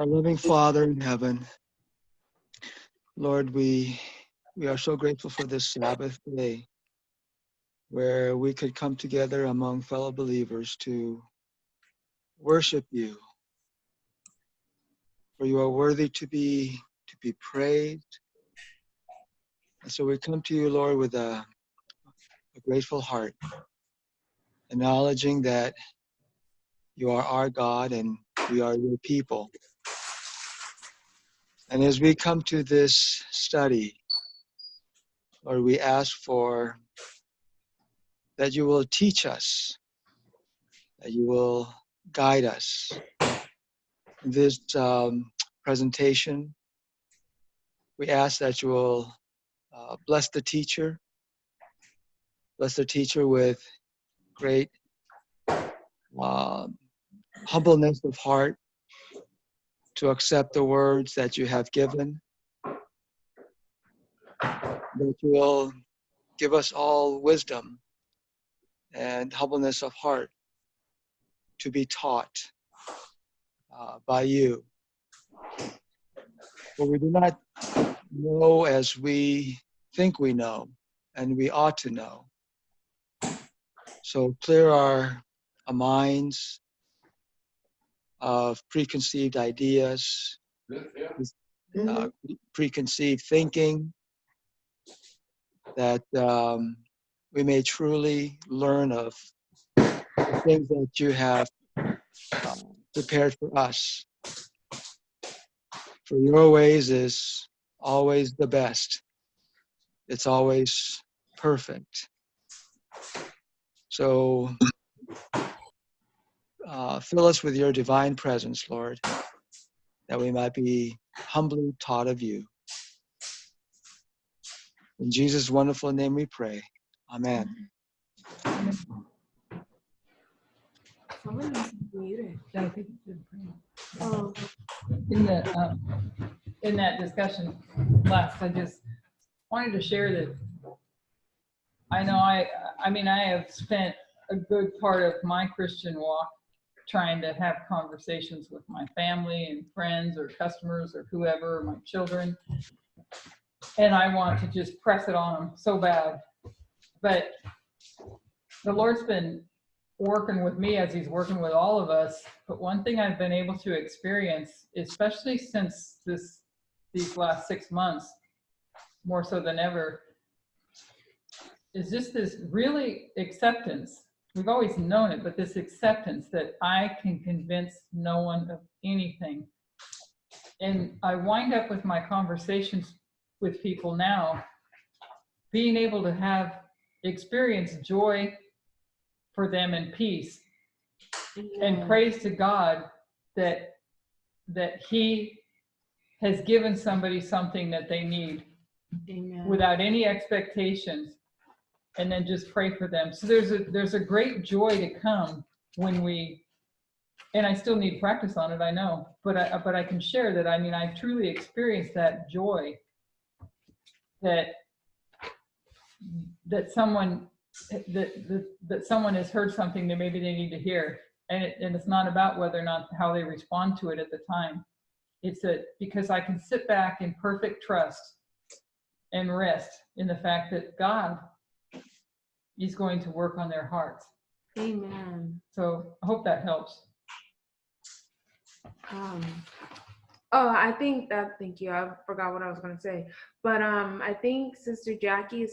Our loving Father in heaven, Lord, we are so grateful for this Sabbath day where we could come together among fellow believers to worship you. For you are worthy to be praised. And so we come to you, Lord, with a grateful heart, acknowledging that you are our God and we are your people. And as we come to this study, Lord, we ask for that you will teach us, that you will guide us. In this presentation, we ask that you will bless the teacher with great humbleness of heart to accept the words that you have given, that you will give us all wisdom and humbleness of heart to be taught by you. For we do not know as we think we know, and we ought to know. So clear our minds of preconceived ideas, preconceived thinking, that we may truly learn of the things that you have prepared for us. For your ways is always the best. It's always perfect. So fill us with your divine presence, Lord, that we might be humbly taught of you. In Jesus' wonderful name we pray. Amen. Someone needs to mute it. I think it's been pretty. Oh, In that discussion last, I just wanted to share that I know I have spent a good part of my Christian walk trying to have conversations with my family and friends or customers or whoever, or my children. And I want to just press it on them so bad. But the Lord's been working with me as he's working with all of us. But one thing I've been able to experience, especially since these last 6 months, more so than ever, is just this really acceptance. We've always known it, but this acceptance that I can convince no one of anything. And I wind up with my conversations with people now, being able to experience joy for them and peace, and praise to God that he has given somebody something that they need. Amen. Without any expectations, and then just pray for them. So there's a great joy to come when we, and I still need practice on it, I know, but I can share that. I mean, I truly experienced that joy that someone has heard something that maybe they need to hear, and it's not about whether or not how they respond to it at the time. It's because I can sit back in perfect trust and rest in the fact that God is going to work on their hearts. Amen. So I hope that helps. I think that, thank you. I forgot what I was going to say. But I think Sister Jackie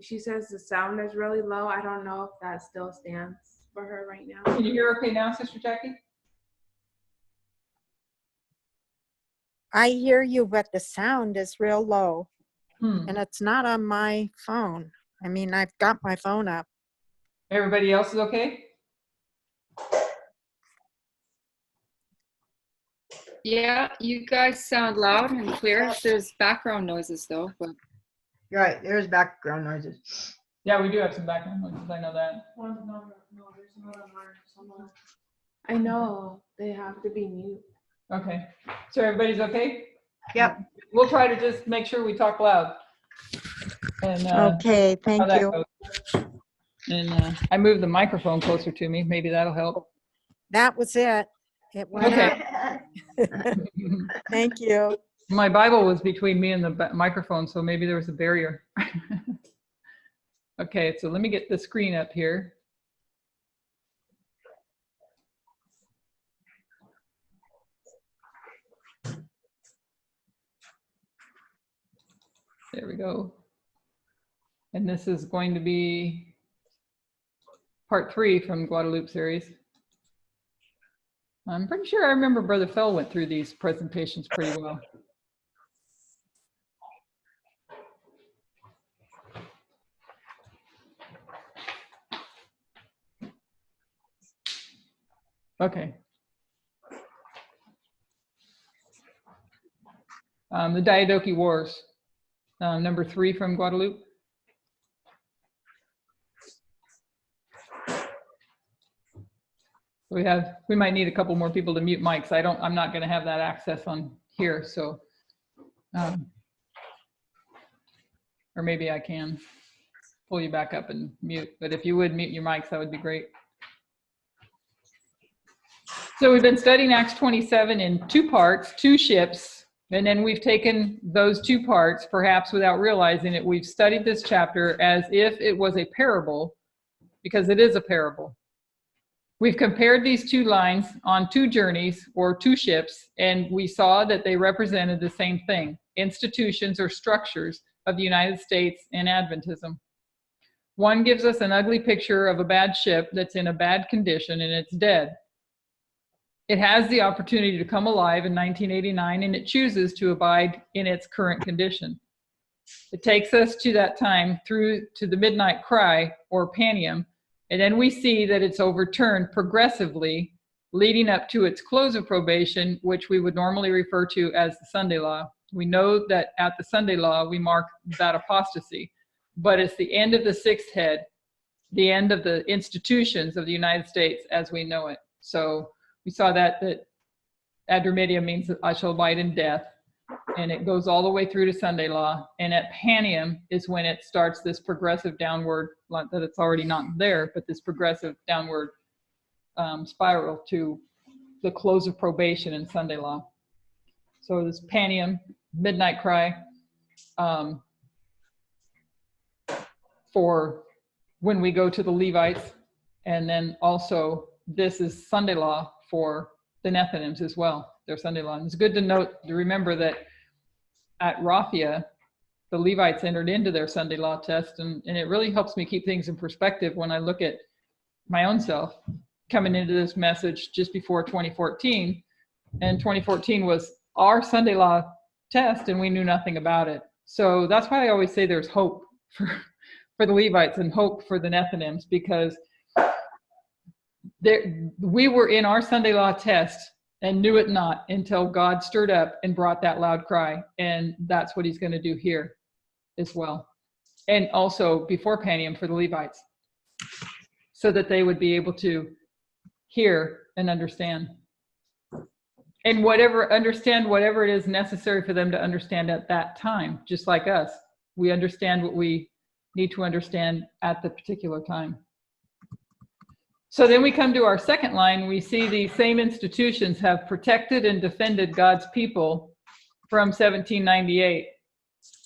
she says the sound is really low. I don't know if that still stands for her right now. Can you hear okay now, Sister Jackie? I hear you, but the sound is real low. And it's not on my phone. I mean, I've got my phone up. Everybody else is okay? Yeah, you guys sound loud and clear. There's background noises though, but You're right, there's background noises. Yeah, we do have some background noises. I know that. No, there's not on ours. I know, they have to be mute. Okay, so everybody's okay? Yep. We'll try to just make sure we talk loud. And, okay, thank you. Goes. And I moved the microphone closer to me. Maybe that'll help. That was it. It went Okay. out. Thank you. My Bible was between me and the microphone, so maybe there was a barrier. Okay, so let me get the screen up here. There we go. And this is going to be part 3 from Guadalupe series. I'm pretty sure I remember Brother Fell went through these presentations pretty well. Okay. The Diadochi Wars, number 3 from Guadalupe. We might need a couple more people to mute mics. I'm not going to have that access on here, so or maybe I can pull you back up and mute, but if you would mute your mics, that would be great. So we've been studying Acts 27 in 2 parts, 2 ships, and then we've taken those 2 parts, perhaps without realizing it, we've studied this chapter as if it was a parable, because it is a parable. We've compared these 2 lines on 2 journeys or 2 ships, and we saw that they represented the same thing, institutions or structures of the United States and Adventism. One gives us an ugly picture of a bad ship that's in a bad condition and it's dead. It has the opportunity to come alive in 1989, and it chooses to abide in its current condition. It takes us to that time through to the midnight cry or Panium, and then we see that it's overturned progressively, leading up to its close of probation, which we would normally refer to as the Sunday Law. We know that at the Sunday Law, we mark that apostasy, but it's the end of the 6th head, the end of the institutions of the United States as we know it. So we saw that Adromedia means that I shall abide in death, and it goes all the way through to Sunday Law. And at Panium is when it starts this progressive downward, that it's already not there, but this progressive downward spiral to the close of probation in Sunday Law. So this Panium, midnight cry, for when we go to the Levites, and then also this is Sunday Law for the Nethinims as well, their Sunday Law. And it's good to remember that at Raphia, the Levites entered into their Sunday Law test, and it really helps me keep things in perspective when I look at my own self coming into this message just before 2014, and 2014 was our Sunday Law test, and we knew nothing about it. So that's why I always say there's hope for the Levites and hope for the Nethinims, because we were in our Sunday Law test and knew it not until God stirred up and brought that loud cry. And that's what he's going to do here as well. And also before Panium for the Levites, so that they would be able to hear and understand. And understand whatever it is necessary for them to understand at that time, just like us. We understand what we need to understand at the particular time. So then we come to our second line. We see the same institutions have protected and defended God's people from 1798.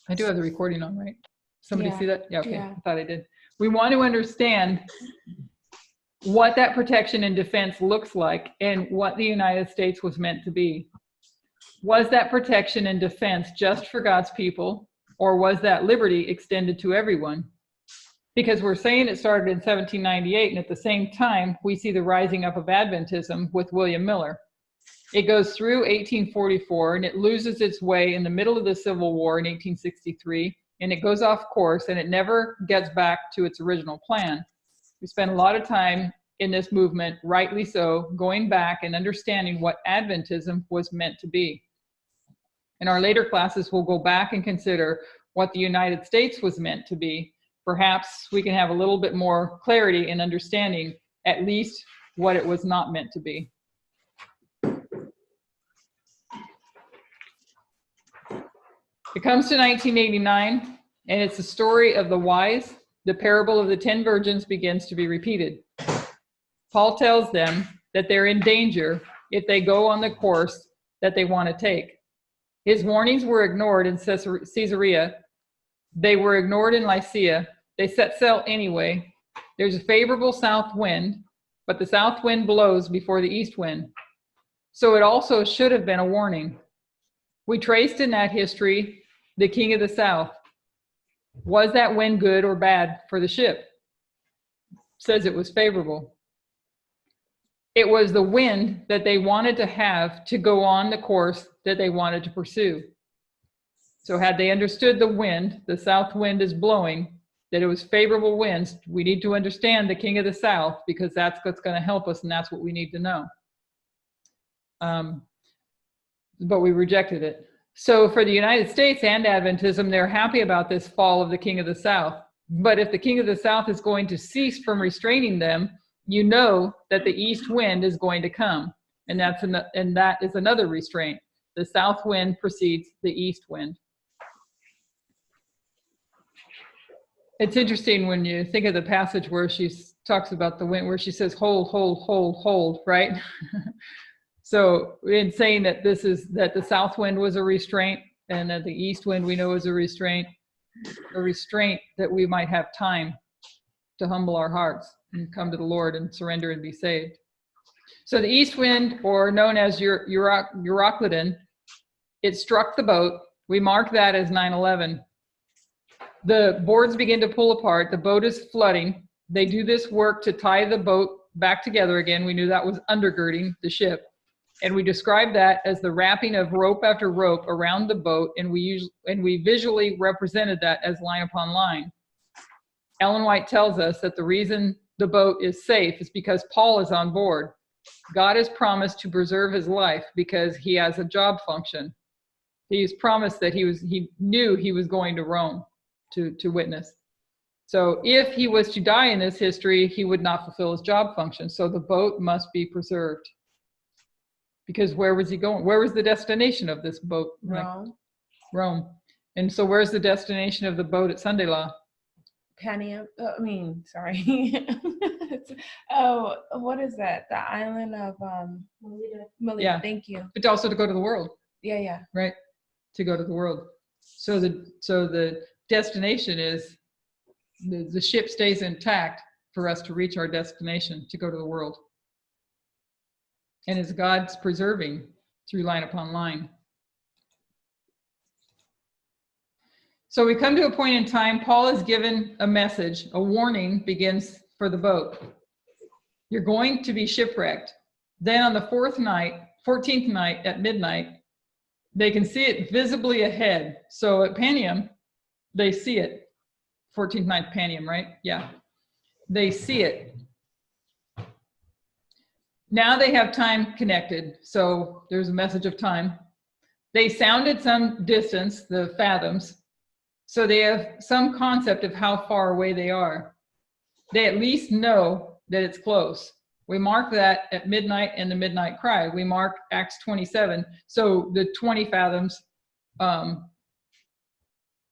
I do have the recording on, right? Somebody see that? Yeah, okay, yeah. I thought I did. We want to understand what that protection and defense looks like and what the United States was meant to be. Was that protection and defense just for God's people, or was that liberty extended to everyone? Because we're saying it started in 1798, and at the same time, we see the rising up of Adventism with William Miller. It goes through 1844, and it loses its way in the middle of the Civil War in 1863, and it goes off course, and it never gets back to its original plan. We spend a lot of time in this movement, rightly so, going back and understanding what Adventism was meant to be. In our later classes, we'll go back and consider what the United States was meant to be. Perhaps we can have a little bit more clarity in understanding at least what it was not meant to be. It comes to 1989, and it's the story of the wise. The parable of the 10 virgins begins to be repeated. Paul tells them that they're in danger if they go on the course that they want to take. His warnings were ignored in Caesarea. They were ignored in Lycia. They set sail anyway. There's a favorable south wind, but the south wind blows before the east wind. So it also should have been a warning. We traced in that history the king of the south. Was that wind good or bad for the ship? Says it was favorable. It was the wind that they wanted to have to go on the course that they wanted to pursue. So had they understood the wind, the south wind is blowing, that it was favorable winds, we need to understand the king of the south, because that's what's going to help us, and that's what we need to know. But we rejected it. So for the United States and Adventism, they're happy about this fall of the king of the south. But if the king of the south is going to cease from restraining them, you know that the east wind is going to come. And that is another restraint. The south wind precedes the east wind. It's interesting when you think of the passage where she talks about the wind, where she says, hold, hold, hold, hold, right? So in saying that that the south wind was a restraint and that the east wind we know is a restraint that we might have time to humble our hearts and come to the Lord and surrender and be saved. So the east wind, or known as Euroclydon, it struck the boat. We mark that as 9/11. The boards begin to pull apart. The boat is flooding. They do this work to tie the boat back together again. We knew that was undergirding the ship. And we describe that as the wrapping of rope after rope around the boat, and we visually represented that as line upon line. Ellen White tells us that the reason the boat is safe is because Paul is on board. God has promised to preserve his life because he has a job function. He's promised that he knew he was going to Rome to witness. So if he was to die in this history, he would not fulfill his job function. So the boat must be preserved. Because where was he going? Where was the destination of this boat? Rome. Rome. And so where's the destination of the boat at Sunday Law? Sorry. Oh, what is that? The island of Melita. Yeah. Thank you. But also to go to the world. Yeah. Right? To go to the world. So the destination is the ship stays intact for us to reach our destination, to go to the world. And it's God's preserving through line upon line. So we come to a point in time, Paul is given a message, a warning begins for the boat. You're going to be shipwrecked. Then on the 14th night at midnight, they can see it visibly ahead. So at Panium, they see it. 14th night Panium, right? Yeah. They see it. Now they have time connected. So there's a message of time. They sounded some distance, the fathoms. So they have some concept of how far away they are. They at least know that it's close. We mark that at midnight in the midnight cry. We mark Acts 27. So the 20 fathoms, and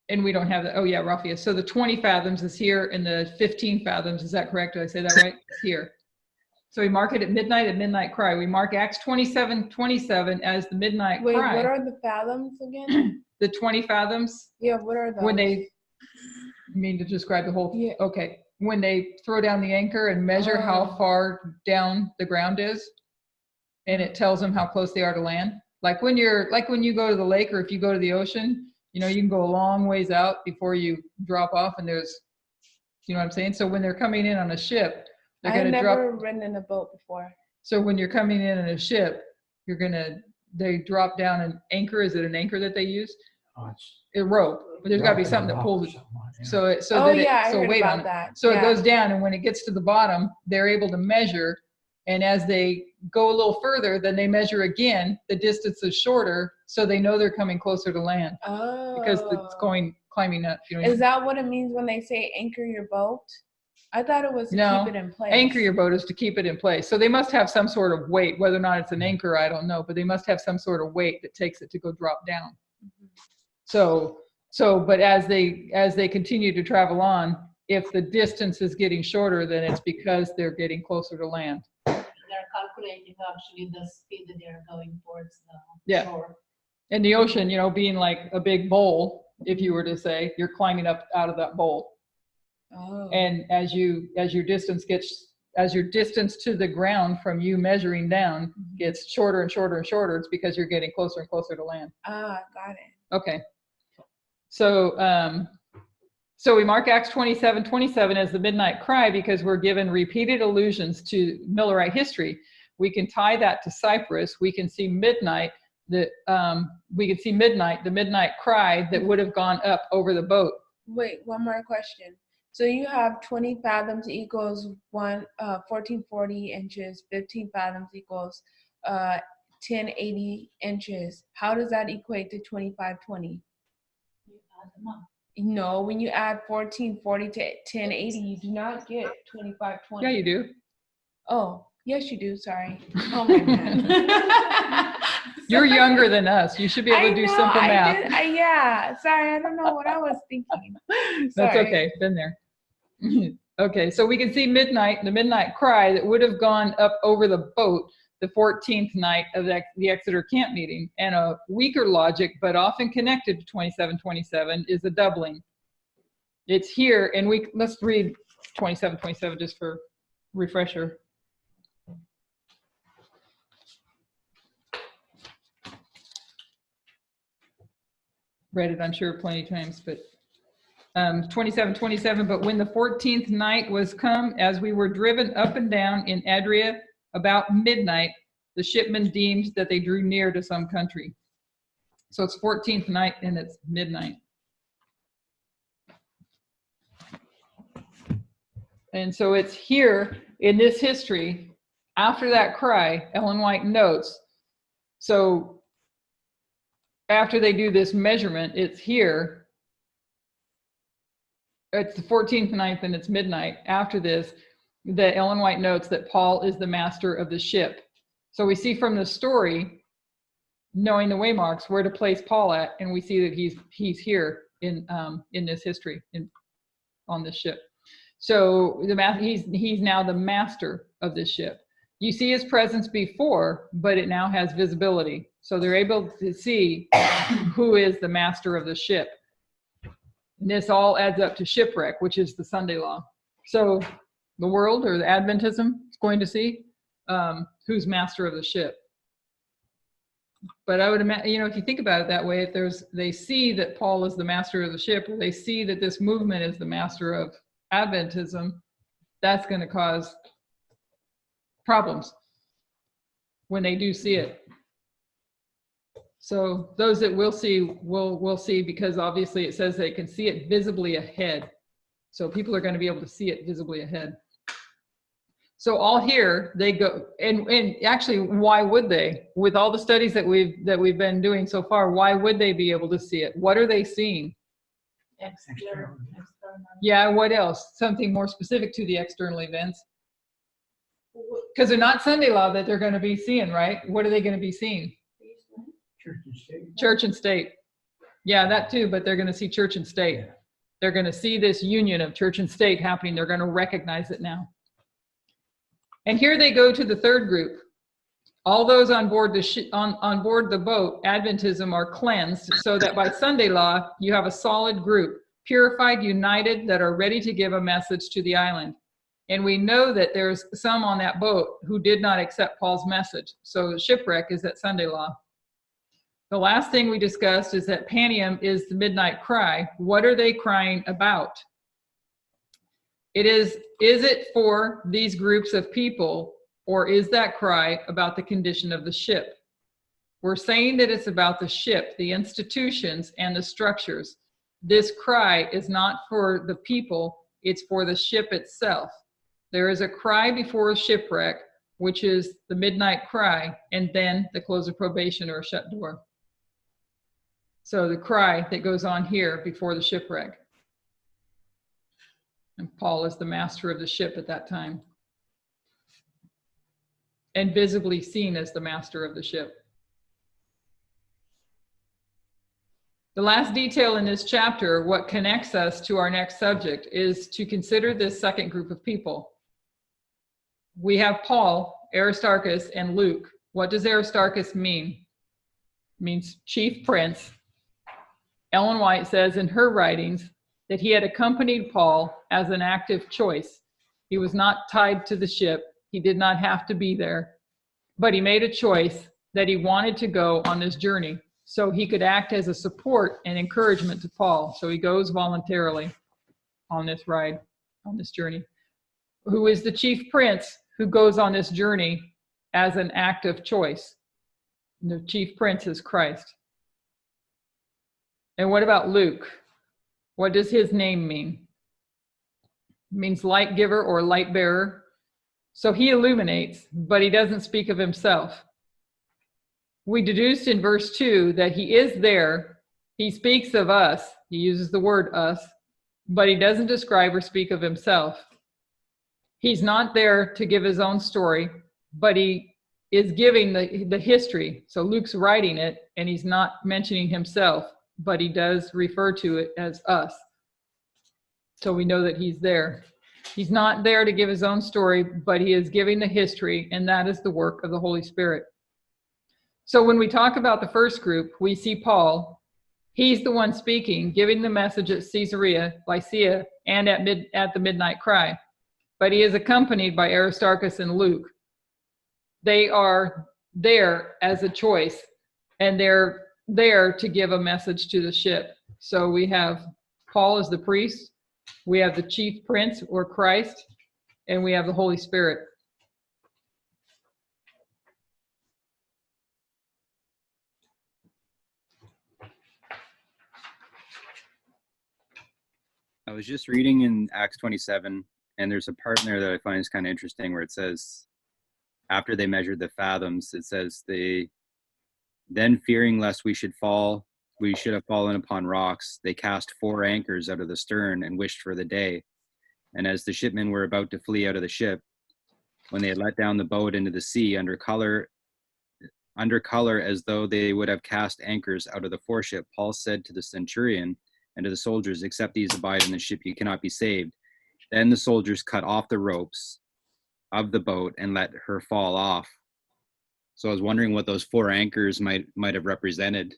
we don't have that. Oh yeah, Raphia. So the 20 fathoms is here and the 15 fathoms, is that correct? Did I say that right? It's here. So we mark it at midnight cry. We mark Acts 27:27 as the midnight cry. Wait, what are the fathoms again? The 20 fathoms? Yeah, what are those? When they, you mean to describe the whole, yeah. Okay. When they throw down the anchor and measure how far down the ground is, and it tells them how close they are to land. Like when you go to the lake, or if you go to the ocean, you can go a long ways out before you drop off, and there's, you know what I'm saying? So when they're coming in on a ship, they're going to drop. I've never ridden in a boat before. So when you're coming in a ship, they drop down an anchor. Is it an anchor that they use? Oh, it's A rope, but there's got to be something that pulls it. So I heard about that. So it goes down, and when it gets to the bottom, they're able to measure. And as they go a little further, then they measure again. The distance is shorter, so they know they're coming closer to land. Oh. Because it's climbing up. Is that what it means when they say anchor your boat? I thought it was to keep it in place. Anchor your boat is to keep it in place. So they must have some sort of weight, whether or not it's an anchor, I don't know, but they must have some sort of weight that takes it to go drop down. Mm-hmm. But as they continue to travel on, if the distance is getting shorter, then it's because they're getting closer to land. They're calculating actually the speed that they're going towards the Yeah. shore. And the ocean, you know, being like a big bowl, if you were to say, you're climbing up out of that bowl. Oh. And as your distance to the ground from you measuring down gets shorter and shorter and shorter, it's because you're getting closer and closer to land. Ah, got it. Okay. So we mark Acts 27:27 as the midnight cry because we're given repeated allusions to Millerite history. We can tie that to Cyprus. We can see midnight, the midnight cry that would have gone up over the boat. Wait, one more question. So you have 20 fathoms equals 1440 inches, 15 fathoms equals 1080 inches. How does that equate to 2520? You add them up. No, when you add 1440 to 1080, you do not get 2520. Yeah, you do. Oh, yes, you do. Sorry. Oh my God. You're younger than us. You should be able to do simple math. Yeah. Sorry, I don't know what I was thinking. That's Sorry. okay. Been there. Okay, so we can see midnight, the midnight cry that would have gone up over the boat the 14th night of the Exeter camp meeting. And a weaker logic, but often connected to 27:27, is a doubling. It's here, and let's read 27:27 just for refresher. Read it, I'm sure, plenty of times, but 27:27, but when the 14th night was come, as we were driven up and down in Adria about midnight, the shipmen deemed that they drew near to some country. So it's 14th night and it's midnight. And so it's here in this history, after that cry, Ellen White notes, so after they do this measurement, it's here. It's the 14th night and it's midnight. After this, that Ellen White notes that Paul is the master of the ship. So we see from the story, knowing the waymarks, where to place Paul at, and we see that he's here in this history on this ship. So he's now the master of this ship. You see his presence before, but it now has visibility. So they're able to see who is the master of the ship. And this all adds up to shipwreck, which is the Sunday law. So the world, or the Adventism, is going to see who's master of the ship. But I would imagine, if you think about it that way, if they see that Paul is the master of the ship, or they see that this movement is the master of Adventism, that's going to cause problems when they do see it. So those that will see will see, because obviously it says they can see it visibly ahead. So people are going to be able to see it visibly ahead. So all here they go, and actually, why would they? With all the studies that we've been doing so far, why would they be able to see it? What are they seeing? External. Yeah, what else? Something more specific to the external events. Because they're not Sunday law that they're going to be seeing, right? What are they going to be seeing? Church and state. Church and state. Yeah, that too, but they're going to see church and state. They're going to see this union of church and state happening. They're going to recognize it now. And here they go to the third group. All those on board on board the boat, Adventism, are cleansed, so that by Sunday law, you have a solid group, purified, united, that are ready to give a message to the island. And we know that there's some on that boat who did not accept Paul's message. So the shipwreck is at Sunday law. The last thing we discussed is that Panium is the midnight cry. What are they crying about? Is it for these groups of people, or is that cry about the condition of the ship? We're saying that it's about the ship, the institutions, and the structures. This cry is not for the people, it's for the ship itself. There is a cry before a shipwreck, which is the midnight cry, and then the close of probation or a shut door. So the cry that goes on here before the shipwreck. And Paul is the master of the ship at that time, and visibly seen as the master of the ship. The last detail in this chapter, what connects us to our next subject, is to consider this second group of people. We have Paul Aristarchus, and Luke. What does Aristarchus mean? It means chief prince. Ellen White says in her writings that he had accompanied Paul as an active choice. He was not tied to the ship. He did not have to be there, but he made a choice that he wanted to go on this journey so he could act as a support and encouragement to Paul. So he goes voluntarily on this ride, on this journey. Who is the chief prince who goes on this journey as an act of choice? The chief prince is Christ. And what about Luke? What does his name mean? It means light giver or light bearer. So he illuminates, but he doesn't speak of himself. We deduced in verse 2 that he is there. He speaks of us. He uses the word us, but he doesn't describe or speak of himself. He's not there to give his own story, but he is giving the history. So Luke's writing it, and he's not mentioning himself, but he does refer to it as us. So we know that he's there. He's not there to give his own story, but he is giving the history, and that is the work of the Holy Spirit. So when we talk about the first group, we see Paul. He's the one speaking, giving the message at Caesarea, Lycia, and at the midnight cry. But he is accompanied by Aristarchus and Luke. They are there as a choice, and they're there to give a message to the ship. So we have Paul as the priest, we have the chief prince or Christ, and we have the Holy Spirit. I was just reading in Acts 27, and there's a part in there that I find is kind of interesting where it says, after they measured the fathoms, it says they, then fearing lest we should have fallen upon rocks, they cast 4 anchors out of the stern and wished for the day. And as the shipmen were about to flee out of the ship, when they had let down the boat into the sea under color as though they would have cast anchors out of the foreship, Paul said to the centurion and to the soldiers, except these abide in the ship, you cannot be saved. Then the soldiers cut off the ropes of the boat and let her fall off. So I was wondering what those 4 anchors might have represented.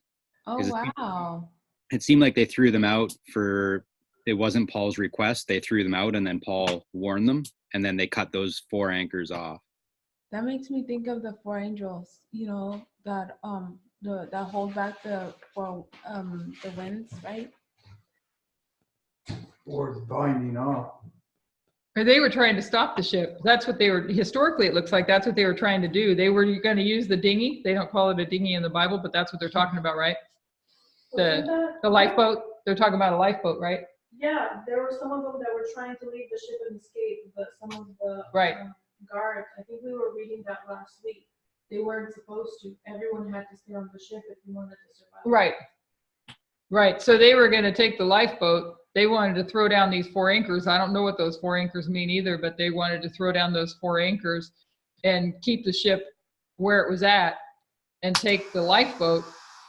Oh, wow. It seemed like they threw them out it wasn't Paul's request. They threw them out, and then Paul warned them, and then they cut those 4 anchors off. That makes me think of the 4 angels, that that hold back the winds, right? Or binding off. Or they were trying to stop the ship. That's what they were, historically it looks like that's what they were trying to do. They were going to use the dinghy. They don't call it a dinghy in the Bible, but that's what they're talking about, right? The lifeboat. They're talking about a lifeboat, right? Yeah, there were some of them that were trying to leave the ship and escape, but some of the guards, I think we were reading that last week, they weren't supposed to. Everyone had to stay on the ship if you wanted to survive. Right. So they were going to take the lifeboat. They wanted to throw down these 4 anchors. I don't know what those 4 anchors mean either, but they wanted to throw down those 4 anchors and keep the ship where it was at and take the lifeboat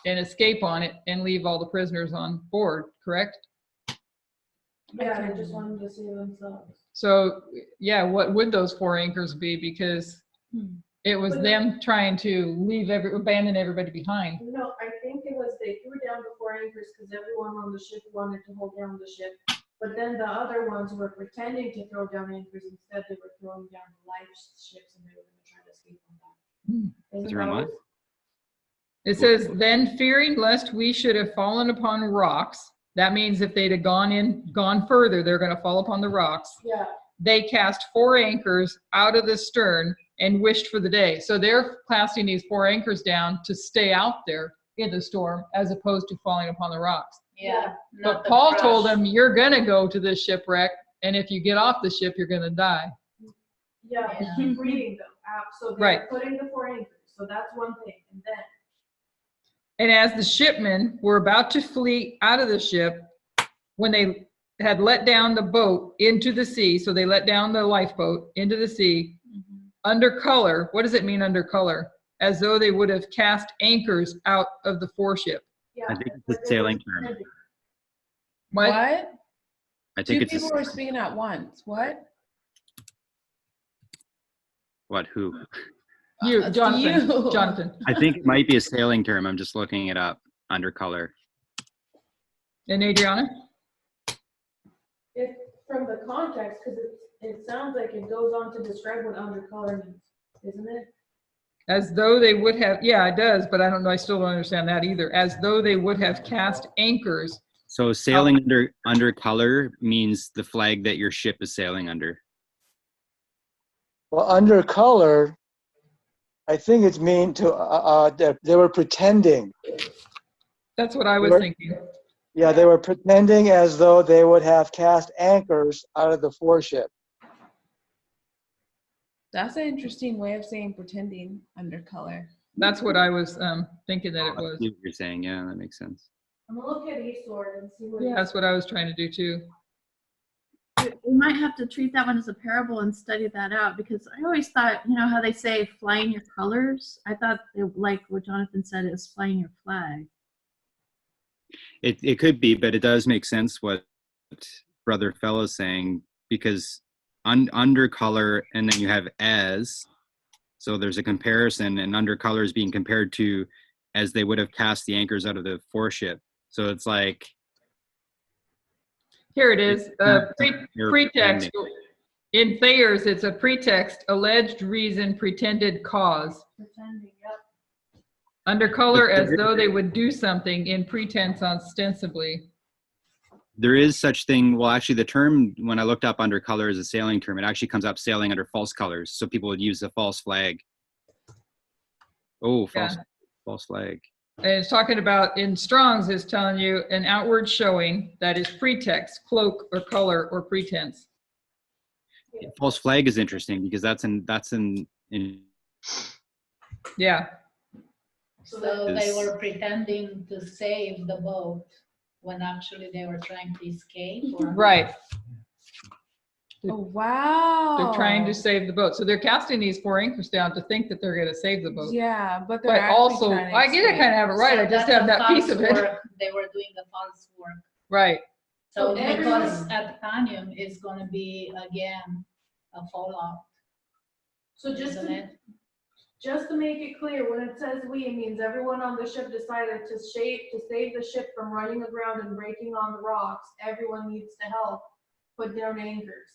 and escape on it and leave all the prisoners on board, correct? Yeah, they just wanted to save themselves. So, yeah, what would those 4 anchors be? Because it was them trying to abandon everybody behind. No, I think it was they threw down the 4 anchors because everyone on the ship wanted to hold down the ship. But then the other ones were pretending to throw down anchors. Instead, they were throwing down life ships and they were going to try to escape from that. It says, then fearing lest we should have fallen upon rocks. That means if they'd have gone further, they're going to fall upon the rocks. Yeah. They cast 4 anchors out of the stern and wished for the day. So they're casting these 4 anchors down to stay out there in the storm as opposed to falling upon the rocks. Yeah. But Paul told them, you're going to go to this shipwreck, and if you get off the ship, you're going to die. Yeah, keep reading them. So they're putting the 4 anchors. So that's one thing. And as the shipmen were about to flee out of the ship, when they had let down the boat into the sea, so they let down the lifeboat into the sea, under color. What does it mean under color? As though they would have cast anchors out of the foreship. Yeah. I think it's a sailing term. What? I think 2 people were speaking at once. What? What, who? You, Jonathan. you. Jonathan. I think it might be a sailing term. I'm just looking it up. Undercolor. And Adriana? If from the context, because it sounds like it goes on to describe what undercolor means, isn't it? As though they would have, yeah, it does, but I don't know, I still don't understand that either. As though they would have cast anchors. So sailing under color means the flag that your ship is sailing under. Well, under color, I think it's mean to that they were pretending. That's what I was thinking. Yeah, they were pretending as though they would have cast anchors out of the foreship. That's an interesting way of saying pretending undercolor. That's what I was thinking that it I was. see what you're saying. Yeah, that makes sense. I'm gonna look at eSword and see what. Yeah, that's what I was trying to do too. We might have to treat that one as a parable and study that out, because I always thought, you know how they say flying your colors? I thought like what Jonathan said, is flying your flag. It could be, but it does make sense what Brother Fellow's saying, because under color and then you have as, so there's a comparison, and under color is being compared to as they would have cast the anchors out of the foreship. So it's like, Here it is, pretext. In Thayer's, it's a pretext, alleged reason, pretended cause. Pretending, yep. Under color, as though they would do something, in pretense, ostensibly. there is such thing. Well, actually the term, when I looked up under color as a sailing term, it actually comes up sailing under false colors. So people would use a false flag. Oh, false flag. And it's talking about, in Strong's, is telling you an outward showing that is pretext, cloak or color or pretense. False flag is interesting because that's in Yeah. So they were pretending to save the boat when actually they were trying to escape? Or? Right. Oh, wow. They're trying to save the boat. So they're casting these 4 anchors down to think that they're going to save the boat. Yeah, but they're actually also, trying to I get it, escape. kind of have it right. So I just that's have that piece of it. work. They were doing the false work. Right. So So because at Panium is going to be again a fallout. So isn't it? just to make it clear, when it says we, it means everyone on the ship decided to save the ship from running aground and breaking on the rocks. Everyone needs to help put down anchors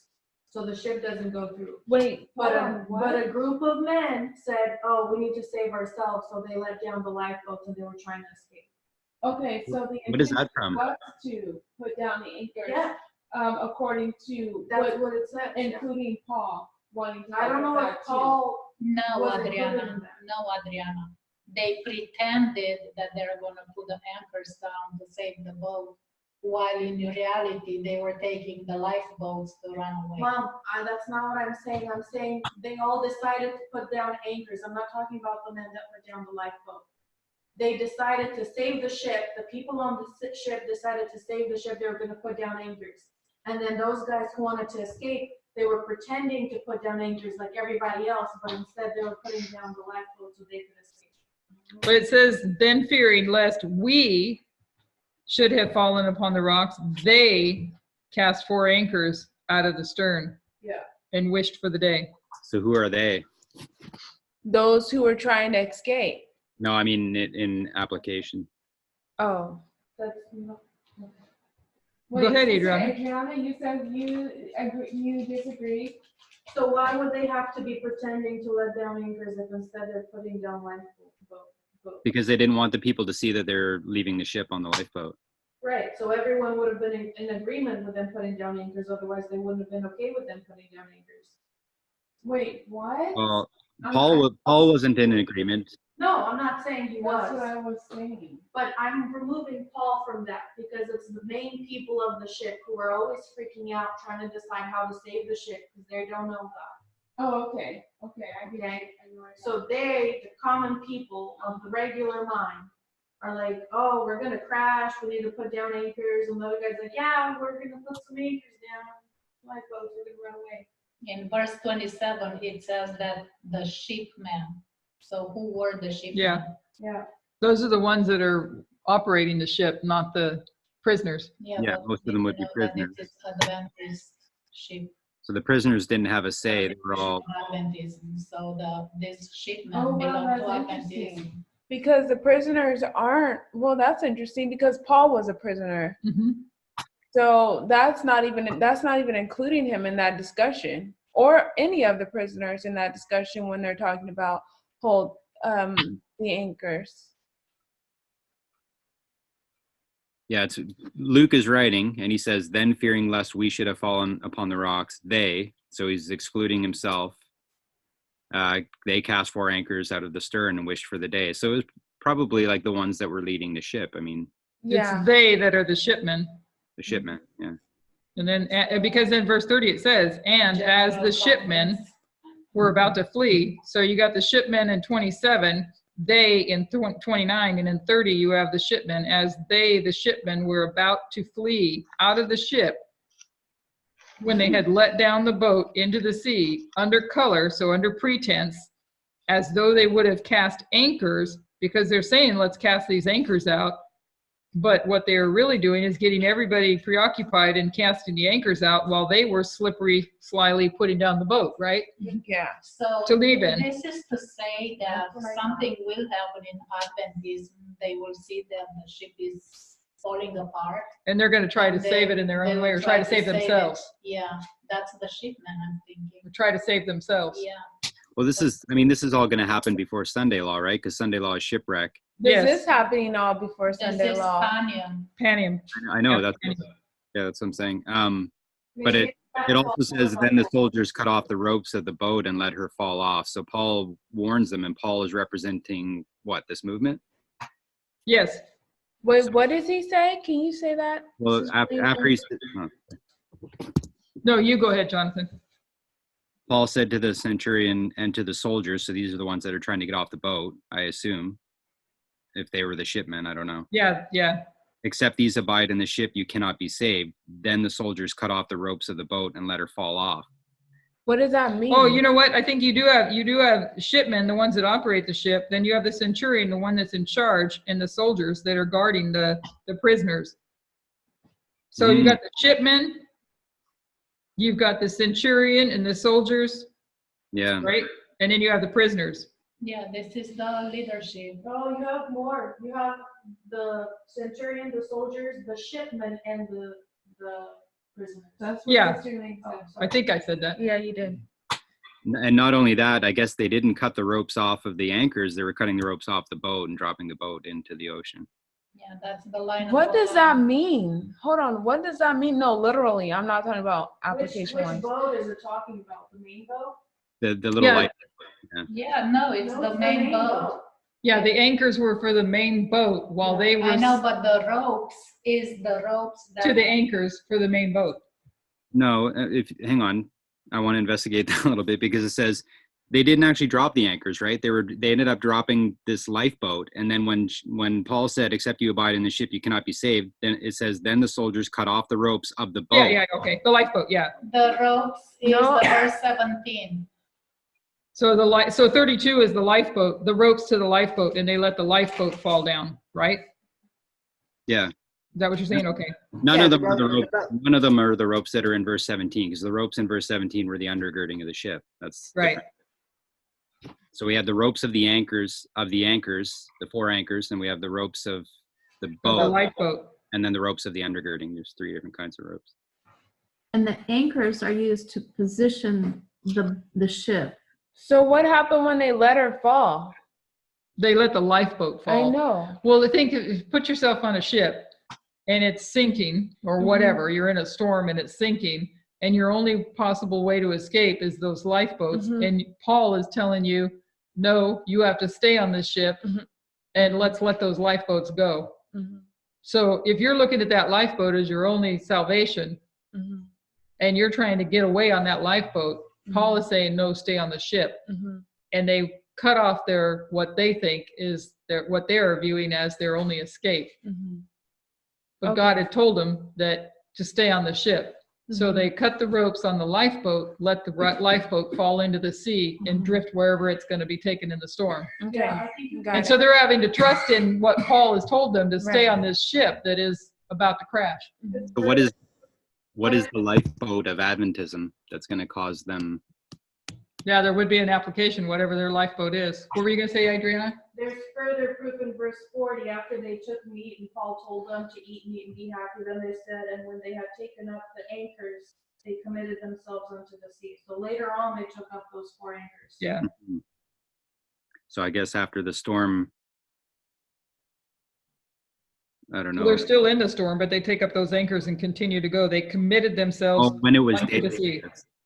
so the ship doesn't go through. Wait, But what? a group of men said, "Oh, we need to save ourselves," so they let down the lifeboats and they were trying to escape. Okay, so the What is that intention from? was to put down the anchors. Yeah, According to that's what it said. including Paul wanting to. I don't know if that too. Paul. No, Wasn't good Adriana. in that. No, Adriana. They pretended that they're going to put the anchors down to save the boat, while in reality they were taking the lifeboats to run away. Mom, that's not what I'm saying. I'm saying they all decided to put down anchors. I'm not talking about the men that put down the lifeboat. They decided to save the ship. The people on the ship decided to save the ship. They were going to put down anchors. And then those guys who wanted to escape, they were pretending to put down anchors like everybody else, but instead they were putting down the lifeboat so they could escape. But it says, then fearing lest we should have fallen upon the rocks, they cast 4 anchors out of the stern. Yeah. And wished for the day. So who are they? Those who were trying to escape. No, I mean in application. Oh. That's not. Go ahead, Sister Adriana. Adriana, you said you disagree. So why would they have to be pretending to let down anchors if instead they're putting down lifeboats? Because they didn't want the people to see that they're leaving the ship on the lifeboat. Right, so everyone would have been in agreement with them putting down anchors, otherwise they wouldn't have been okay with them putting down anchors. Wait, what? Well, Paul wasn't in agreement. No, I'm not saying he That's what was, I was saying. but I'm removing Paul from that because it's the main people of the ship who are always freaking out, trying to decide how to save the ship because they don't know God. Oh, okay, I get it. So they, the common people of the regular mind, are like, oh, we're gonna crash, we need to put down anchors, and the other guy's like, yeah, we're gonna put some anchors down, lifeboats, we're gonna run away. In verse 27, it says that the shipmen. So who were the shipmen? Yeah. Yeah. Those are the ones that are operating the ship, not the prisoners. Yeah, but most of them would be you know that prisoners. it is Adventist ship. So the prisoners didn't have a say. They were all. Adventism. So this shipment Oh, wow, belonged that's to interesting. Adventism. Because the prisoners aren't, well, that's interesting because Paul was a prisoner. So that's not even including him in that discussion or any of the prisoners in that discussion when they're talking about hold the anchors. Yeah, it's Luke is writing, and he says, "Then fearing lest we should have fallen upon the rocks, they," so he's excluding himself, "they cast 4 anchors out of the stern and wished for the day." So it was probably like the ones that were leading the ship. I mean, Yeah. It's they that are the shipmen. the shipment. Yeah. And then, because in verse 30 it says, and as the shipmen were about to flee. So you got the shipmen in 27, they in 29, and in 30 you have the shipmen as they, the shipmen, were about to flee out of the ship when they had let down the boat into the sea under color, so under pretense, as though they would have cast anchors, because they're saying, let's cast these anchors out. But what they're really doing is getting everybody preoccupied and casting the anchors out while they were slippery, slyly putting down the boat, right? Yeah. So To leave in. this is to say that something will happen in Adventism. They will see that the ship is falling apart. And they're going to try to save it in their own way, or try to save themselves. Yeah, that's the shipment, I'm thinking. Or try to save themselves. Yeah. Well, this is all going to happen before Sunday law, right? Because Sunday law is shipwreck. This is happening all before Sunday This is law. Panium. I know that's what I'm saying. But it also says, then the soldiers cut off the ropes of the boat and let her fall off. So Paul warns them, and Paul is representing what, this movement? Yes. Wait, what does he say? Can you say that? Well, after he No, you go ahead, Jonathan. Paul said to the centurion and to the soldiers, so these are the ones that are trying to get off the boat, I assume, if they were the shipmen, I don't know. Yeah. Except these abide in the ship, you cannot be saved. Then the soldiers cut off the ropes of the boat and let her fall off. What does that mean? Oh, you know what? I think you do have shipmen, the ones that operate the ship. Then you have the centurion, the one that's in charge, and the soldiers that are guarding the prisoners. So you got the shipmen, you've got the centurion and the soldiers. Yeah. Right? And then you have the prisoners. Yeah, this is the leadership. Oh, you have more. You have the centurion, the soldiers, the shipmen, and the prisoners. That's what Yeah. Mr. Lane said. I think I said that. Yeah, you did. And not only that, I guess they didn't cut the ropes off of the anchors. They were cutting the ropes off the boat and dropping the boat into the ocean. Yeah, that's the line. What does that mean? Hold on. What does that mean? No, literally. I'm not talking about application Which wise. boat is it talking about? The main boat? The little Yeah. light. Yeah, no, it's No, the main boat. Yeah, the anchors were for the main boat while they were I know, but the ropes is the ropes that to the anchors for the main boat. No, hang on. I want to investigate that a little bit, because it says they didn't actually drop the anchors, right? They ended up dropping this lifeboat, and then when Paul said, "Except you abide in the ship, you cannot be saved," then it says, "Then the soldiers cut off the ropes of the boat." Yeah, okay. The lifeboat, yeah. the ropes is No. the verse 17. So 32 is the lifeboat, the ropes to the lifeboat, and they let the lifeboat fall down, right? Yeah. Is that what you're saying? Okay. None of them are the ropes. None of them are the ropes that are in verse 17, because the ropes in verse 17 were the undergirding of the ship. That's Right. different. So we had the ropes of the anchors, the 4 anchors, and we have the ropes of the boat, The lifeboat. and then the ropes of the undergirding. There's 3 different kinds of ropes. And the anchors are used to position the ship. So what happened when they let her fall? They let the lifeboat fall. I know. Well, put yourself on a ship and it's sinking or whatever. You're in a storm and it's sinking, and your only possible way to escape is those lifeboats. And Paul is telling you, no, you have to stay on this ship and let's let those lifeboats go. So if you're looking at that lifeboat as your only salvation and you're trying to get away on that lifeboat, Paul is saying, no, stay on the ship. And they cut off what they think is what they're viewing as their only escape. But God had told them that to stay on the ship. So they cut the ropes on the lifeboat, let the lifeboat fall into the sea and drift wherever it's going to be taken in the storm. Okay. Yeah, I think you Got And it. so they're having to trust in what Paul has told them to stay on this ship that is about to crash. So what is what is the lifeboat of Adventism that's going to cause them? Yeah, there would be an application, whatever their lifeboat is. What were you going to say, Adriana? There's further proof in verse 40. After they took meat and Paul told them to eat meat and be happy, then they said, and when they had taken up the anchors, they committed themselves unto the sea. So later on, they took up those 4 anchors. Yeah. So I guess after the storm, I don't know. Well, they're still in the storm, but they take up those anchors and continue to go. They committed themselves when it was unto the day, sea.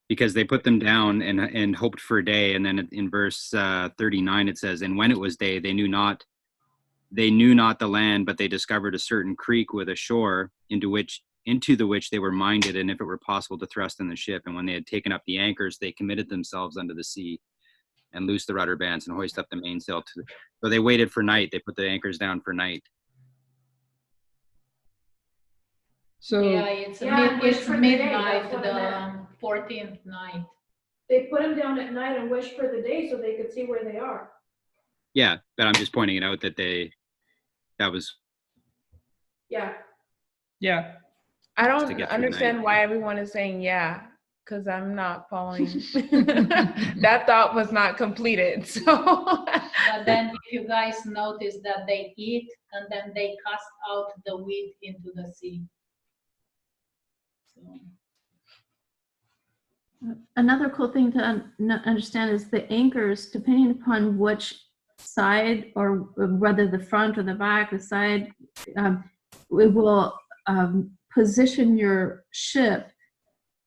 because they put them down and hoped for a day. And then in verse 39, it says, and when it was day, they knew not the land, but they discovered a certain creek with a shore into the which they were minded, and if it were possible to thrust in the ship. And when they had taken up the anchors, they committed themselves unto the sea and loosed the rudder bands and hoisted up the mainsail. So they waited for night. They put the anchors down for night. So yeah, it's for the day, midnight, that's what I the 14th night. They put them down at night and wished for the day so they could see where they are. Yeah, but I'm just pointing it out that that was. Yeah. Yeah. I To don't get through the understand night. why everyone is saying yeah, because I'm not following. That thought was not completed. So. But then if you guys notice that they eat and then they cast out the wheat into the sea. So. Another cool thing to understand is the anchors, depending upon which side, or whether the front or the back, the side, it will position your ship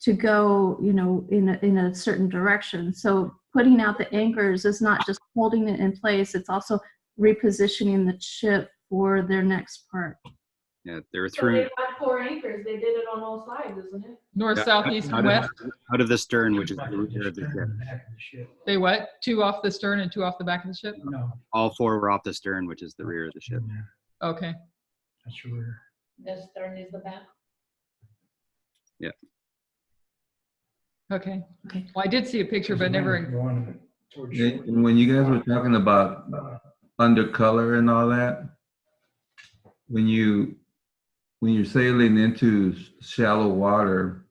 to go, in a certain direction. So putting out the anchors is not just holding it in place; it's also repositioning the ship for their next part. Yeah, they're So through. they got 4 anchors. They did it on all sides, isn't it? North, south, east, and west. Out of the stern, which is the rear of the ship. They what? 2 off the stern and 2 off the back of the ship? No, All 4 were off the stern, which is the rear of the ship. yeah, Okay. that's where. The stern is the back. Yeah. Okay. Okay. Well, I did see a picture, but never. And when you guys were talking about undercolor and all that, when you're sailing into shallow water,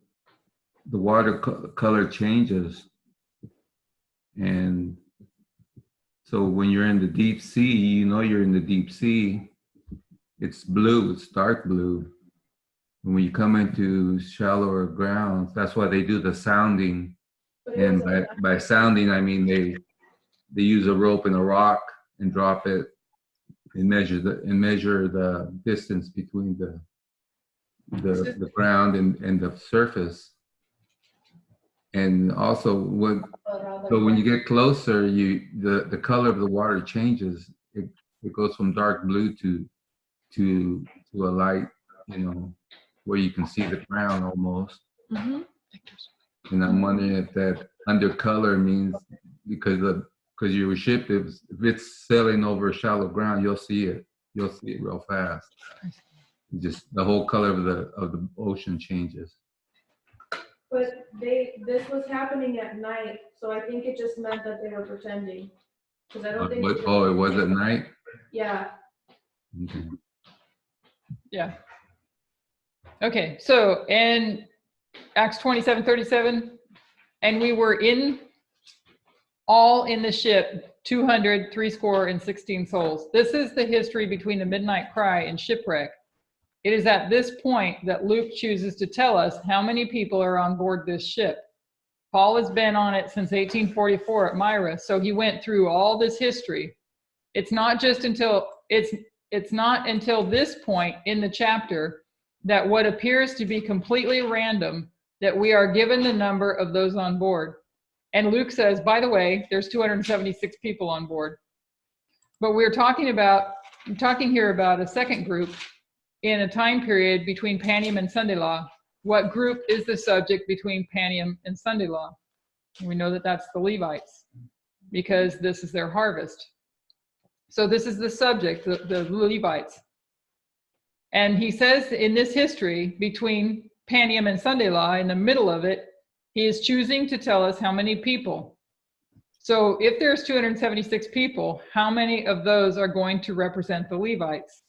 the water color changes. And so when you're in the deep sea, you're in the deep sea, it's blue, it's dark blue. And when you come into shallower grounds, that's why they do the sounding. And by sounding, I mean they use a rope and a rock and drop it and measure the distance between the ground and the surface. And also when you get closer, the color of the water changes. It goes from dark blue to a light, where you can see the ground almost. Mm-hmm. And I'm wondering if that undercolor means because your ship, if it's sailing over shallow ground, you'll see it real fast. Just the whole color of the ocean changes. But this was happening at night, so I think it just meant that they were pretending. Because I don't think. It was at night? Yeah. Okay. Yeah. Okay, so in Acts 27:37, and we were all in the ship, 200, 16 souls. This is the history between the midnight cry and shipwreck. It is at this point that Luke chooses to tell us how many people are on board this ship. Paul has been on it since 1844 at Myra, so he went through all this history. It's not until this point in the chapter that what appears to be completely random that we are given the number of those on board. And Luke says, by the way, there's 276 people on board. But I'm talking here about a second group in a time period between Panium and Sunday Law. What group is the subject between Panium and Sunday Law? We know that that's the Levites, because this is their harvest. So this is the subject, the Levites. And he says in this history between Panium and Sunday Law, in the middle of it, he is choosing to tell us how many people. So if there's 276 people, how many of those are going to represent the Levites?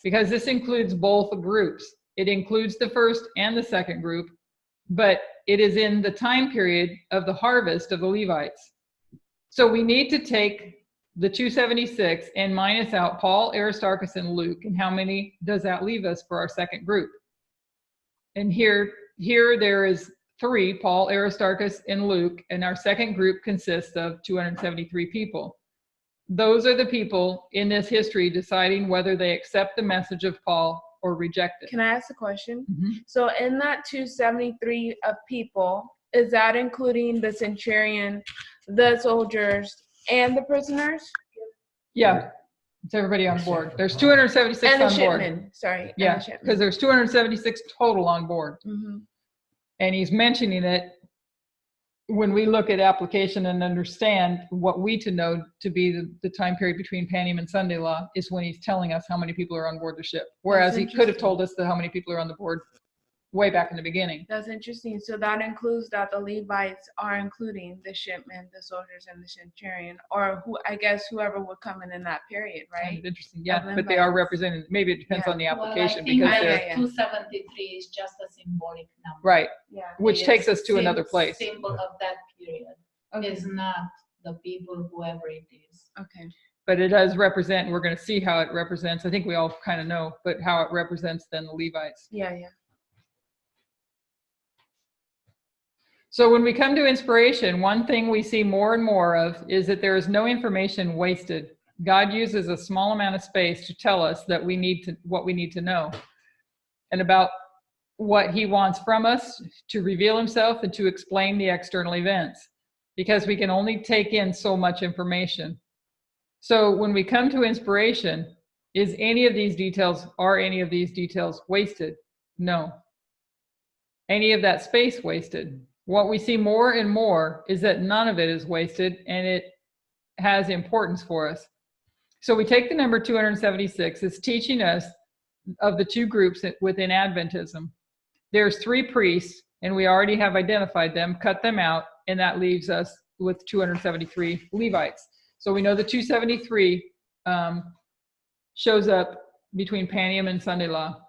Because this includes both groups. It includes the first and the second group, but it is in the time period of the harvest of the Levites. So we need to take the 276 and minus out Paul, Aristarchus, and Luke. And how many does that leave us for our second group? And here there is 3, Paul, Aristarchus, and Luke, and our second group consists of 273 people. Those are the people in this history deciding whether they accept the message of Paul or reject it. Can I ask a question? Mm-hmm. So in that 273 of people, is that including the centurion, the soldiers, and the prisoners? Yeah, it's everybody on board. There's 276 and the on board. shipmen, sorry. Yeah, because there's 276 total on board. Mm-hmm. And he's mentioning it when we look at application and understand what we to know to be the time period between Panem and Sunday Law is when he's telling us how many people are on board the ship. Whereas he could have told us how many people are on the board way back in the beginning. That's interesting. So that includes that the Levites are including the shipmen, the soldiers, and the centurion, or who I guess whoever would come in that period, right? Kind of interesting, yeah. But they are represented. Maybe it depends on the application because they're 273 is just a symbolic number. right. Yeah. Which takes us to another place. Symbol of that period. Okay. It's not the people, whoever it is. Okay. But it does represent. We're going to see how it represents. I think we all kind of know, but how it represents then the Levites. Yeah, yeah. So when we come to inspiration, one thing we see more and more of is that there is no information wasted. God uses a small amount of space to tell us that what we need to know and about what he wants from us, to reveal himself and to explain the external events, because we can only take in so much information. So when we come to inspiration, are any of these details wasted? No. Any of that space wasted? What we see more and more is that none of it is wasted and it has importance for us. So we take the number 276. It's teaching us of the 2 groups within Adventism. There's 3 priests, and we already have identified them, cut them out, and that leaves us with 273 Levites. So we know the 273 shows up between Panem and Sunday Law.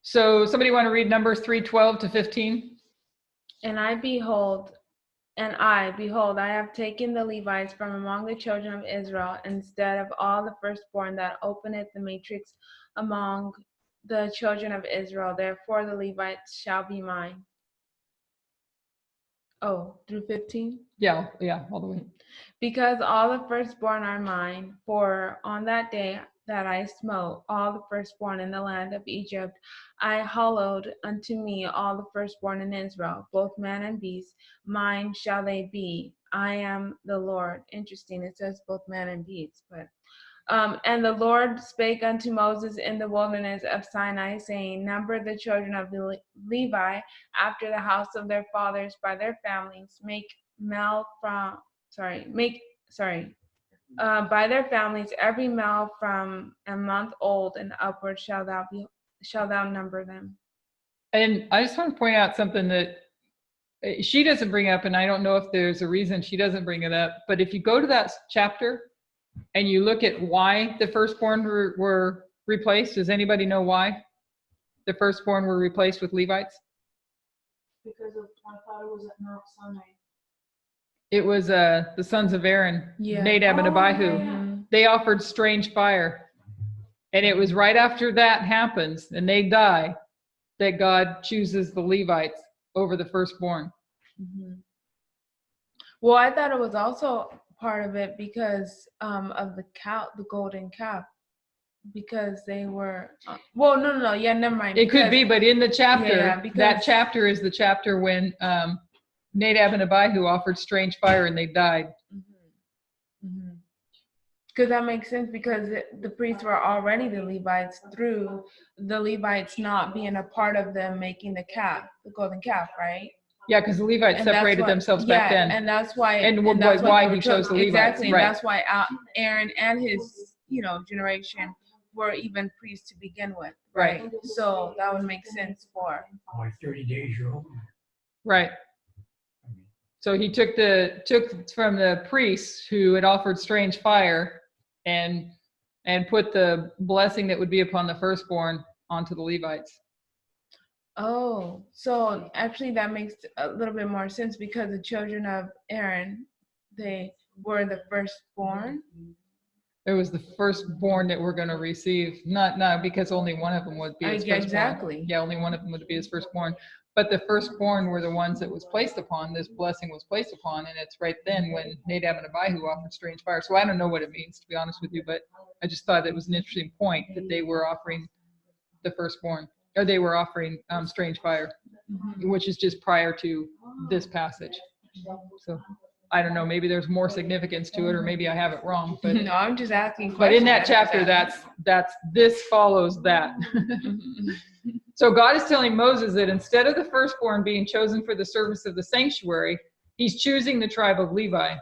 So somebody want to read Numbers 3:12 to 15? And behold, I have taken the Levites from among the children of Israel, instead of all the firstborn that openeth the matrix among the children of Israel. Therefore the Levites shall be mine. Oh, through 15? Yeah, all the way. Because all the firstborn are mine, for on that day that I smote all the firstborn in the land of Egypt, I hallowed unto me all the firstborn in Israel, both man and beast. Mine shall they be. I am the Lord. Interesting, it says both man and beast, but and the Lord spake unto Moses in the wilderness of Sinai, saying, Number the children of Levi after the house of their fathers by their families, by their families, every male from a month old and upward shall thou number them. And I just want to point out something that she doesn't bring up, and I don't know if there's a reason she doesn't bring it up, but if you go to that chapter and you look at why the firstborn were replaced, does anybody know why the firstborn were replaced with Levites? Because I thought it was at Mount Sinai. It was the sons of Aaron, Nadab and Abihu. Yeah. They offered strange fire. And it was right after that happens and they die that God chooses the Levites over the firstborn. Mm-hmm. Well, I thought it was also part of it because of the golden calf, because they were never mind. It could be, but in the chapter, because that chapter is the chapter when Nadab and Abihu offered strange fire and they died. Because that makes sense, because the priests were already the Levites through the Levites not being a part of them making the golden calf, right? Yeah, because the Levites separated themselves back then. And that's why. And that's why he chose the Levites. Exactly, right. And that's why Aaron and his generation were even priests to begin with. Right. So that would make sense for. Like 30 days you're over. Right. So he took from the priests who had offered strange fire and put the blessing that would be upon the firstborn onto the Levites. Oh, so actually that makes a little bit more sense because the children of Aaron, they were the firstborn. It was the firstborn that we're going to receive, not because only one of them would be his firstborn. Exactly. Yeah, only one of them would be his firstborn. But the firstborn were the ones that was placed upon, this blessing was placed upon, and it's right then when Nadab and Abihu offered strange fire. So I don't know what it means, to be honest with you, but I just thought it was an interesting point that they were offering the firstborn, or they were offering strange fire, which is just prior to this passage. So I don't know, maybe there's more significance to it, or maybe I have it wrong, but No, I'm just asking questions. but in that chapter, this follows that. So God is telling Moses that instead of the firstborn being chosen for the service of the sanctuary, he's choosing the tribe of Levi.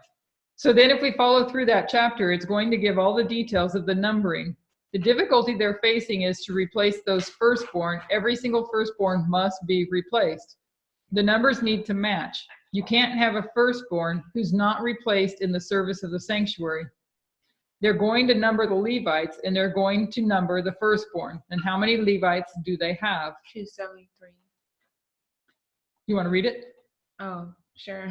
So then if we follow through that chapter, it's going to give all the details of the numbering. The difficulty they're facing is to replace those firstborn. Every single firstborn must be replaced. The numbers need to match. You can't have a firstborn who's not replaced in the service of the sanctuary. They're going to number the Levites, and they're going to number the firstborn. And how many Levites do they have? 273. You want to read it? Oh, sure.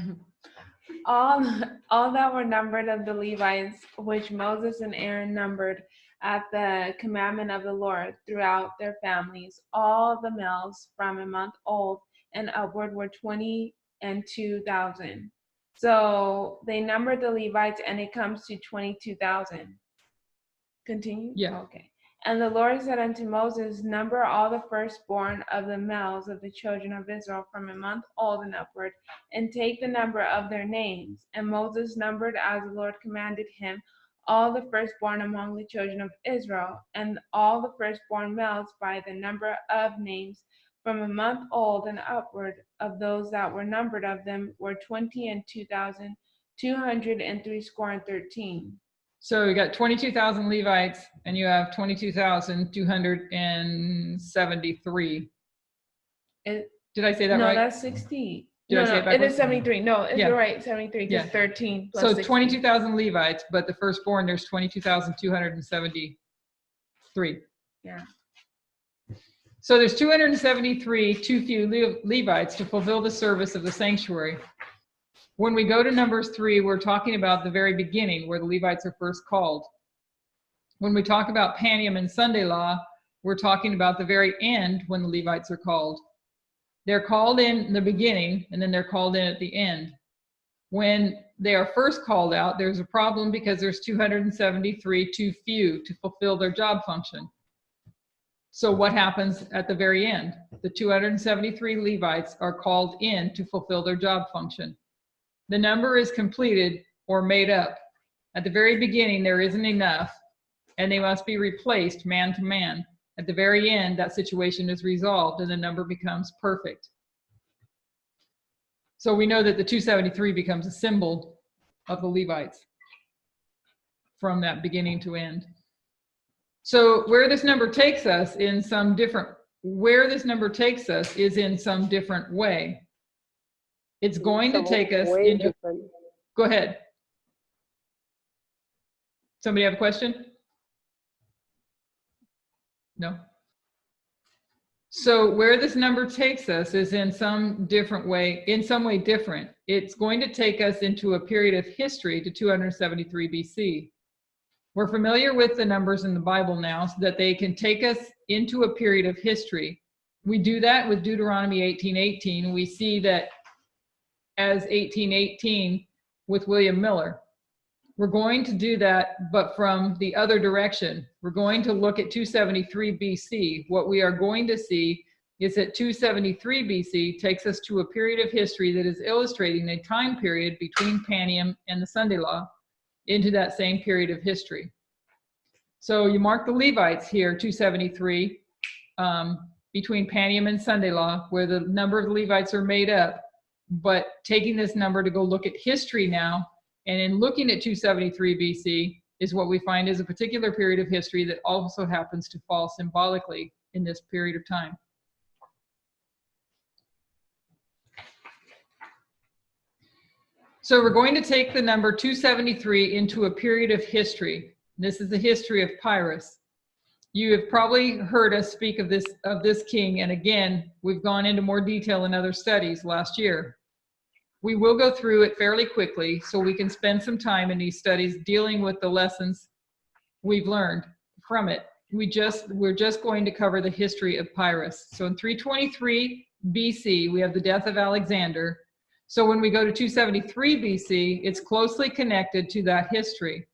All that were numbered of the Levites, which Moses and Aaron numbered at the commandment of the Lord throughout their families, all the males from a month old and upward were 22,000. So they numbered the Levites, and it comes to 22,000. Continue? Yeah. Okay. And the Lord said unto Moses, number all the firstborn of the males of the children of Israel from a month old and upward, and take the number of their names. And Moses numbered as the Lord commanded him all the firstborn among the children of Israel, and all the firstborn males by the number of names from a month old and upward of those that were numbered of them were 22,213. So you got 22,000 Levites, and you have 22,273. Did I say that no, right? No, that's 60. Did I say it it is 73. No, Yeah. you're right, 73, because Yeah. 13 plus So 60. 22,000 Levites, but the firstborn, there's 22,273. Yeah. So there's 273 too few Levites to fulfill the service of the sanctuary. When we go to Numbers 3, we're talking about the very beginning where the Levites are first called. When we talk about Panium and Sunday law, we're talking about the very end when the Levites are called. They're called in the beginning, and then they're called in at the end. When they are first called out, there's a problem because there's 273 too few to fulfill their job function. So what happens at the very end? The 273 Levites are called in to fulfill their job function. The number is completed or made up. At the very beginning, there isn't enough, and they must be replaced man to man. At the very end, that situation is resolved, and the number becomes perfect. So we know that the 273 becomes a symbol of the Levites from that beginning to end. So where this number takes us is in some different way. It's going to take us into, go ahead. Somebody have a question? No? So where this number takes us is in some way different. It's going to take us into a period of history to 273 BC. We're familiar with the numbers in the Bible now so that they can take us into a period of history. We do that with Deuteronomy 18:18. We see that as 18:18 with William Miller. We're going to do that, but from the other direction. We're going to look at 273 BC. What we are going to see is that 273 BC takes us to a period of history that is illustrating a time period between Panium and the Sunday law into that same period of history. So you mark the Levites here, 273, between Panium and Sunday law, where the number of Levites are made up. But taking this number to go look at history now, and in looking at 273 BC is what we find is a particular period of history that also happens to fall symbolically in this period of time. So we're going to take the number 273 into a period of history. This is the history of Pyrrhus. You have probably heard us speak of this king, and again, we've gone into more detail in other studies last year. We will go through it fairly quickly so we can spend some time in these studies dealing with the lessons we've learned from it. We're just going to cover the history of Pyrrhus. So in 323 BC, we have the death of Alexander. So when we go to 273 BC, it's closely connected to that history.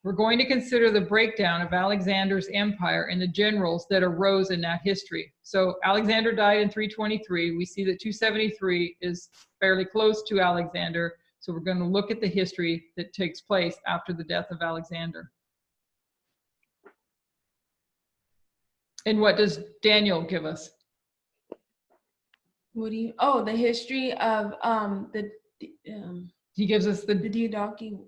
We're going to consider the breakdown of Alexander's empire and the generals that arose in that history. So Alexander died in 323. We see that 273 is fairly close to Alexander. So we're going to look at the history that takes place after the death of Alexander. And what does Daniel give us? What do you? Oh, the history of He gives us the Diadochi.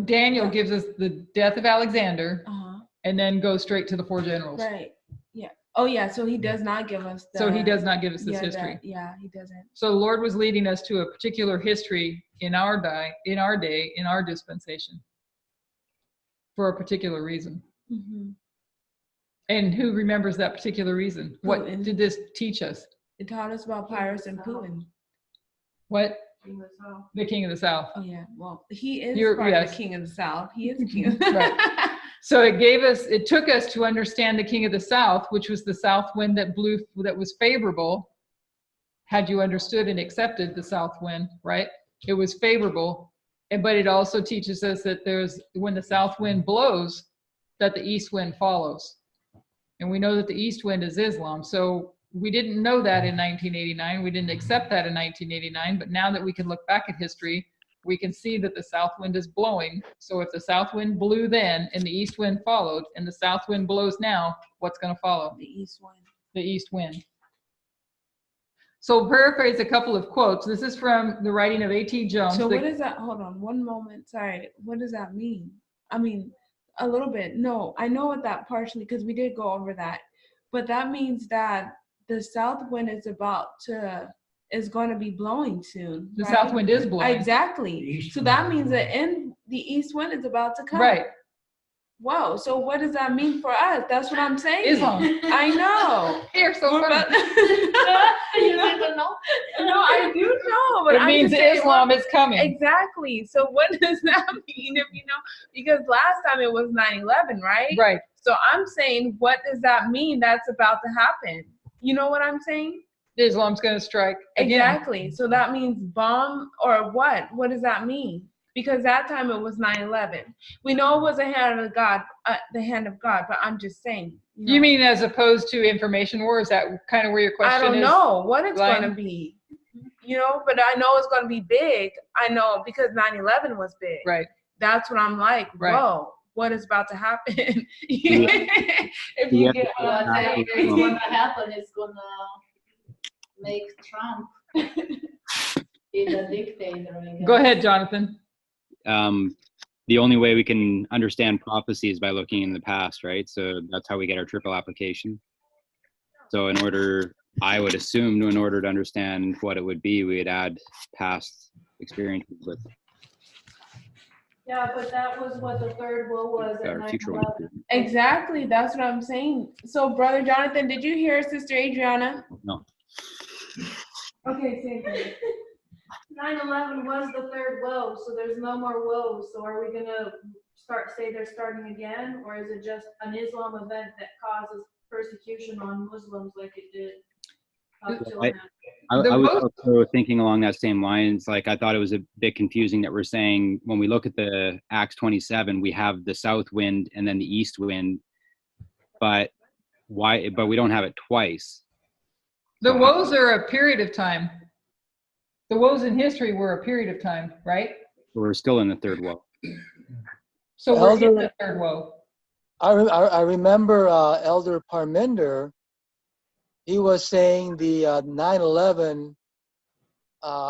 Daniel gives us the death of Alexander, Uh-huh. and then goes straight to the four generals. Right. Yeah. Oh, yeah. So he does not give us. So he does not give us this history. Yeah, he doesn't. So the Lord was leading us to a particular history in our dispensation, for a particular reason. Mm-hmm. And who remembers that particular reason? What Putin. did this teach us? It taught us about Pyrrhus and Putin. What? King of the South. The king of the South. Oh yeah. Well, he is Yes. the king of the South. He is king. Of the Right. So it took us to understand the king of the South, which was the south wind that blew, that was favorable. Had you understood and accepted the south wind, right? It was favorable. But it also teaches us that when the south wind blows, that the east wind follows. And we know that the east wind is Islam. So we didn't know that in 1989. We didn't accept that in 1989. But now that we can look back at history, we can see that the south wind is blowing. So if the south wind blew then and the east wind followed, and the south wind blows now, what's going to follow? The east wind. The east wind. So I'll paraphrase a couple of quotes. This is from the writing of A.T. Jones. So what does that, hold on one moment. Sorry. What does that mean? I mean, a little bit. No, I know what that partially, because we did go over that. But that means that the south wind is going to be blowing soon. The right? south wind is blowing. Exactly. So that means that the east wind is about to come. Right. Whoa. So what does that mean for us? That's what I'm saying. Islam. I know. You're so funny. You didn't know? No, I do know. But It means Islam is coming. Exactly. So what does that mean if you know? Because last time it was 9/11, right? Right. So I'm saying, what does that mean that's about to happen? You know what I'm saying? Islam's going to strike again. Exactly. So that means bomb or what? What does that mean? Because that time it was 9/11. We know it was the hand of God, but I'm just saying. You mean as opposed to information war? Is that kind of where your question is? I don't know what it's lying? going to be. But I know it's going to be big. I know because 9/11 was big. Right. That's what I'm like, Right. Whoa, what is about to happen? If Yeah. you get what I'm saying. It's gonna happen. It's gonna make Trump be the dictator. I guess. Go ahead, Jonathan. The only way we can understand prophecy is by looking in the past, right? So that's how we get our triple application. So I would assume in order to understand what it would be, we would add past experiences with Yeah, but that was what the third woe was at our future 9/11. ones. Exactly, that's what I'm saying. So, Brother Jonathan, did you hear Sister Adriana? No. Okay, same thing. 9/11 was the third woe, so there's no more woes. So are we gonna say they're starting again, or is it just an Islam event that causes persecution on Muslims like it did up till now? I was also thinking along that same lines. Like I thought it was a bit confusing that we're saying when we look at the Acts 27, we have the south wind and then the east wind, but why? But we don't have it twice. The woes are a period of time. The woes in history were a period of time, right? We're still in the third woe. So we're in the third woe. I remember Elder Parminder. He was saying the 9/11.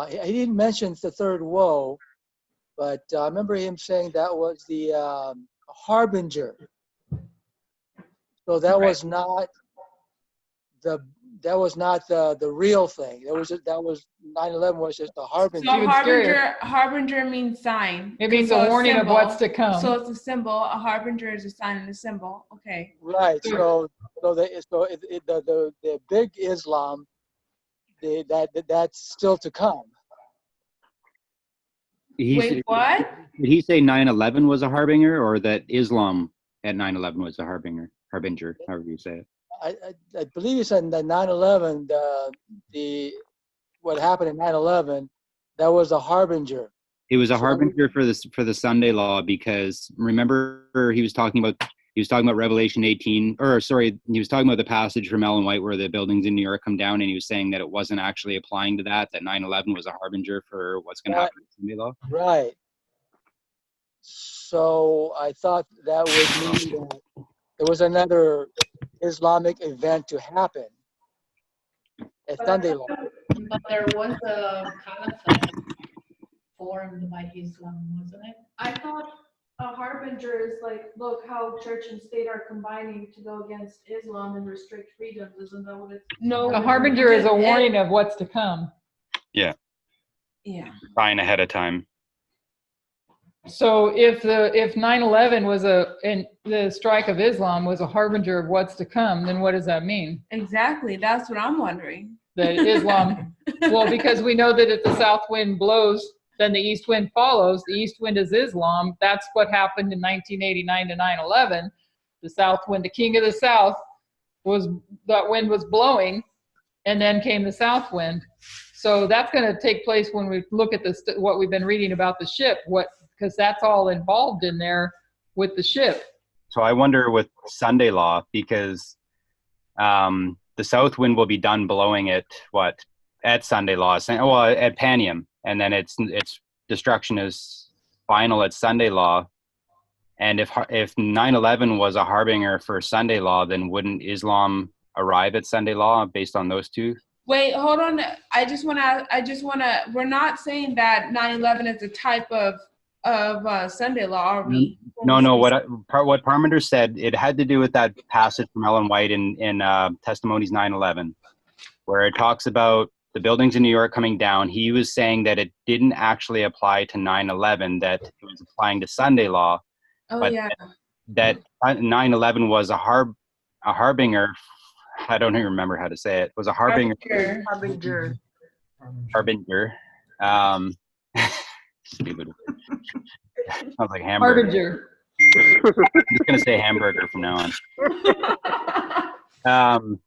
He didn't mention the third woe, but I remember him saying that was the harbinger. So that was not that was not the real thing. That was 9/11 was just a harbinger. So harbinger means sign. It means a warning of what's to come. So it's a symbol. A harbinger is a sign and a symbol. Okay. Right. So the big Islam, that's still to come. Wait, what? Did he say 9/11 was a harbinger, or that Islam at 9/11 was a harbinger, however you say it? I believe you said that 9/11, what happened in 9/11, that was a harbinger. It was a harbinger for the Sunday law, because remember he was talking about Revelation 18, or sorry, he was talking about the passage from Ellen White where the buildings in New York come down, and he was saying that it wasn't actually applying to that 9/11 was a harbinger for what's going to happen in Sunday law. Right. So I thought that would mean that there was another Islamic event to happen at Sunday law. But there was a caliphate formed by Islam, wasn't it? I thought a harbinger is like, look how church and state are combining to go against Islam and restrict freedoms. Isn't that what it's? No. A harbinger is a warning of what's to come. Yeah. Yeah. Buying ahead of time. So if 9/11 was and the strike of Islam was a harbinger of what's to come, then what does that mean? Exactly. That's what I'm wondering. That Islam, well, because we know that if the south wind blows, then the east wind follows. The east wind is Islam. That's what happened in 1989 to 9/11. The south wind, the king of the south, that wind was blowing, and then came the south wind. So that's going to take place when we look at what we've been reading about the ship. Because that's all involved in there with the ship. So I wonder with Sunday law, because the south wind will be done blowing it at Sunday law, at Panium, and then its destruction is final at Sunday law. And if 9/11 was a harbinger for Sunday law, then wouldn't Islam arrive at Sunday law based on those two? Wait, hold on. I just want to. We're not saying that 9/11 is a type of Sunday law, are we? No. What Parmenter said, it had to do with that passage from Ellen White in Testimonies 9/11, where it talks about the buildings in New York coming down. He was saying that it didn't actually apply to 9/11, that it was applying to Sunday law. Oh, but yeah. That 9/11 was a harbinger. I don't even remember how to say it. It was a harbinger. Harbinger. Stupid. Sounds like hamburger. Harbinger. I'm just gonna say hamburger from now on.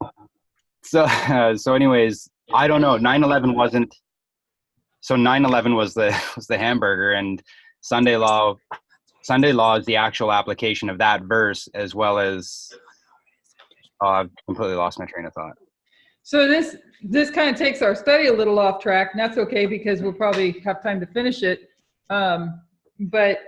So anyways, I don't know. 9/11 wasn't. So 9/11 was the hamburger, and Sunday law is the actual application of that verse, as well as. I've completely lost my train of thought. So this kind of takes our study a little off track, and that's okay because we'll probably have time to finish it. But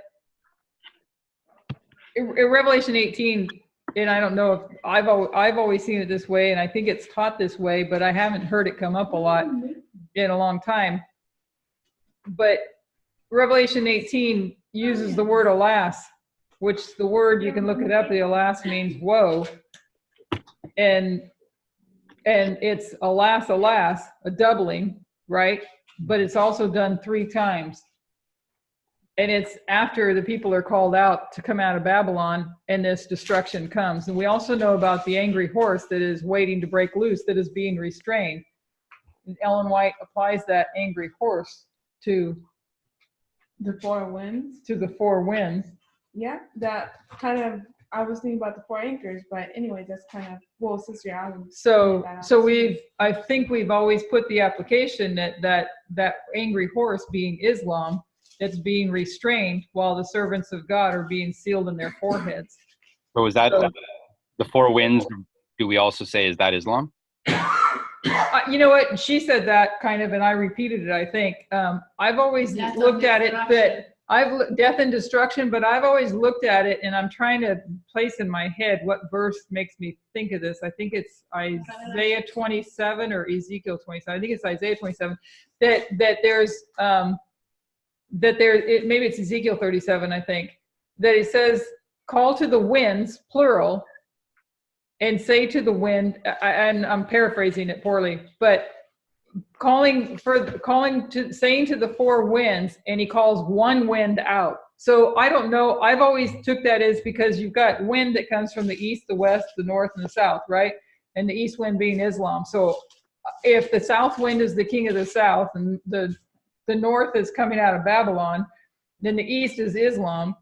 in Revelation 18, and I don't know if I've always seen it this way, and I think it's taught this way, but I haven't heard it come up a lot in a long time. But Revelation 18 uses the word alas, which the word, you can look it up, the alas means woe. And it's alas, alas, a doubling, right? But it's also done 3 times. And it's after the people are called out to come out of Babylon and this destruction comes. And we also know about the angry horse that is waiting to break loose, that is being restrained. And Ellen White applies that angry horse to the 4 winds. To the 4 winds. Yeah, that kind of, I was thinking about the 4 anchors, but anyway, that's kind of, well, Sister Allen. So I think we've always put the application that angry horse being Islam, that's being restrained while the servants of God are being sealed in their foreheads. So was that the 4 winds? Do we also say, is that Islam? You know what? She said that kind of, and I repeated it, I think. I've always looked at it that death and destruction, but I've always looked at it, and I'm trying to place in my head what verse makes me think of this. I think it's Isaiah 27 or Ezekiel 27. I think it's Isaiah 27. Maybe it's Ezekiel 37, I think, that it says, call to the winds, plural, and say to the wind, and I'm paraphrasing it poorly, but saying to the four winds, and he calls one wind out. So I don't know. I've always took that as because you've got wind that comes from the east, the west, the north, and the south, right? And the east wind being Islam. So if the south wind is the king of the south, and the north is coming out of Babylon, then the east is Islam.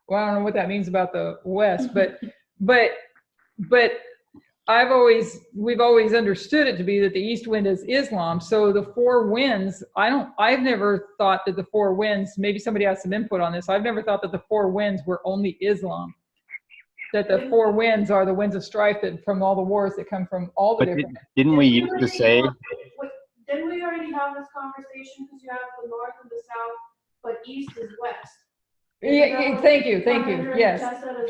Well, I don't know what that means about the west, but we've always understood it to be that the east wind is Islam. So the four winds, I've never thought that the four winds, maybe somebody has some input on this. I've never thought that the four winds were only Islam. That the four winds are the winds of strife that from all the wars that come from all the different. Didn't we used to say? Didn't we already have this conversation? Because you have the north and the south, but east is west. Yeah, thank you. Yes,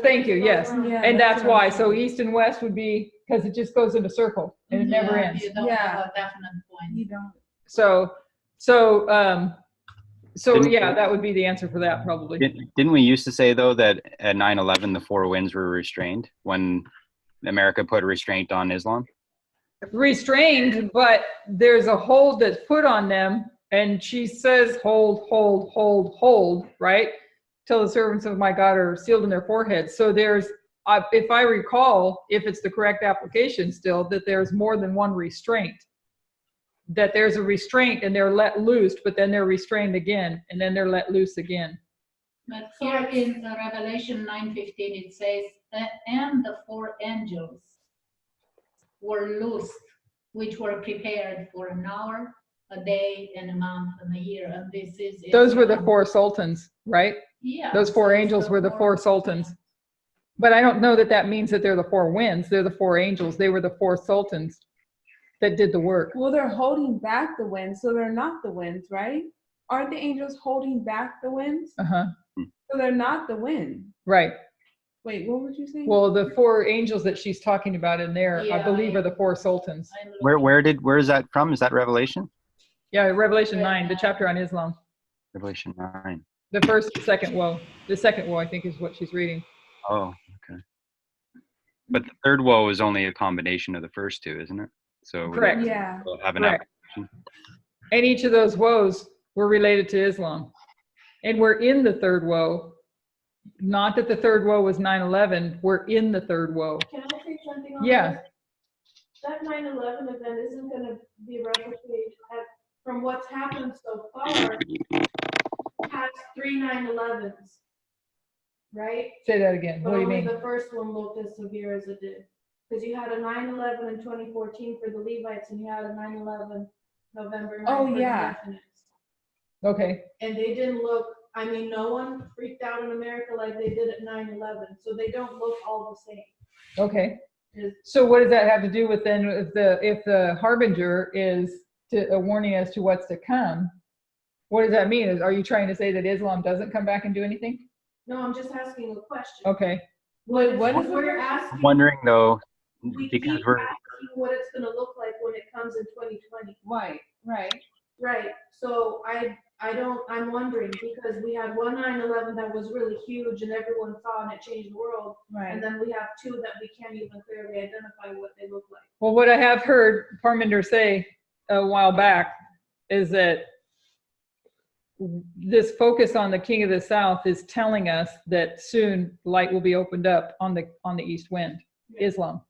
thank you. Yes, Yeah, and that's why. So east and west would be because it just goes in a circle and it never ends. You don't have a definite point. You don't. So yeah, that would be the answer for that probably. Didn't we used to say though that at 9/11 the four winds were restrained when America put a restraint on Islam? Restrained, but there's a hold that's put on them, and she says hold, right? Till the servants of my God are sealed in their foreheads. So there's, if I recall, if it's the correct application still, that there's more than one restraint. That there's a restraint and they're let loose, but then they're restrained again, and then they're let loose again. But here in Revelation 9:15 it says, and the four angels were loosed, which were prepared for an hour, a day, and a month, and a year. And this is those were the four sultans, right? Yeah. Those four angels were the four sultans. But I don't know that that means that they're the four winds. They're the four angels. They were the four sultans that did the work. Well, they're holding back the winds, so they're not the winds, right? Aren't the angels holding back the winds? Uh-huh. So they're not the wind. Right. Wait, what would you say? Well, the four angels that she's talking about in there, I believe, are the four sultans. Where is that from? Is that Revelation? Yeah, Revelation 9, the chapter on Islam. Revelation 9. The first, second woe. The second woe, I think, is what she's reading. Oh, okay. But the third woe is only a combination of the first two, isn't it? So correct. Yeah. We'll have an Correct. application. And each of those woes were related to Islam. And we're in the third woe. Not that the third woe was 9/11. We're in the third woe. Can I say something on Yeah. this? That 9/11 event isn't going to be replicated from what's happened so far. Past 3 9/11s, right? Say that again. But What do you only mean? the first one looked as severe as it did. Because you had a 9/11 in 2014 for the Levites, and you had a 9/11 November 9 Oh, for the yeah. Methodists. Okay. And they didn't look, I mean, no one freaked out in America like they did at 9/11. So they don't look all the same. Okay. Is- So what does that have to do with then if the harbinger is a warning as to what's to come? What does that mean? Are you trying to say that Islam doesn't come back and do anything? No, I'm just asking a question. Okay. Wait, what is We're it? asking? I'm wondering though, We because keep we're asking what it's gonna look like when it comes in 2020. Right. Right, so I'm wondering, because we had one 9/11 that was really huge and everyone saw and it changed the world. Right. And then we have two that we can't even clearly identify what they look like. Well, what I have heard Parminder say a while back is that this focus on the King of the South is telling us that soon light will be opened up on the east wind, Islam.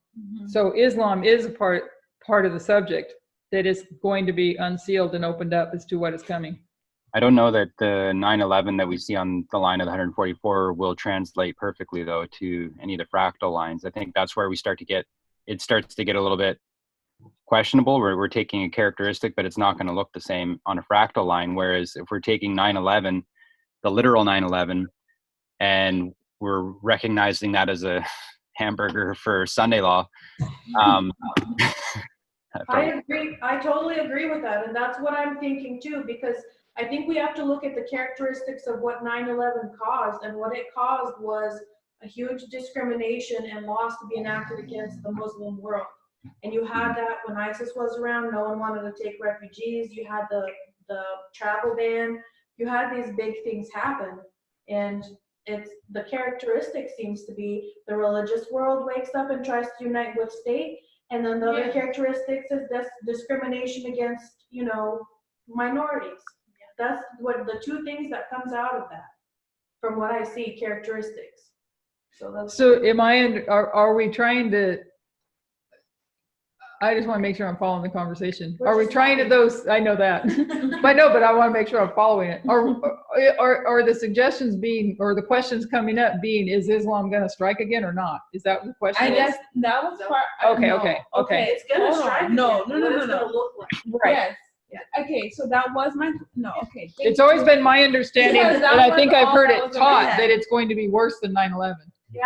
So Islam is a part of the subject that is going to be unsealed and opened up as to what is coming. I don't know that the 9/11 that we see on the line of the 144 will translate perfectly though to any of the fractal lines. I think that's where it starts to get a little bit questionable. We're taking a characteristic, but it's not going to look the same on a fractal line. Whereas if we're taking 9/11, the literal 9/11, and we're recognizing that as a hamburger for Sunday law. I agree, I totally agree with that, and that's what I'm thinking too, because I think we have to look at the characteristics of what 9/11 caused, and what it caused was a huge discrimination and laws to be enacted against the Muslim world. And you had that when ISIS was around, no one wanted to take refugees, you had the travel ban, you had these big things happen, and it's the characteristic seems to be the religious world wakes up and tries to unite with state, and then the other characteristics is this discrimination against, you know, minorities. That's what the two things that comes out of that, from what I see, characteristics. So that's. So am I, are we trying to, I just want to make sure I'm following the conversation. Are we trying to those, I know that, but I want to make sure I'm following it. Are the suggestions being, or the questions coming up being, is Islam going to strike again or not? Is that the question? I guess that was part. Okay, no. okay. It's gonna Hold strike on. No, again. no, What no, it's no, gonna no. look like. Right. Yes. Yeah. Okay, so that was my, no, okay. It's always been my understanding, Because and that I was think I've all heard that it was in my taught head. that it's going to be worse than 9/11. Yeah.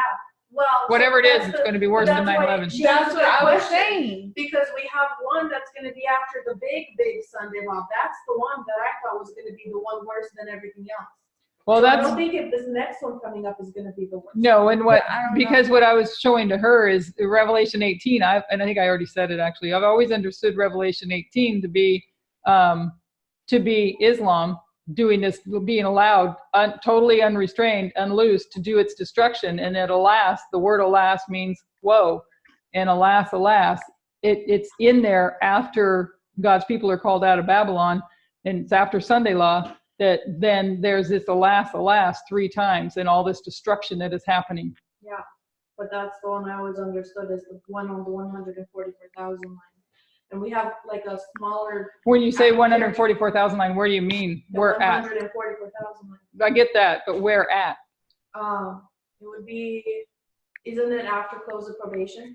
Well, Whatever it is, that's it's the- going to be worse than that's why 9/11. she That's asked what that I was question, saying. because we have one that's going to be after the big Sunday law. That's the one that I thought was going to be the one worse than everything else. Well, So I that's, don't think if this next one coming up is going to be the worst. no, and what, I don't because know. what I was showing to her is Revelation 18, and I think I already said it actually, I've always understood Revelation 18 to be Islam doing this, being allowed, totally unrestrained, unloosed, to do its destruction. And that alas, the word alas means woe. And alas, it's in there after God's people are called out of Babylon, and it's after Sunday law, that then there's this alas, 3 times, and all this destruction that is happening. Yeah, but that's the one I always understood as the one on the 144,000 line. And we have like a smaller. When you say 144,000 line, where do you mean? The Where at? 144,000 line. I get that, but where at? It would be, isn't it after close of probation?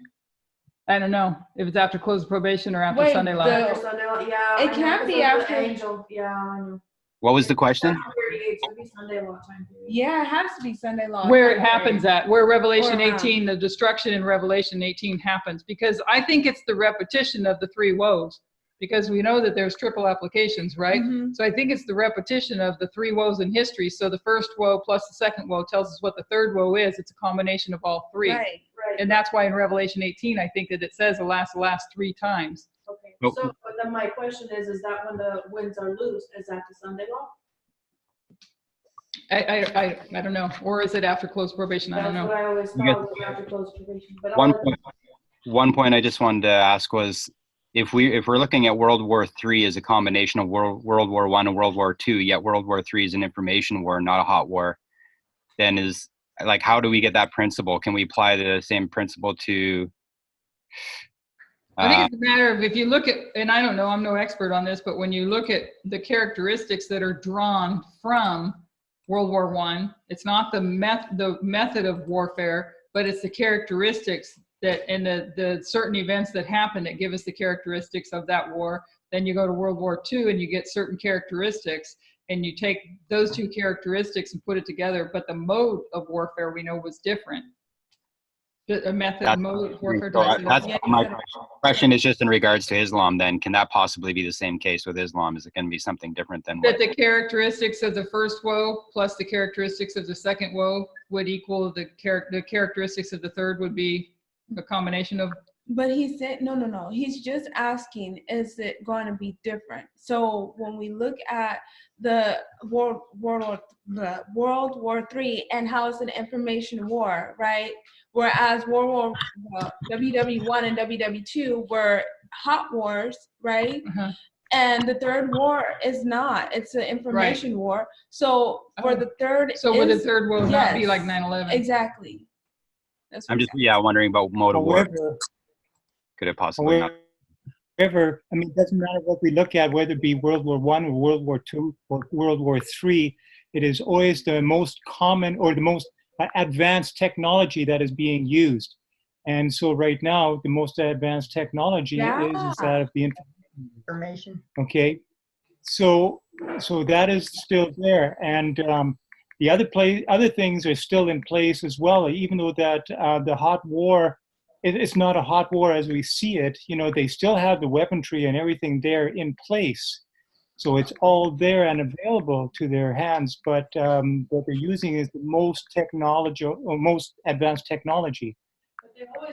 I don't know if it's after close of probation or after Wait, Sunday law. After Sunday law, yeah. It I know, can't 'cause be of the after- angel. Yeah, I know. What was the question? That's 38, so it'd be Sunday law time period. Yeah, it has to be Sunday law. Where it happens at, where Revelation Or around. 18, the destruction in Revelation 18 happens, because I think it's the repetition of the 3 woes, because we know that there's triple applications, right? Mhm. So I think it's the repetition of the 3 woes in history. So the first woe plus the second woe tells us what the third woe is. It's a combination of all 3. Right. Right. And that's why in Revelation 18, I think that it says alas, 3 times. Okay. Oh. So, but then my question is that when the winds are loose, is that the Sunday law? I don't know. Or is it after close probation? I don't That's know. what I always You thought was after close probation. But One I'll- point, one point I just wanted to ask was, if we're looking at World War III as a combination of World War I and World War II, yet World War III is an information war, not a hot war, then is, like, how do we get that principle? Can we apply the same principle to? I think it's a matter of, if you look at, and I don't know, I'm no expert on this, but when you look at the characteristics that are drawn from World War I, it's not the method of warfare, but it's the characteristics that, and the certain events that happen that give us the characteristics of that war. Then you go to World War II and you get certain characteristics, and you take those 2 characteristics and put it together. But the mode of warfare we know was different. The method, mode of warfare. So that's my question is just in regards to Islam. Then can that possibly be the same case with Islam? Is it going to be something different than That the characteristics of the first woe plus the characteristics of the second woe would equal the characteristics of the third would be a combination of. But he said, no. He's just asking, is it going to be different? So when we look at the World War III and how it's an information war, right? Whereas WW1 and WW2 were hot wars, right? Uh-huh. And the third war is not. It's an information war. So for the third, So would the third woe not be yes, like 9/11? Exactly. That's what I'm just wondering about mode of war. However, Could it possibly not? however, I mean, it doesn't matter what we look at, whether it be World War I or World War II or World War III, it is always the most common or the most advanced technology that is being used. And so right now, the most advanced technology is that of the Information. okay. So that is still there. And the other things are still in place as well, even though that the hot war, it's not a hot war as we see it. You know, they still have the weaponry and everything there in place. So it's all there and available to their hands, but what they're using is the most advanced technology.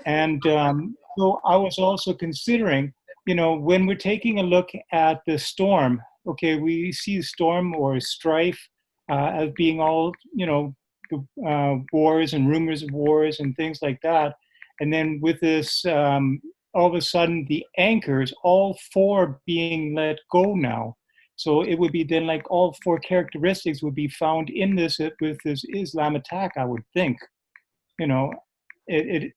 And so I was also considering, you know, when we're taking a look at the storm, okay, we see storm or strife as being all, you know, wars and rumors of wars and things like that. And then with this, all of a sudden, the anchors, all four being let go now. So it would be then like all four characteristics would be found in this with this Islam attack, I would think. You know, it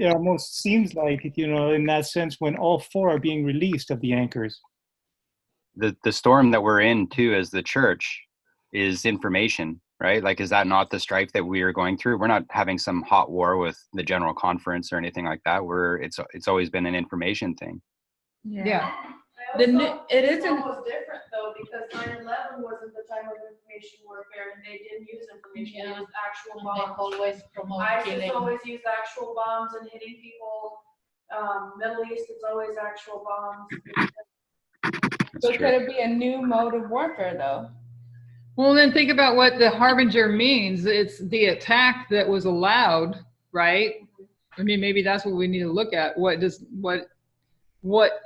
almost seems like, you know, in that sense, when all four are being released of the anchors. The storm that we're in too as the church is information, right? Like, is that not the strife that we are going through? We're not having some hot war with the general conference or anything like that. It's always been an information thing. Yeah. It isn't. It was different though, because 9/11 wasn't the time of information warfare, and they didn't use information. They used actual bombs. Always promote ISIS killing. always used actual bombs and hitting people. Middle East, it's always actual bombs. So could it be a new mode of warfare though? Well, then think about what the harbinger means. It's the attack that was allowed, right? I mean, maybe that's what we need to look at. What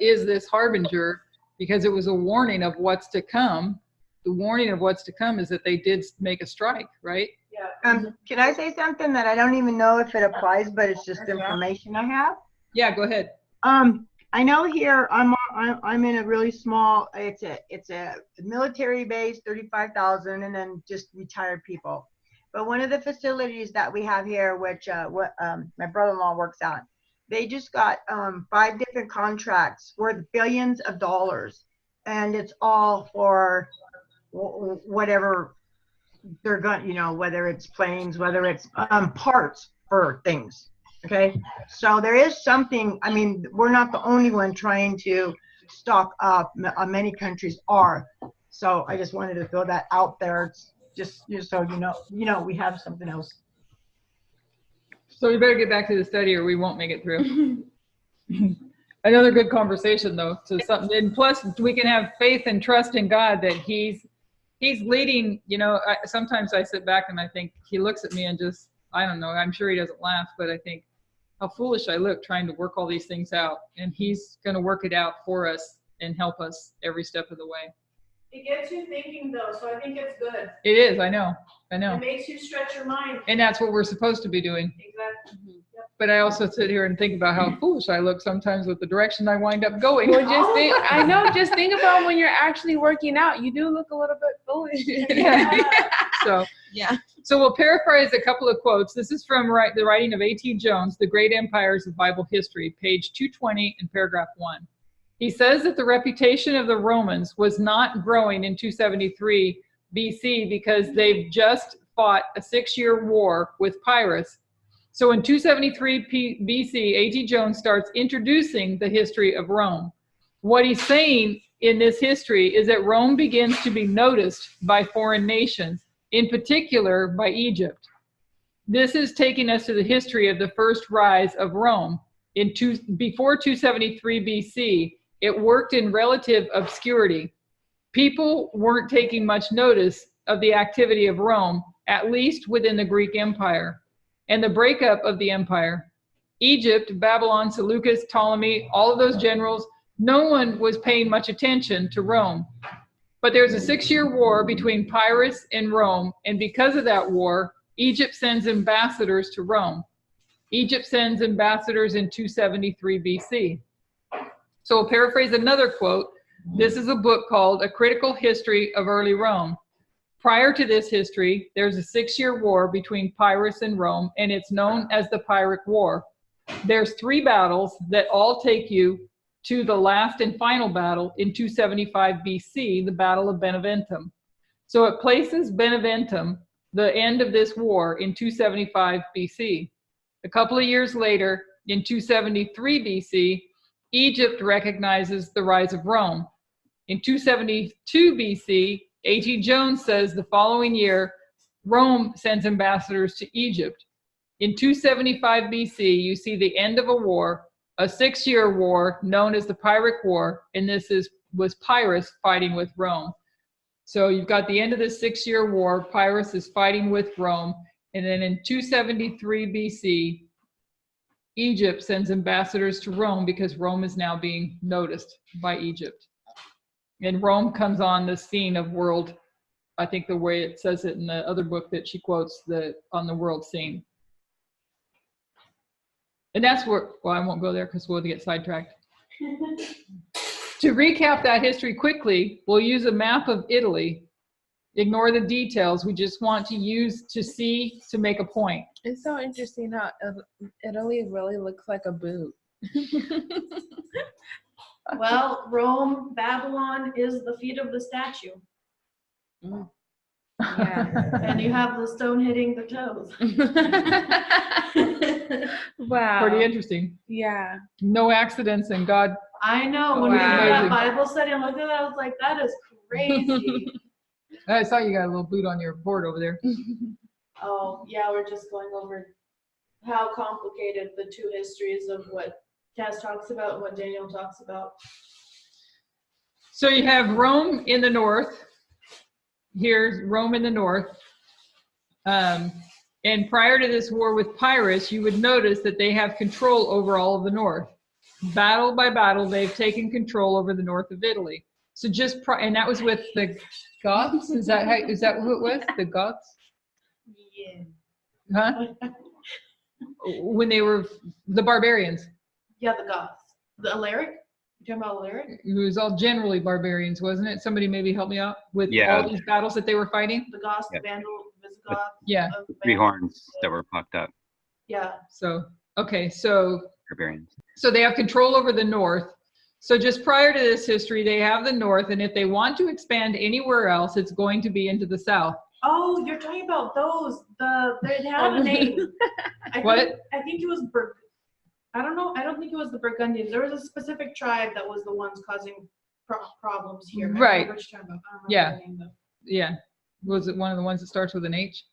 is this harbinger? Because it was a warning of what's to come. The warning of what's to come is that they did make a strike, right? Yeah. Can I say something that I don't even know if it applies, but it's just information I have? Yeah, go ahead. I know here I'm in a really small. It's a military base, 35,000, and then just retired people. But one of the facilities that we have here, which my brother-in-law works at, they just got 5 different contracts worth billions of dollars, and it's all for whatever they're going, you know, whether it's planes, whether it's parts for things. Okay, so there is something. I mean, we're not the only one trying to stock up. Many countries are. So I just wanted to throw that out there, just so you know, we have something else. So we better get back to the study or we won't make it through. Another good conversation though. So something, and plus we can have faith and trust in God that He's leading. You know, sometimes I sit back and I think He looks at me and just, I don't know. I'm sure He doesn't laugh, but I think how foolish I look trying to work all these things out, and He's going to work it out for us and help us every step of the way. It gets you thinking though, so I think it's good. It is. I know. It makes you stretch your mind. And that's what we're supposed to be doing. Exactly. Yep. But I also sit here and think about how foolish I look sometimes with the direction I wind up going. Well, just think about when you're actually working out. You do look a little bit foolish. Yeah. So we'll paraphrase a couple of quotes. This is from the writing of A.T. Jones, The Great Empires of Bible History, page 220 in paragraph 1. He says that the reputation of the Romans was not growing in 273 BC because they've just fought a 6-year war with Pyrrhus. So in 273 BC, A.T. Jones starts introducing the history of Rome. What he's saying in this history is that Rome begins to be noticed by foreign nations, in particular by Egypt. This is taking us to the history of the first rise of Rome. Before 273 BC, it worked in relative obscurity. People weren't taking much notice of the activity of Rome, at least within the Greek Empire, and the breakup of the empire. Egypt, Babylon, Seleucus, Ptolemy, all of those generals, no one was paying much attention to Rome. But there's a 6-year war between Pyrrhus and Rome, and because of that war, Egypt sends ambassadors to Rome. Egypt sends ambassadors in 273 BC. So we'll paraphrase another quote. This is a book called A Critical History of Early Rome. Prior to this history, there's a 6-year war between Pyrrhus and Rome, and it's known as the Pyrrhic War. There's 3 battles that all take you to the last and final battle in 275 BC, the Battle of Beneventum. So it places Beneventum, the end of this war, in 275 BC. A couple of years later, in 273 BC, Egypt recognizes the rise of Rome. In 272 BC, A.T. Jones says the following year, Rome sends ambassadors to Egypt. In 275 BC, you see the end of a war, a 6-year war known as the Pyrrhic War, and this was Pyrrhus fighting with Rome. So you've got the end of the 6-year war, Pyrrhus is fighting with Rome, and then in 273 BC, Egypt sends ambassadors to Rome because Rome is now being noticed by Egypt. And Rome comes on the scene of world I think the way it says it in the other book that she quotes, on the world scene. And that's where, well, I won't go there because we'll get sidetracked. To recap that history quickly, we'll use a map of Italy. Ignore the details. We just want to make a point. It's so interesting how Italy really looks like a boot. Well, Rome, Babylon is the feet of the statue. Mm. Yeah. And you have the stone hitting the toes. Wow. Pretty interesting. Yeah. No accidents, and God. I know. When we did Amazing. that Bible study, I looked at that, I was like, that is crazy. I saw you got a little boot on your board over there. Oh, yeah, we're just going over how complicated the two histories of what Taz talks about and what Daniel talks about. So you have Rome in the north. Here's Rome in the north. And prior to this war with Pyrrhus, you would notice that they have control over all of the north. Battle by battle, they've taken control over the north of Italy. So and that was with the Goths? Is that who it was? The Goths? Yeah. Huh? When they were the barbarians. Yeah, the Goths. The Alaric? You talking about Alaric? It was all generally barbarians, wasn't it? Somebody maybe help me out with all these battles that they were fighting? The Goths, the Vandals, the Visigoths. Yeah. the Three Vandals, horns that were puffed up. Yeah. So, okay, so Barbarians. So they have control over the north. So just prior to this history, they have the north, and if they want to expand anywhere else, it's going to be into the south. Oh, you're talking about those. They had a name. I think it was I don't know. I don't think it was the Burgundians. There was a specific tribe that was the ones causing problems here. Right. Yeah. Yeah. Was it one of the ones that starts with an H?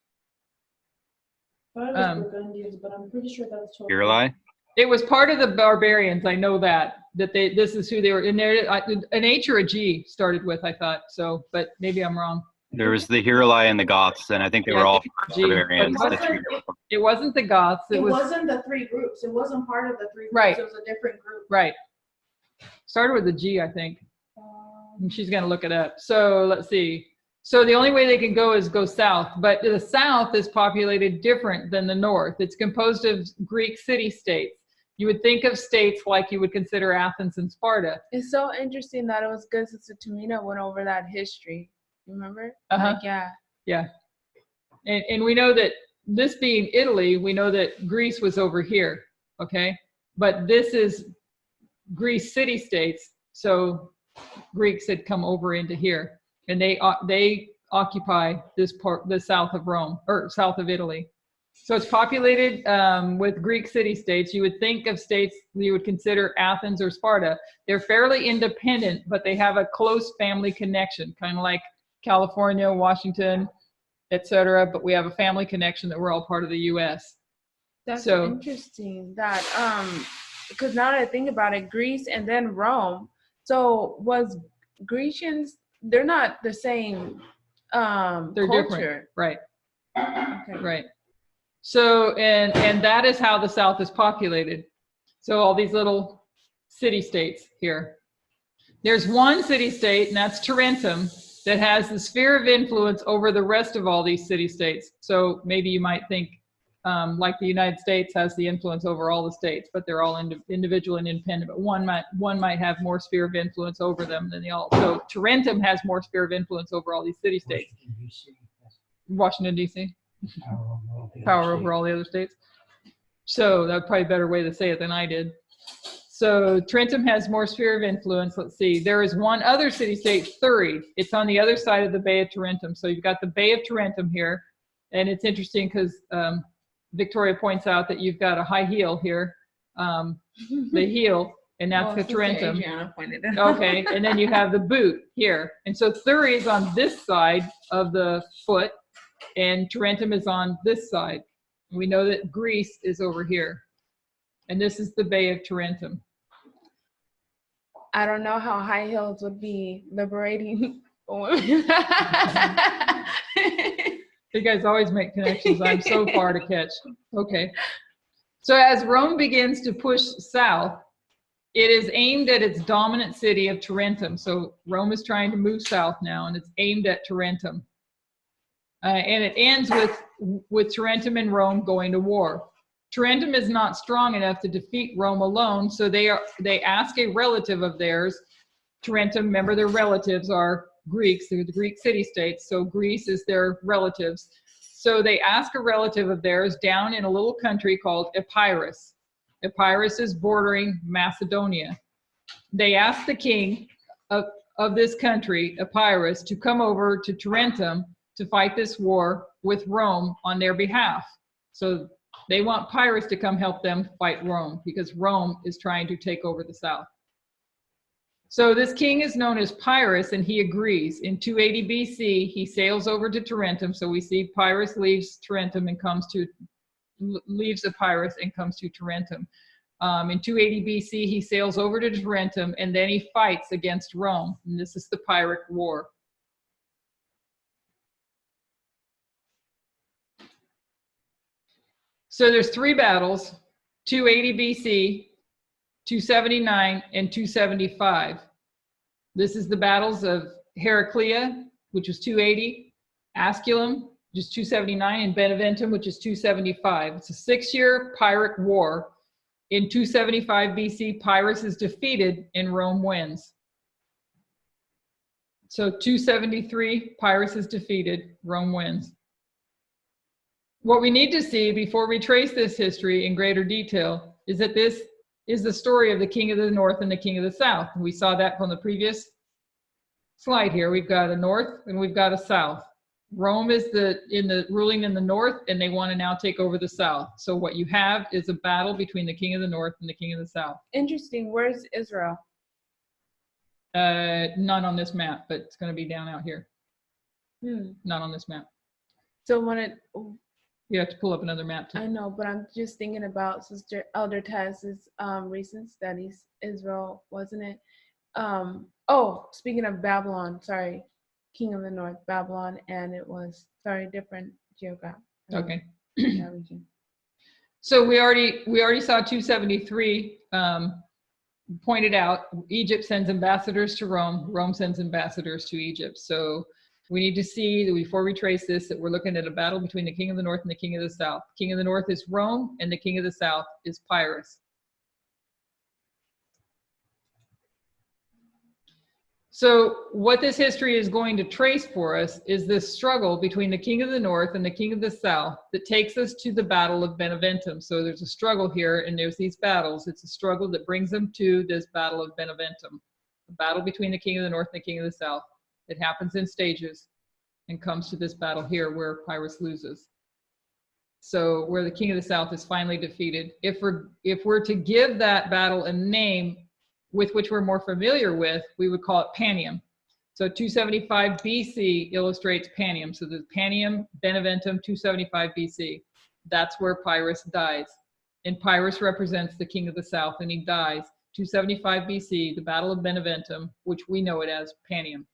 I thought it was Burgundians, but I'm pretty sure that's totally. Irli? It was part of the barbarians. I know that this is who they were in there. An H or a G started with, I thought. So, but maybe I'm wrong. There was the Hiruli and the Goths, and I think they were all barbarians. It wasn't the Goths. It wasn't the three groups. It wasn't part of the three groups. Right. It was a different group. Right. Started with a G, I think. And she's going to look it up. So let's see. So the only way they can go is go south. But the south is populated different than the north. It's composed of Greek city-states. You would think of states like you would consider Athens and Sparta. It's so interesting that it was good Sister Tamina went over that history. You remember? Uh-huh. Like, yeah. Yeah. And we know that this being Italy, we know that Greece was over here, okay? But this is Greece city-states, so Greeks had come over into here, and they occupy this part, the south of Rome, or south of Italy. So it's populated with Greek city-states. You would think of states you would consider Athens or Sparta. They're fairly independent, but they have a close family connection, kind of like California, Washington, etc. But we have a family connection that we're all part of the U.S. That's interesting. That because now that I think about it, Greece and then Rome. So was Grecians? They're not the same. They're culture. different, right? Okay. Right. So and that is how the South is populated. So all these little city-states here. There's one city-state, and that's Tarentum, that has the sphere of influence over the rest of all these city-states. So maybe you might think like the United States has the influence over all the states, but they're all individual and independent. But one might have more sphere of influence over them than the all. So Tarentum has more sphere of influence over all these city-states. Washington, D.C. Power over all the other states. So that's probably a better way to say it than I did. So Tarentum has more sphere of influence. Let's see. There is one other city-state, Thurii. It's on the other side of the Bay of Tarentum. So you've got the Bay of Tarentum here. And it's interesting because Victoria points out that you've got a high heel here. The heel, and that's the Tarentum. Adriana pointed it out. Okay, and then you have the boot here. And so Thurii is on this side of the foot, and Tarentum is on this side. We know that Greece is over here. And this is the Bay of Tarentum. I don't know how high heels would be liberating women. You guys always make connections. I'm so far to catch. Okay. So as Rome begins to push south, it is aimed at its dominant city of Tarentum. So Rome is trying to move south now, and it's aimed at Tarentum. And it ends with Tarentum and Rome going to war. Tarentum is not strong enough to defeat Rome alone, so they ask a relative of theirs. Tarentum, remember their relatives are Greeks, they're the Greek city-states, so Greece is their relatives. So they ask a relative of theirs down in a little country called Epirus. Epirus is bordering Macedonia. They ask the king of this country, Epirus, to come over to Tarentum to fight this war with Rome on their behalf. So they want Pyrrhus to come help them fight Rome because Rome is trying to take over the south. So this king is known as Pyrrhus, and he agrees. In 280 BC, he sails over to Tarentum. So we see Pyrrhus leaves Tarentum and leaves Epirus and comes to Tarentum. In 280 BC, he sails over to Tarentum, and then he fights against Rome. And this is the Pyrrhic War. So there's 3 battles, 280 BC, 279, and 275. This is the battles of Heraclea, which was 280, Asculum, which is 279, and Beneventum, which is 275. It's a 6-year Pyrrhic war. In 275 BC, Pyrrhus is defeated and Rome wins. So 273, Pyrrhus is defeated, Rome wins. What we need to see before we trace this history in greater detail is that this is the story of the king of the north and the king of the south. We saw that from the previous slide here. We've got a north and we've got a south. Rome is ruling in the north, and they want to now take over the south. So what you have is a battle between the king of the north and the king of the south. Interesting. Where's Israel? Not on this map, but it's going to be down out here. Not on this map. So when it... You have to pull up another map too. I know, but I'm just thinking about Sister Elder Taz's recent studies. Israel, wasn't it? Oh, speaking of Babylon, sorry, King of the North, Babylon, and it was, sorry, different geography. Okay. Region. So we already saw 273 pointed out. Egypt sends ambassadors to Rome. Rome sends ambassadors to Egypt. So we need to see that before we trace this, that we're looking at a battle between the king of the north and the king of the south. King of the north is Rome, and the king of the south is Pyrrhus. So what this history is going to trace for us is this struggle between the king of the north and the king of the south that takes us to the Battle of Beneventum. So there's a struggle here, and there's these battles. It's a struggle that brings them to this Battle of Beneventum, the battle between the king of the north and the king of the south. It happens in stages and comes to this battle here where Pyrrhus loses. So where the king of the south is finally defeated. If we're to give that battle a name with which we're more familiar with, we would call it Panium. So 275 BC illustrates Panium. So the Panium, Beneventum, 275 BC. That's where Pyrrhus dies. And Pyrrhus represents the king of the south, and he dies 275 BC, the Battle of Beneventum, which we know it as Panium.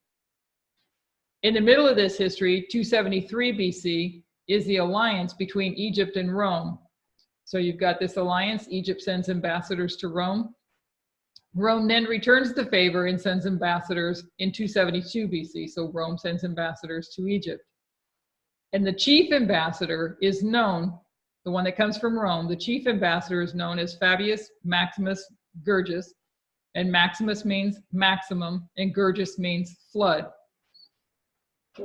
In the middle of this history, 273 BC, is the alliance between Egypt and Rome. So you've got this alliance. Egypt sends ambassadors to Rome. Rome then returns the favor and sends ambassadors in 272 BC. So Rome sends ambassadors to Egypt. And the chief ambassador is known, the one that comes from Rome, the chief ambassador is known as Fabius Maximus Gergus. And Maximus means maximum, and Gergus means flood.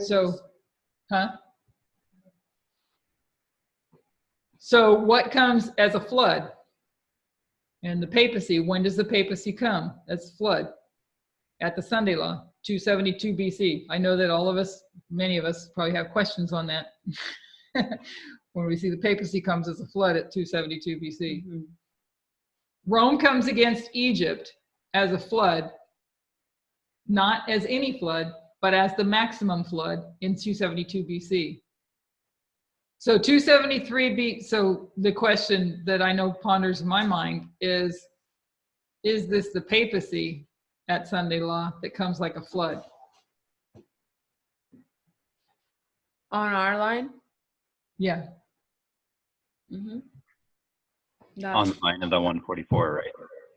So, So what comes as a flood? And the papacy, when does the papacy come? That's flood. At the Sunday Law, 272 BC. I know that all of us, many of us probably have questions on that. When we see the papacy comes as a flood at 272 BC. Mm-hmm. Rome comes against Egypt as a flood, not as any flood, but as the maximum flood in 272 BC. So 273 so the question that I know ponders in my mind is this the papacy at Sunday Law that comes like a flood? On our line? Yeah. Mm-hmm. On the line of the 144, right?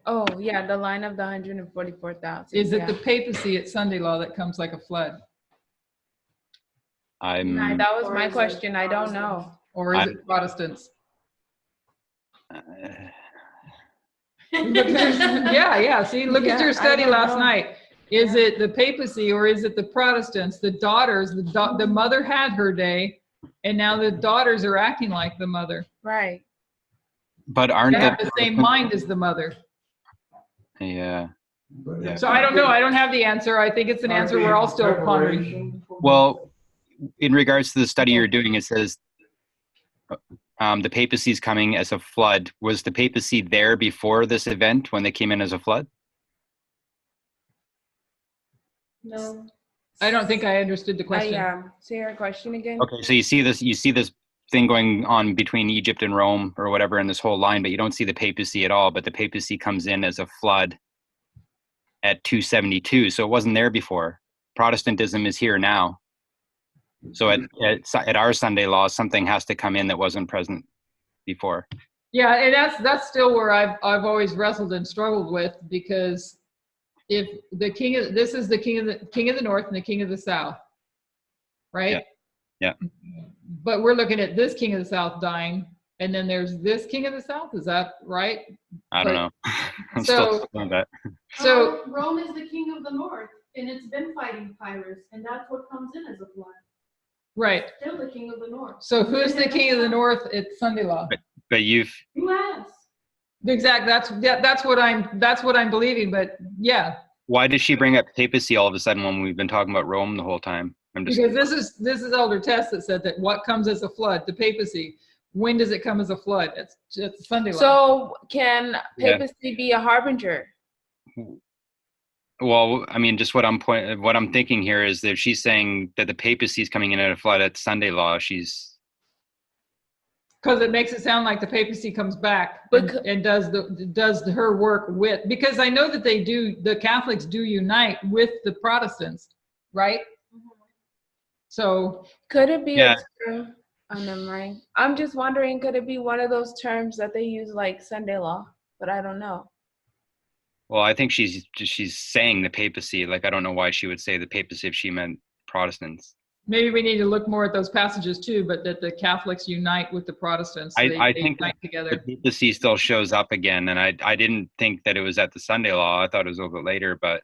Oh, yeah, the line of the 144,000. Is it the papacy at Sunday Law that comes like a flood? That was my question. I don't know. Or is it Protestants? Yeah. See, look at your study last night. Is it the papacy or is it the Protestants? The daughters, the mother had her day, and now the daughters are acting like the mother. Right. But aren't they have the same mind as the mother? Yeah. So I don't know. I don't have the answer. I think it's an answer we're all still pondering. Well, in regards to the study you're doing, it says the papacy is coming as a flood. Was the papacy there before this event when they came in as a flood? No. I don't think I understood the question. Yeah. Say your question again. Okay, so you see this thing going on between Egypt and Rome or whatever in this whole line, but you don't see the papacy at all. But the papacy comes in as a flood at 272, so it wasn't there before. Protestantism is here now. So at our Sunday law, something has to come in that wasn't present before. Yeah, and that's still where I've always wrestled and struggled with, because if the this is the king of the north and the king of the south, right? Yeah. But we're looking at this king of the south dying, and then there's this king of the south. Is that right? I don't know. I'm so, still doing that. So Rome is the king of the north, and it's been fighting Pyrrhus, and that's what comes in as a flood. Right. Still the king of the north. So who's the king of the north at Sunday law? But you've. Who asked? Exactly. That's what I'm believing. But yeah. Why did she bring up papacy all of a sudden when we've been talking about Rome the whole time? Because this is Elder Tess that said that what comes as a flood, the papacy. When does it come as a flood? It's Sunday law. So can papacy be a harbinger? Well, I mean, just what I'm thinking here is that she's saying that the papacy is coming in at a flood at Sunday law. She's because it makes it sound like the papacy comes back and does her work with, because I know that the Catholics do unite with the Protestants, right? Mm-hmm. So could it be a term? Oh, never mind. I'm just wondering, could it be one of those terms that they use like Sunday law? But I don't know. Well, I think she's saying the papacy. Like, I don't know why she would say the papacy if she meant Protestants. Maybe we need to look more at those passages too, but that the Catholics unite with the Protestants. So I think unite together. The papacy still shows up again, and I didn't think that it was at the Sunday law. I thought it was a little bit later, but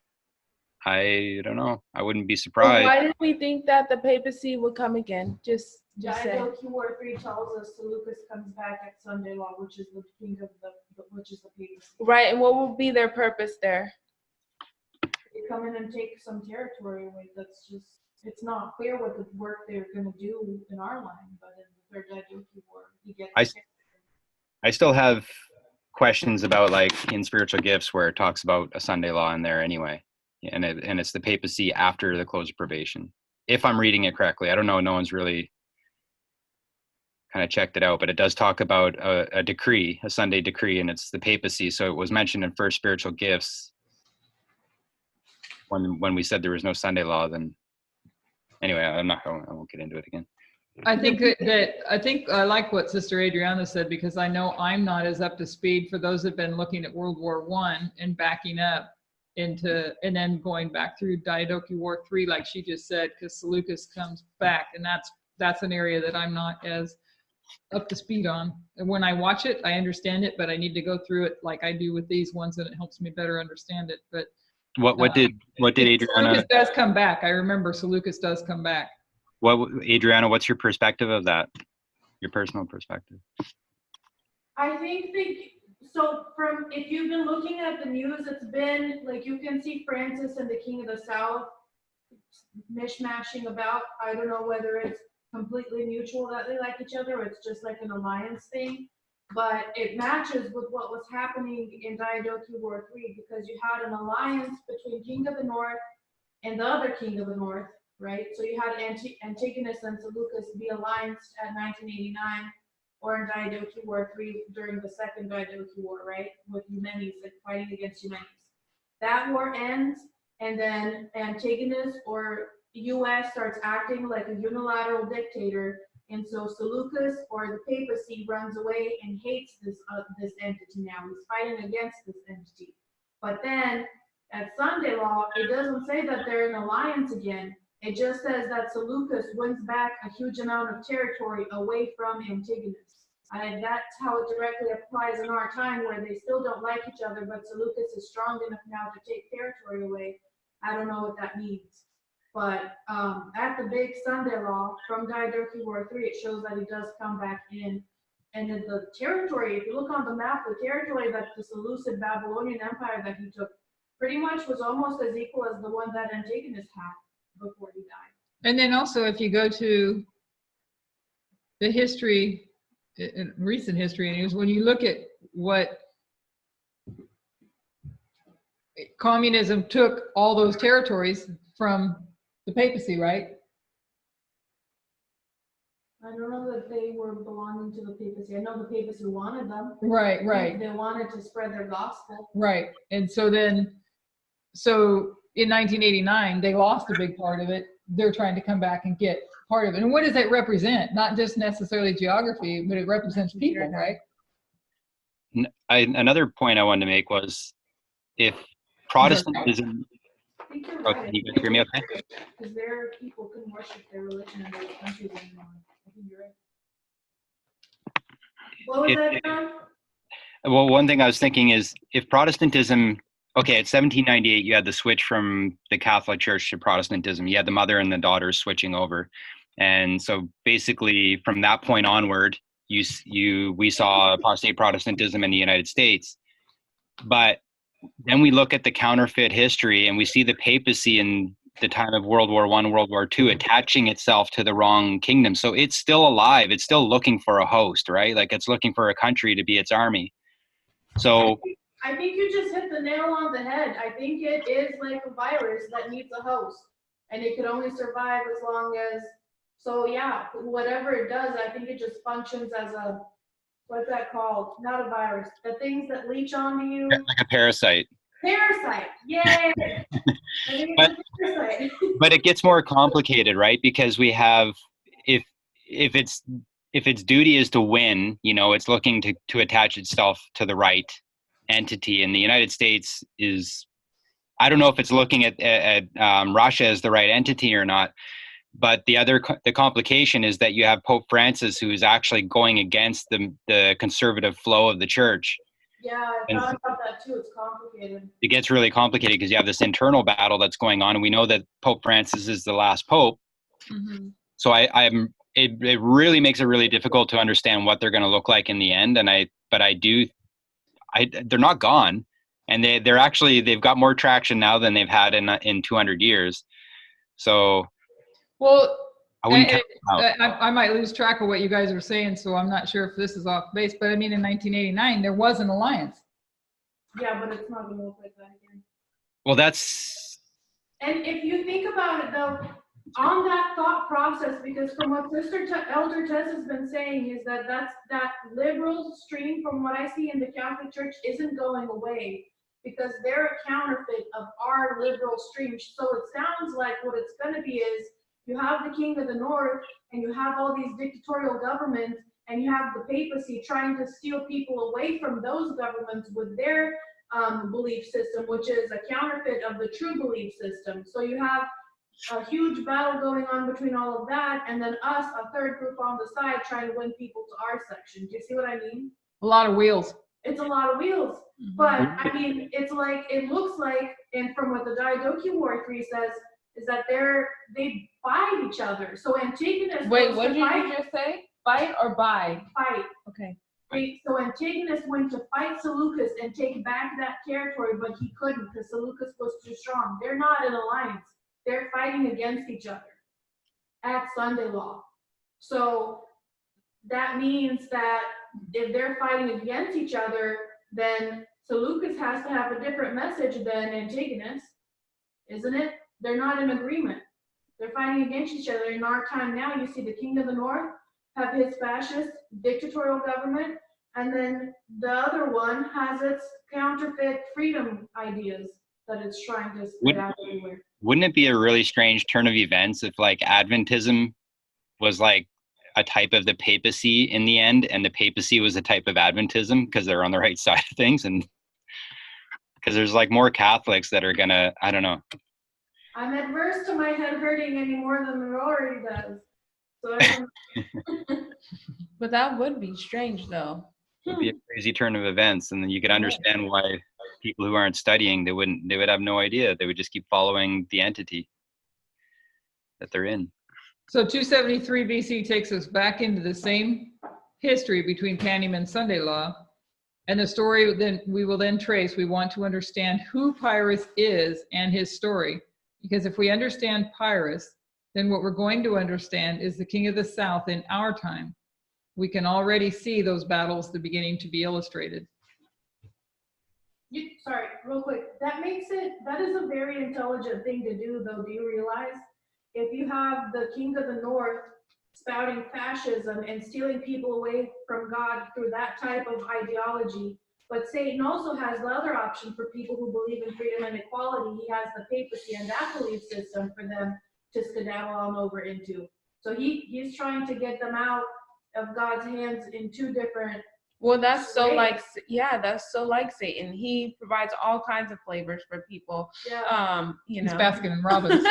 I don't know. I wouldn't be surprised. Well, why did we think that the papacy would come again? Just say. Diadochi War 3 tells us Seleucus comes back at Sunday law, which is the king of which is the papacy. Right, and what will be their purpose there? They come in and take some territory away. That's just, it's not clear what the work they're going to do in our line, but in the third Diadochi War, he gets. I still have questions about, like, in spiritual gifts where it talks about a Sunday law in there anyway, and it's the papacy after the close of probation. If I'm reading it correctly, I don't know. No one's really kind of checked it out, but it does talk about a decree, a Sunday decree, and it's the papacy. So it was mentioned in First Spiritual Gifts when we said there was no Sunday law. Then anyway, I won't get into it again. I think I like what Sister Adriana said, because I know I'm not as up to speed for those who've been looking at World War I and backing up into, and then going back through Diadochi War 3, like she just said, because Seleucus comes back, and that's an area that I'm not as up to speed on. And when I watch it, I understand it, but I need to go through it like I do with these ones, and it helps me better understand it. But what did Adriana? Seleucus does come back. I remember Seleucus does come back. Adriana, what's your perspective of that? Your personal perspective? I think so. From, if you've been looking at the news, it's been like, you can see Francis and the King of the South mishmashing about. I don't know whether it's completely mutual that they like each other, or it's just like an alliance thing, but it matches with what was happening in Diadochi War 3, because you had an alliance between King of the North and the other King of the North, right? So you had Antigonus and Seleucus be allianced at 1989, or in Diadochi War 3 during the second Diadochi War, right? With Eumenes, like fighting against Eumenes. That war ends, and then Antigonus or US starts acting like a unilateral dictator, and so Seleucus or the papacy runs away and hates this entity now. He's fighting against this entity. But then at Sunday law, it doesn't say that they're in alliance again. It just says that Seleucus wins back a huge amount of territory away from Antigonus. And that's how it directly applies in our time, where they still don't like each other, but Seleucus is strong enough now to take territory away. I don't know what that means. But at the big Sunday law from Diadochi War 3, it shows that he does come back in. And then the territory, if you look on the map, the territory that the Seleucid Babylonian Empire that he took pretty much was almost as equal as the one that Antigonus had before he died. And then also, if you go to the history, in recent history, and when you look at what communism took all those territories from the papacy, right? I don't know that they were belonging to the papacy. I know the papacy wanted them. Right. They wanted to spread their gospel. Right. And so in 1989, they lost a big part of it. They're trying to come back and get part of it. And what does that represent? Not just necessarily geography, but it represents people, right? Another point I wanted to make was, if Protestantism, Right. can you guys hear me okay? Because their people couldn't worship their religion in those countries anymore. I think you're right. What was that, John? Well, one thing I was thinking is, if Protestantism, okay, at 1798, you had the switch from the Catholic Church to Protestantism. You had the mother and the daughters switching over. And so basically from that point onward, we saw apostate Protestantism in the United States. But then we look at the counterfeit history, and we see the papacy in the time of World War I, World War II, attaching itself to the wrong kingdom. So it's still alive. It's still looking for a host, right? Like, it's looking for a country to be its army. So I think you just hit the nail on the head. I think it is like a virus that needs a host, and it could only survive as long as, so yeah, whatever it does, I think it just functions as a, what's that called? Not a virus. The things that leech onto you. like a parasite. Parasite. Yay! But it gets more complicated, right? Because we have, if its duty is to win, it's looking to attach itself to the right entity. And the United States is, I don't know if it's looking at Russia as the right entity or not. But the complication is that you have Pope Francis, who is actually going against the conservative flow of the church. Yeah, I thought about that too. It's complicated. It gets really complicated because you have this internal battle that's going on, and we know that Pope Francis is the last pope. Mm-hmm. So it really makes it really difficult to understand what they're going to look like in the end. They're not gone, and they've got more traction now than they've had in 200 years. So. Well, I might lose track of what you guys are saying, so I'm not sure if this is off base. But I mean, in 1989, there was an alliance. Yeah, but it's not going to look like that again. Well, that's. And if you think about it, though, on that thought process, because from what Elder Tess has been saying, is that that liberal stream, from what I see in the Catholic Church, isn't going away, because they're a counterfeit of our liberal stream. So it sounds like what it's going to be is, you have the King of the North, and you have all these dictatorial governments, and you have the papacy trying to steal people away from those governments with their belief system, which is a counterfeit of the true belief system. So you have a huge battle going on between all of that, and then us, a third group on the side, trying to win people to our section. Do you see what I mean? A lot of wheels. It's a lot of wheels. Mm-hmm. But I mean, it looks like, and from what the Diadochi War 3 says, is that they fight each other. So Antigonus. Wait, what did you just say? Fight or buy? Fight. Okay. So Antigonus went to fight Seleucus and take back that territory, but he couldn't because Seleucus was too strong. They're not in alliance. They're fighting against each other at Sunday law. So that means that if they're fighting against each other, then Seleucus has to have a different message than Antigonus, isn't it? They're not in agreement. They're fighting against each other. In our time now, you see the King of the North have his fascist dictatorial government, and then the other one has its counterfeit freedom ideas that it's trying to spread out everywhere. Wouldn't it be a really strange turn of events if, like, Adventism was like a type of the papacy in the end, and the papacy was a type of Adventism because they're on the right side of things, and because there's like more Catholics that are gonna, I don't know. I'm adverse to my head hurting any more than it already does. So I don't But that would be strange, though. It would be a crazy turn of events, and then you could understand why people who aren't studying, they would have no idea. They would just keep following the entity that they're in. So 273 BC takes us back into the same history between Panium and Sunday Law. And the story then we will then trace. We want to understand who Pyrrhus is and his story. Because if we understand Pyrrhus, then what we're going to understand is the king of the south in our time. We can already see those battles beginning to be illustrated. Sorry, real quick. That is a very intelligent thing to do, though. Do you realize? If you have the king of the north spouting fascism and stealing people away from God through that type of ideology, but Satan also has the other option for people who believe in freedom and equality. He has the papacy and that belief system for them to skedaddle on over into. So he's trying to get them out of God's hands in two different. Well, that's so like, yeah, that's so like Satan. He provides all kinds of flavors for people. Yeah. You He's know. Baskin and Robbins.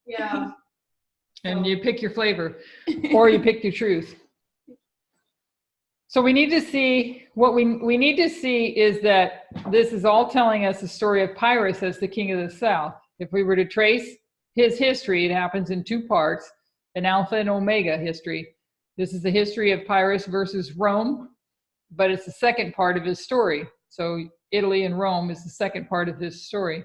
Yeah. And you pick your flavor, or you pick your truth. So we need to see, what we need to see is that this is all telling us the story of Pyrrhus as the king of the south. If we were to trace his history, it happens in two parts, an alpha and omega history. This is the history of Pyrrhus versus Rome, but it's the second part of his story. So Italy and Rome is the second part of his story.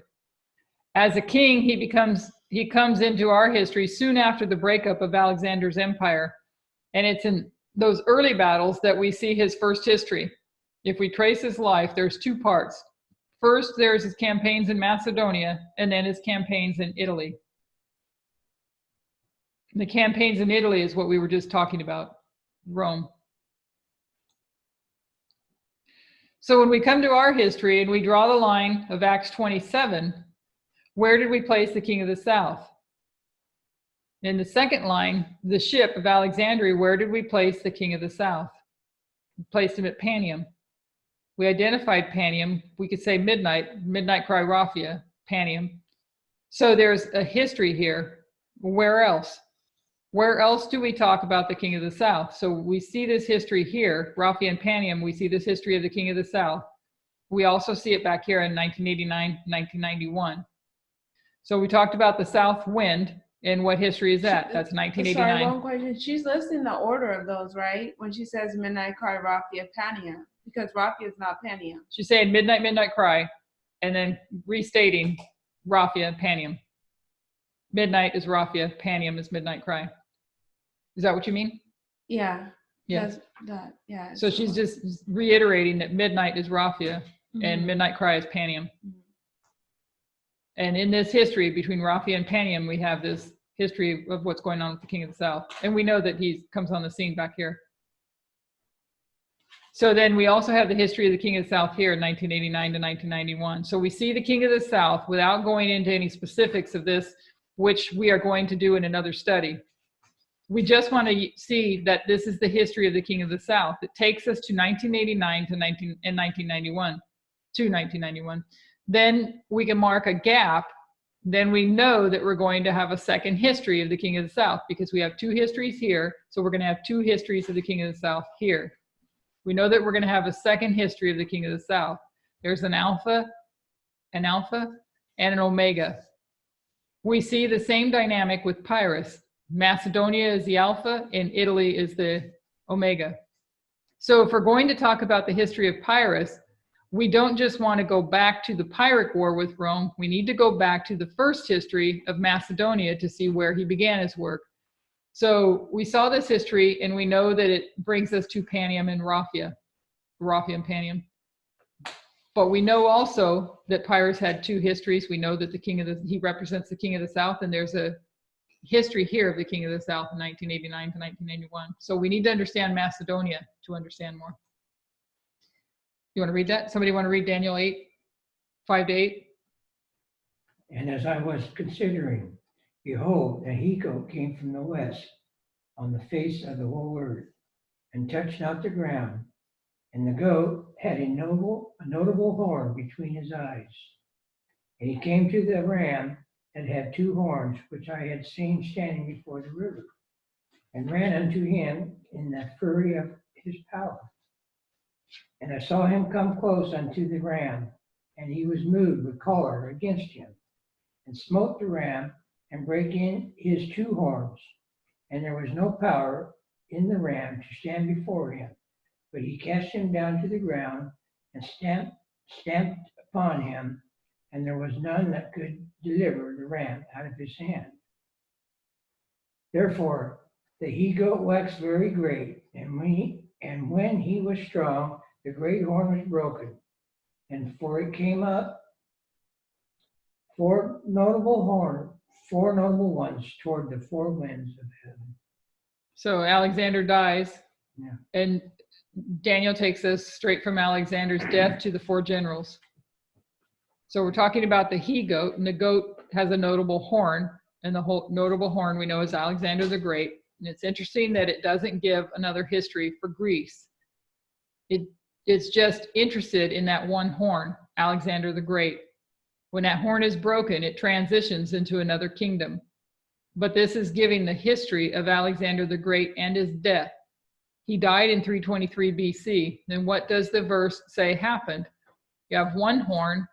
As a king, he comes into our history soon after the breakup of Alexander's empire. And it's in those early battles that we see his first history. If we trace his life, there's two parts. First, there's his campaigns in Macedonia, and then his campaigns in Italy. The campaigns in Italy is what we were just talking about, Rome. So when we come to our history and we draw the line of Acts 27, where did we place the king of the south? In the second line, the ship of Alexandria, where did we place the king of the south? We placed him at Panium. We identified Panium. We could say midnight cry Raphia, Panium. So there's a history here. Where else? Where else do we talk about the king of the south? So we see this history here, Raphia and Panium. We see this history of the king of the south. We also see it back here in 1989, 1991. So we talked about the south wind, and what history is that? That's 1989. Sorry, one question. She's listing the order of those, right? When she says midnight cry, Raphia, Pania, because Raphia is not Pania. She's saying midnight cry, and then restating Raphia, Panium. Midnight is Raphia, Panium is midnight cry. Is that what you mean? Yeah. Yeah. Yeah. So she's just reiterating that midnight is Raphia, and midnight cry is Panium. And in this history between Raphia and Panium, we have this history of what's going on with the king of the south. And we know that he comes on the scene back here. So then we also have the history of the king of the south here in 1989 to 1991. So we see the king of the south without going into any specifics of this, which we are going to do in another study. We just want to see that this is the history of the king of the south. It takes us to 1989 to 1991. Then we can mark a gap. Then we know that we're going to have a second history of the king of the south, because we have two histories here. So we're going to have two histories of the king of the south here. We know that we're going to have a second history of the king of the south. There's an alpha, and an omega. We see the same dynamic with Pyrrhus. Macedonia is the alpha and Italy is the omega. So if we're going to talk about the history of Pyrrhus, we don't just want to go back to the Pyrrhic War with Rome. We need to go back to the first history of Macedonia to see where he began his work. So we saw this history, and we know that it brings us to Panium and Raphia and Panium. But we know also that Pyrrhus had two histories. We know that he represents the king of the south, and there's a history here of the king of the south in 1989 to 1991. So we need to understand Macedonia to understand more. You want to read that? Somebody want to read Daniel 8, 5-8? And as I was considering, behold, a he-goat came from the west on the face of the whole earth, and touched not the ground. And the goat had a notable horn between his eyes. And he came to the ram that had 2 horns, which I had seen standing before the river, and ran unto him in the fury of his power. And I saw him come close unto the ram, and he was moved with choler against him, and smote the ram, and brake in his 2 horns. And there was no power in the ram to stand before him, but he cast him down to the ground, and stamped upon him, and there was none that could deliver the ram out of his hand. Therefore the he-goat waxed very great, and when he was strong, the great horn was broken, and for it came up 4 notable ones toward the 4 winds of heaven. So Alexander dies, Yeah. and Daniel takes us straight from Alexander's death to the 4 generals. So we're talking about the he-goat, and the goat has a notable horn, and the whole notable horn we know is Alexander the Great. And it's interesting that it doesn't give another history for Greece. It's just interested in that one horn, Alexander the Great. When that horn is broken, it transitions into another kingdom. But this is giving the history of Alexander the Great and his death. He died in 323 BC. Then what does the verse say happened? You have 1 horn,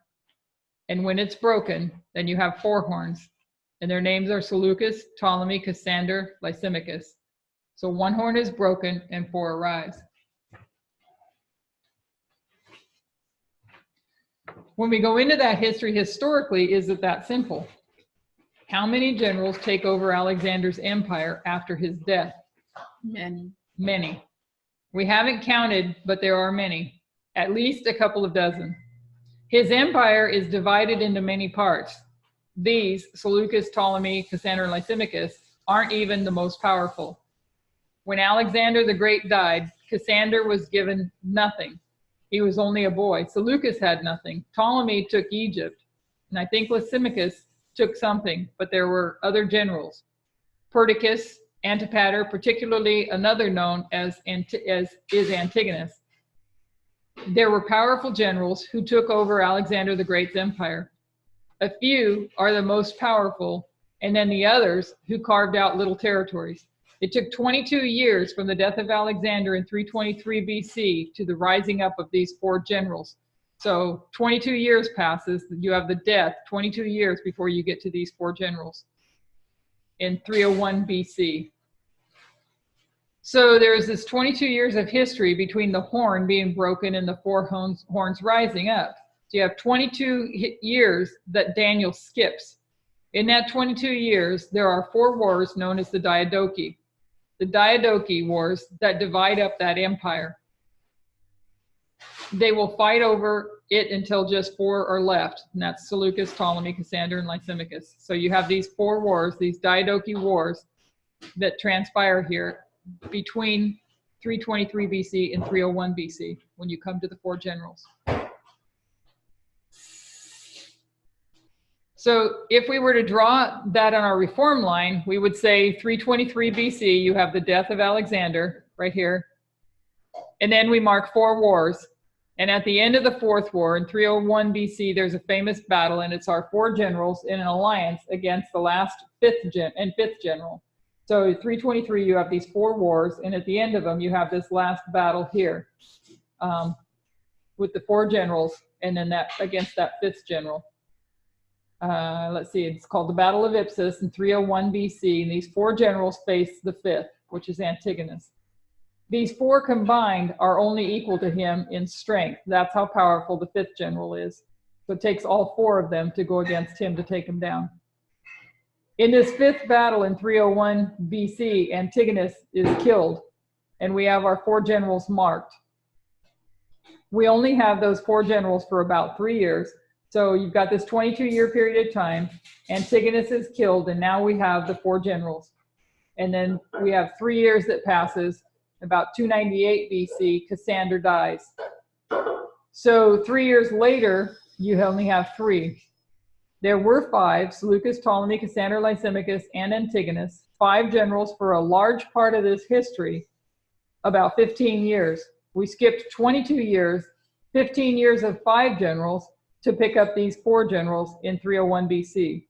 and when it's broken, then you have 4 horns. And their names are Seleucus, Ptolemy, Cassander, Lysimachus. So 1 horn is broken and 4 arise. When we go into that history historically, is it that simple? How many generals take over Alexander's empire after his death? Many. Many. We haven't counted, but there are many, at least a couple of dozen. His empire is divided into many parts. These, Seleucus, Ptolemy, Cassander, and Lysimachus, aren't even the most powerful. When Alexander the Great died, Cassander was given nothing. He was only a boy. Seleucus had nothing. Ptolemy took Egypt, and I think Lysimachus took something, but there were other generals. Perdiccas, Antipater, particularly another known as Antigonus. There were powerful generals who took over Alexander the Great's empire. A few are the most powerful, and then the others who carved out little territories. It took 22 years from the death of Alexander in 323 BC to the rising up of these 4 generals. So 22 years passes, you have the death, 22 years before you get to these 4 generals in 301 BC. So there's this 22 years of history between the horn being broken and the 4 horns rising up. So you have 22 years that Daniel skips. In that 22 years, there are 4 wars known as the Diadochi. The Diadochi wars that divide up that empire. They will fight over it until just 4 are left, and that's Seleucus, Ptolemy, Cassander, and Lysimachus. So you have these 4 wars, these Diadochi wars that transpire here between 323 BC and 301 BC when you come to the 4 generals. So if we were to draw that on our reform line, we would say 323 BC, you have the death of Alexander right here. And then we mark 4 wars. And at the end of the 4th war in 301 BC, there's a famous battle, and it's our 4 generals in an alliance against the last 5th general. So 323, you have these 4 wars, and at the end of them, you have this last battle here with the 4 generals, and then that against that 5th general. Let's see, it's called the Battle of Ipsus in 301 BC, and these 4 generals face the 5th, which is Antigonus. These 4 combined are only equal to him in strength. That's how powerful the 5th general is. So it takes all 4 of them to go against him to take him down. In this 5th battle in 301 BC, Antigonus is killed, and we have our 4 generals marked. We only have those 4 generals for about 3 years. So you've got this 22-year period of time. Antigonus is killed, and now we have the 4 generals. And then we have 3 years that passes. About 298 BC, Cassander dies. So 3 years later, you only have 3. There were 5, Seleucus, Ptolemy, Cassander, Lysimachus, and Antigonus, 5 generals for a large part of this history, about 15 years. We skipped 22 years, 15 years of 5 generals, to pick up these 4 generals in 301 BC.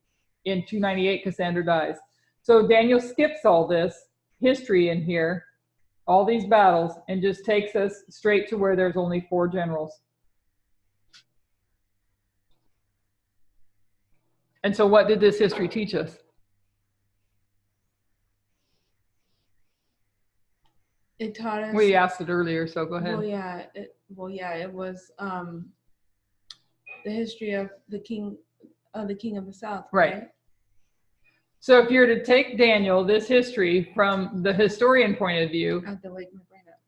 In 298, Cassander dies. So Daniel skips all this history in here, all these battles, and just takes us straight to where there's only 4 generals. And so what did this history teach us? It taught us. We asked it earlier, so go ahead. It was the history of the king of the south. Right. So if you're to take Daniel, this history from the historian point of view, I have to wake my brain up.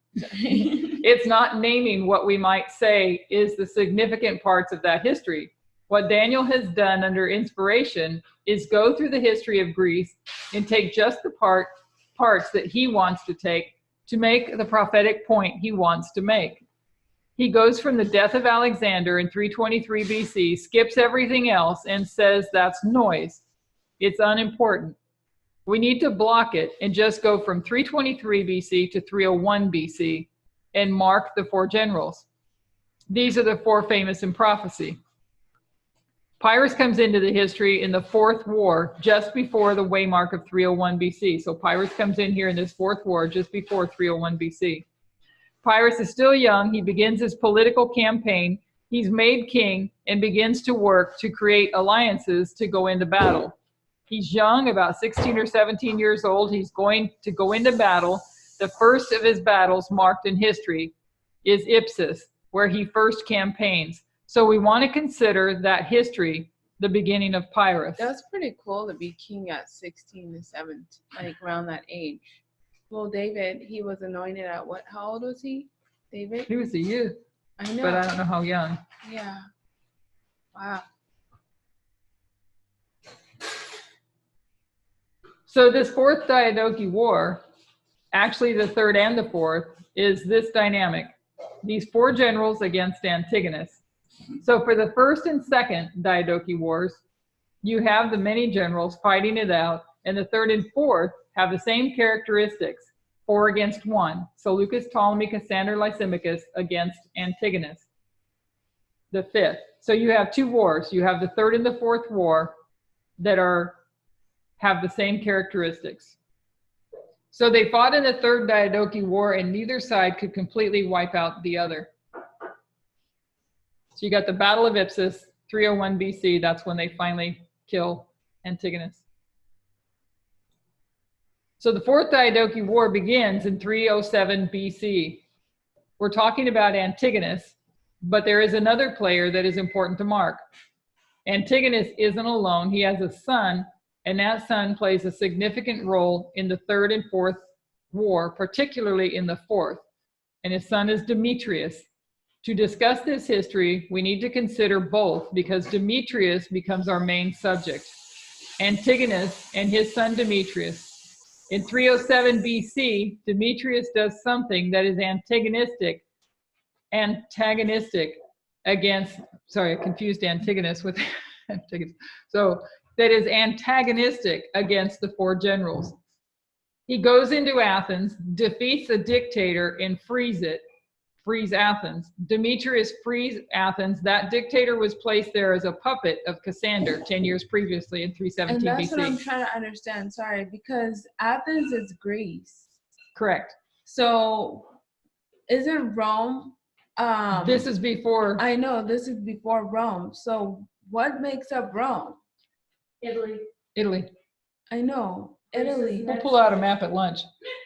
it's not naming what we might say is the significant parts of that history. What Daniel has done under inspiration is go through the history of Greece and take just the parts that he wants to take to make the prophetic point he wants to make. He goes from the death of Alexander in 323 BC, skips everything else, and says that's noise. It's unimportant. We need to block it and just go from 323 BC to 301 BC and mark the 4 generals. These are the 4 famous in prophecy. Pyrrhus comes into the history in the 4th war, just before the waymark of 301 BC. So Pyrrhus comes in here in this 4th war, just before 301 BC. Pyrrhus is still young. He begins his political campaign. He's made king and begins to work to create alliances to go into battle. He's young, about 16 or 17 years old. He's going to go into battle. The first of his battles marked in history is Ipsus, where he first campaigns. So we want to consider that history the beginning of Pyrrhus. That's pretty cool to be king at 16 to 17, like around that age. Well, David, he was anointed at what? How old was he? David? He was a youth. I know. But I don't know how young. Yeah. Wow. So this 4th Diadochi War, actually the 3rd and the 4th, is this dynamic. These 4 generals against Antigonus. So for the 1st and 2nd Diadochi Wars, you have the many generals fighting it out, and the 3rd and 4th have the same characteristics, 4 against 1. Seleucus, Ptolemy, Cassander, Lysimachus against Antigonus, the 5th. So you have 2 wars. You have the 3rd and the 4th war that have the same characteristics. So they fought in the 3rd Diadochi War, and neither side could completely wipe out the other. So you got the Battle of Ipsus, 301 BC. That's when they finally kill Antigonus. So the 4th Diadochi War begins in 307 BC. We're talking about Antigonus, but there is another player that is important to mark. Antigonus isn't alone. He has a son, and that son plays a significant role in the 3rd and 4th war, particularly in the 4th. And his son is Demetrius. To discuss this history, we need to consider both because Demetrius becomes our main subject. Antigonus and his son Demetrius. In 307 BC, Demetrius does something that is antagonistic against, sorry, I confused Antigonus with Antigonus. So that is antagonistic against the 4 generals. He goes into Athens, defeats a dictator, and frees Athens. Demetrius frees Athens. That dictator was placed there as a puppet of Cassander 10 years previously in 317 And that's BC. what I'm trying to understand. Sorry, because Athens is Greece. Correct. So isn't Rome? This is before. I know this is before Rome. So what makes up Rome? Italy. I know. Italy. We'll pull out a map at lunch.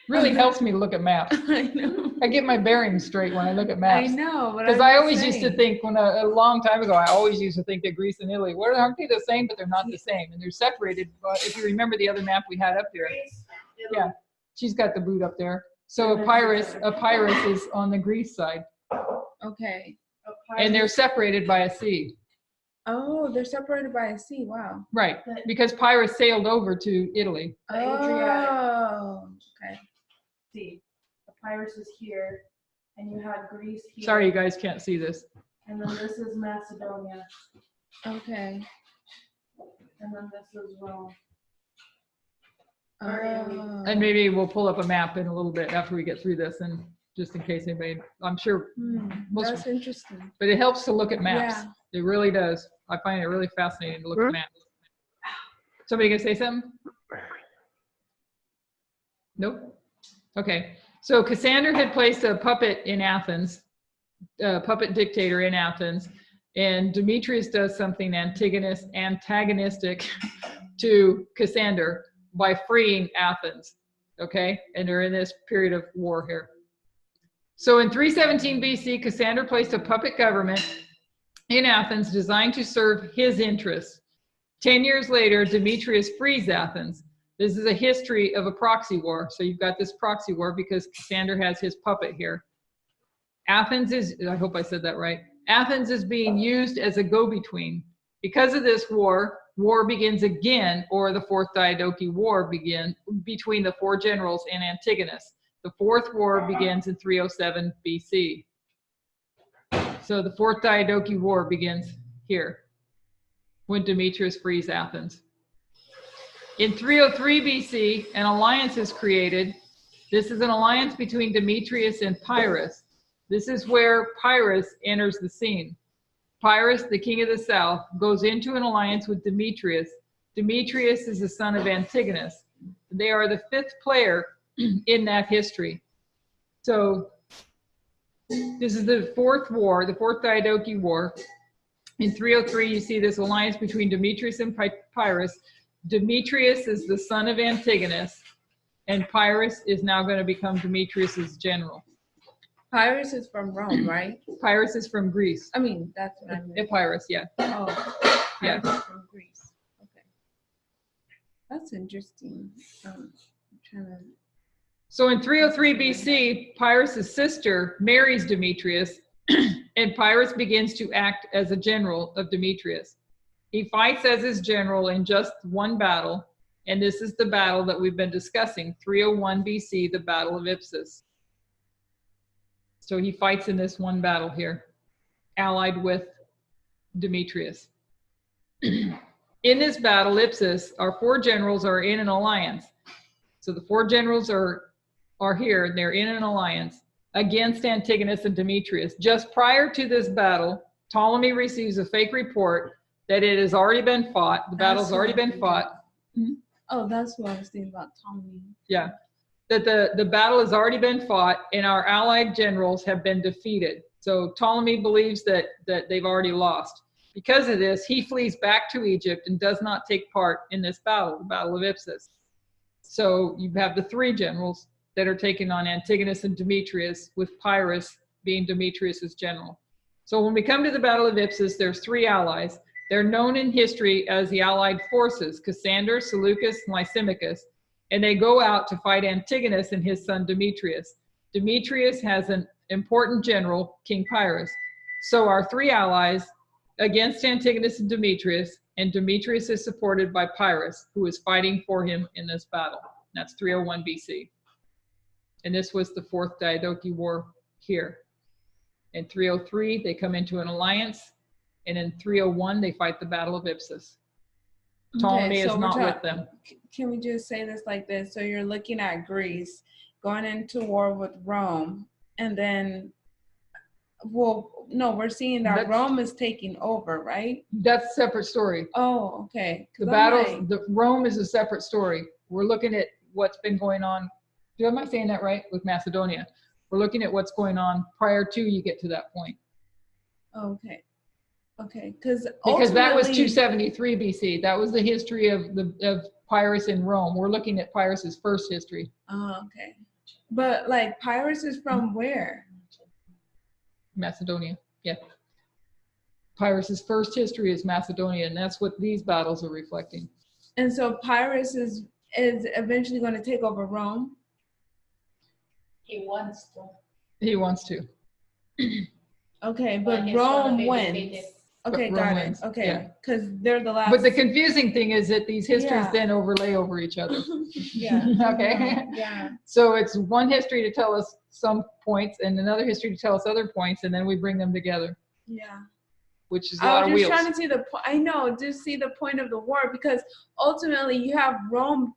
Really helps me to look at maps. I know. I get my bearings straight when I look at maps. I know. Because I always used to think, a long time ago, I always used to think that Greece and Italy, aren't they the same? But they're not the same. And they're separated. But if you remember the other map we had up there. Yeah, she's got the boot up there. So Epirus is on the Greece side. Okay. And they're separated by a sea. Oh, they're separated by a sea. Wow. Right, because Pyrrhus sailed over to Italy. Oh, okay. See, Epirus is here, and you had Greece here. Sorry, you guys can't see this. And then this is Macedonia. Okay. And then this is Rome. Oh. And maybe we'll pull up a map in a little bit after we get through this and just in case anybody, I'm sure most, That's interesting. but it helps to look at maps. Yeah. It really does. I find it really fascinating to look at maps. Somebody gonna say something? Nope. Okay. So Cassander had placed a puppet in Athens, a puppet dictator in Athens, and Demetrius does something antagonistic to Cassander by freeing Athens. Okay, and they're in this period of war here. So in 317 BC, Cassander placed a puppet government in Athens designed to serve his interests. 10 years later, Demetrius frees Athens. This is a history of a proxy war. So you've got this proxy war because Cassander has his puppet here. Athens is, I hope I said that right. Athens is being used as a go-between. Because of this war begins again, or the Fourth Diadochi War begins between the four generals and Antigonus. The fourth war begins in 307 BC. So the Fourth Diadochi War begins here, when Demetrius frees Athens. In 303 BC, an alliance is created. This is an alliance between Demetrius and Pyrrhus. This is where Pyrrhus enters the scene. Pyrrhus, the king of the south, goes into an alliance with Demetrius. Demetrius is the son of Antigonus. They are the fifth player in that history. So this is the fourth war, the Fourth Diadochi War. In 303, you see this alliance between Demetrius and Pyrrhus. Demetrius is the son of Antigonus, and Pyrrhus is now going to become Demetrius's general. Pyrrhus is from Rome, right? Pyrrhus is from Greece. I mean, that's what I meant. Pyrrhus, yeah. Oh, yeah. Pyrrhus from Greece. Okay. That's interesting. I'm trying to... So in 303 BC, Pyrrhus' sister marries Demetrius, and Pyrrhus begins to act as a general of Demetrius. He fights as his general in just one battle, and this is the battle that we've been discussing, 301 BC, the Battle of Ipsus. So he fights in this one battle here, allied with Demetrius. In this battle, Ipsus, our four generals are in an alliance. So the four generals are here, and they're in an alliance against Antigonus and Demetrius. Just prior to this battle, Ptolemy receives a fake report that it has already been fought. The battle's already been fought. Oh, that's what I was thinking about Ptolemy. Yeah, that the battle has already been fought and our allied generals have been defeated. So Ptolemy believes that they've already lost. Because of this, he flees back to Egypt and does not take part in this battle, the Battle of Ipsus. So you have the three generals that are taking on Antigonus and Demetrius, with Pyrrhus being Demetrius's general. So when we come to the Battle of Ipsus, there's three allies. They're known in history as the allied forces, Cassander, Seleucus, and Lysimachus, and they go out to fight Antigonus and his son Demetrius. Demetrius has an important general, King Pyrrhus. So our three allies against Antigonus and Demetrius is supported by Pyrrhus, who is fighting for him in this battle. That's 301 BC. And this was the Fourth Diadochi War here. In 303, they come into an alliance. And in 301, they fight the Battle of Ipsus. Ptolemy is not with them. Can we just say this like this? So you're looking at Greece going into war with Rome, and then, well, no, we're seeing that Rome is taking over, right? That's a separate story. Oh, okay. The battle, Rome is a separate story. We're looking at what's been going on. Am I saying that right? With Macedonia. We're looking at what's going on prior to you get to that point. Okay. Okay, because that was 273 BC. That was the history of Pyrrhus in Rome. We're looking at Pyrrhus's first history. Oh, okay. But like Pyrrhus is from where? Macedonia. Yeah. Pyrrhus's first history is Macedonia, and that's what these battles are reflecting. And so Pyrrhus is eventually going to take over Rome. He wants to. He wants to. Okay, but Rome wins. Okay, got it. Okay, because they're the last. But the confusing thing is that these histories then overlay over each other. Yeah. Okay. Yeah. So it's one history to tell us some points and another history to tell us other points, and then we bring them together. Yeah. Which is a lot of wheels. I was just trying to see the point. I know, just see the point of the war, because ultimately you have Rome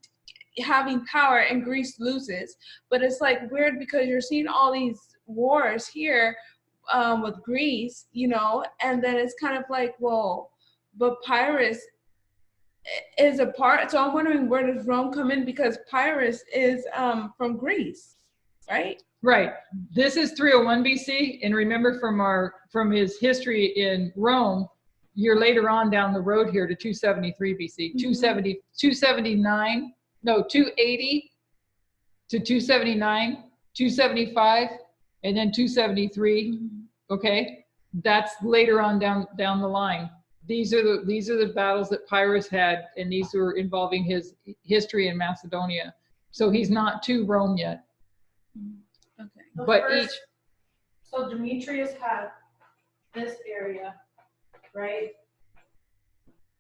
having power and Greece loses. But it's like weird because you're seeing all these wars here with Greece, you know, and then it's kind of like, well, but Pyrrhus is a part. So I'm wondering, where does Rome come in? Because Pyrrhus is from Greece, right? Right. This is 301 BC, and remember from his history in Rome, you're later on down the road here to 273 BC, 279, no, 280 to 279, 275, and then 273. Okay, that's later on down the line. These are the battles that Pyrrhus had, and these were involving his history in Macedonia. So he's not to Rome yet. Okay. But So Demetrius had this area, right?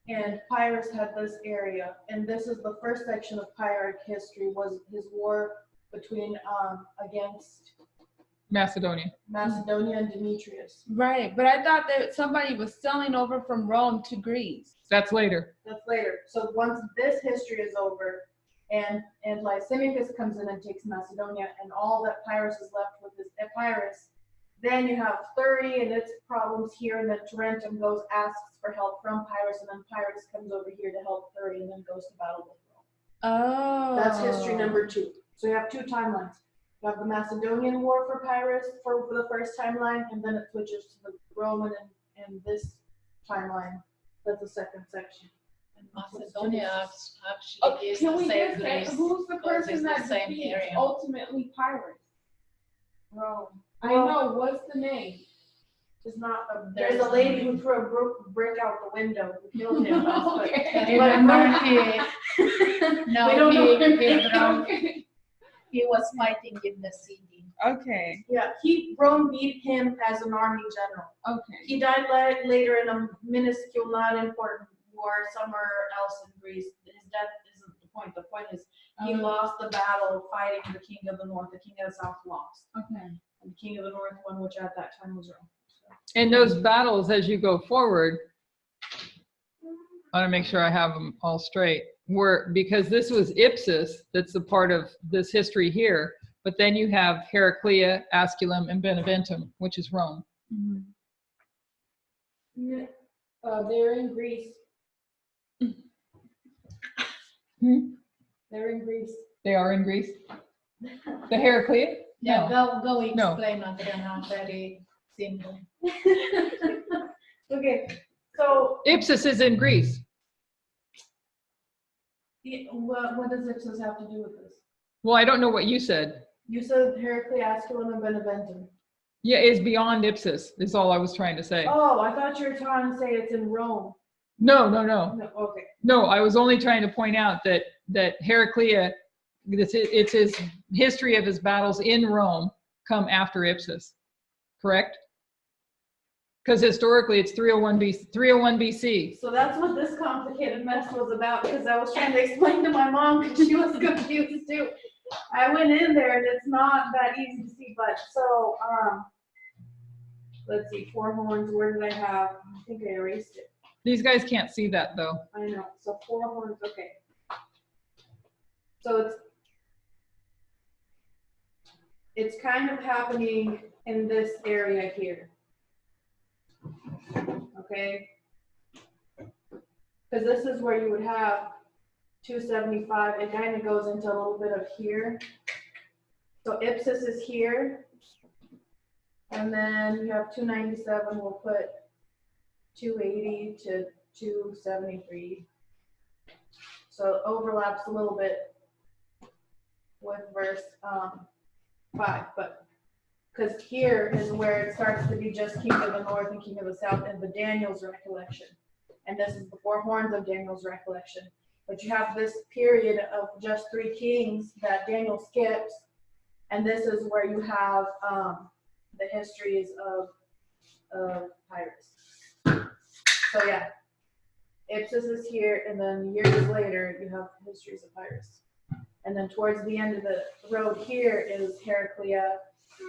And Pyrrhus had this area, and this is the first section of Pyrrhic history, was his war between against Macedonia and Demetrius. Right, but I thought that somebody was selling over from Rome to Greece. That's later. That's later. So once this history is over, and Lysimachus comes in and takes Macedonia, and all that Pyrrhus is left with is Epirus, then you have 30 and its problems here, and then Tarentum goes, asks for help from Pyrrhus, and then Pyrrhus comes over here to help 30 and then goes to battle with Rome. Oh. That's history number 2. So you have 2 timelines. You have the Macedonian War for Pyrrhus for the first timeline, and then it switches to the Roman and this timeline. That's the second section. And Macedonia actually is Can the we same just say, Greece, who's the because person it's the that same defeats area. ultimately Pyrrhus? Rome. I know, what's the name? It's not. There's a lady who threw a brick out the window who killed him. Okay. Remember he was fighting in the city. Okay. Yeah, Rome beat him as an army general. Okay. He died later in a minuscule, not important war somewhere else in Greece. His death isn't the point. The point is he lost the battle fighting the king of the north. The king of the south lost. Okay. And the king of the north won, which at that time was Rome. And those battles, as you go forward, I want to make sure I have them all straight, were because this was Ipsus, that's a part of this history here, but then you have Heraclea, Asculum, and Beneventum, which is Rome. Mm-hmm. They're in Greece. They're in Greece. They are in Greece? The Heraclea? Yeah, No. go explain, Adriana, very simple. Okay, so Ipsus is in Greece. what does Ipsus have to do with this? Well, I don't know what you said. You said Heraclea, Asculum, and Beneventum. Yeah, it's beyond Ipsus, is all I was trying to say. Oh, I thought you were trying to say it's in Rome. No. No, okay. No, I was only trying to point out that Heraclea, it's his history of his battles in Rome come after Ipsus, correct? Because historically it's 301 BC. So that's what this complicated mess was about, because I was trying to explain to my mom because she was confused too. I went in there and it's not that easy to see, but so let's see, 4 horns, where did I have? I think I erased it. These guys can't see that though. I know. So 4 horns, okay. So it's kind of happening in this area here. Okay? Because this is where you would have 275. It kind of goes into a little bit of here. So Ipsus is here. And then you have 297. We'll put 280 to 273. So it overlaps a little bit with verse 5, but because here is where it starts to be just king of the north and king of the south and the Daniel's recollection. And this is the 4 horns of Daniel's recollection. But you have this period of just 3 kings that Daniel skips, and this is where you have the histories of Pyrrhus. So yeah, Ipsus is here, and then years later you have histories of Pyrrhus. And then towards the end of the road here is Heraclea,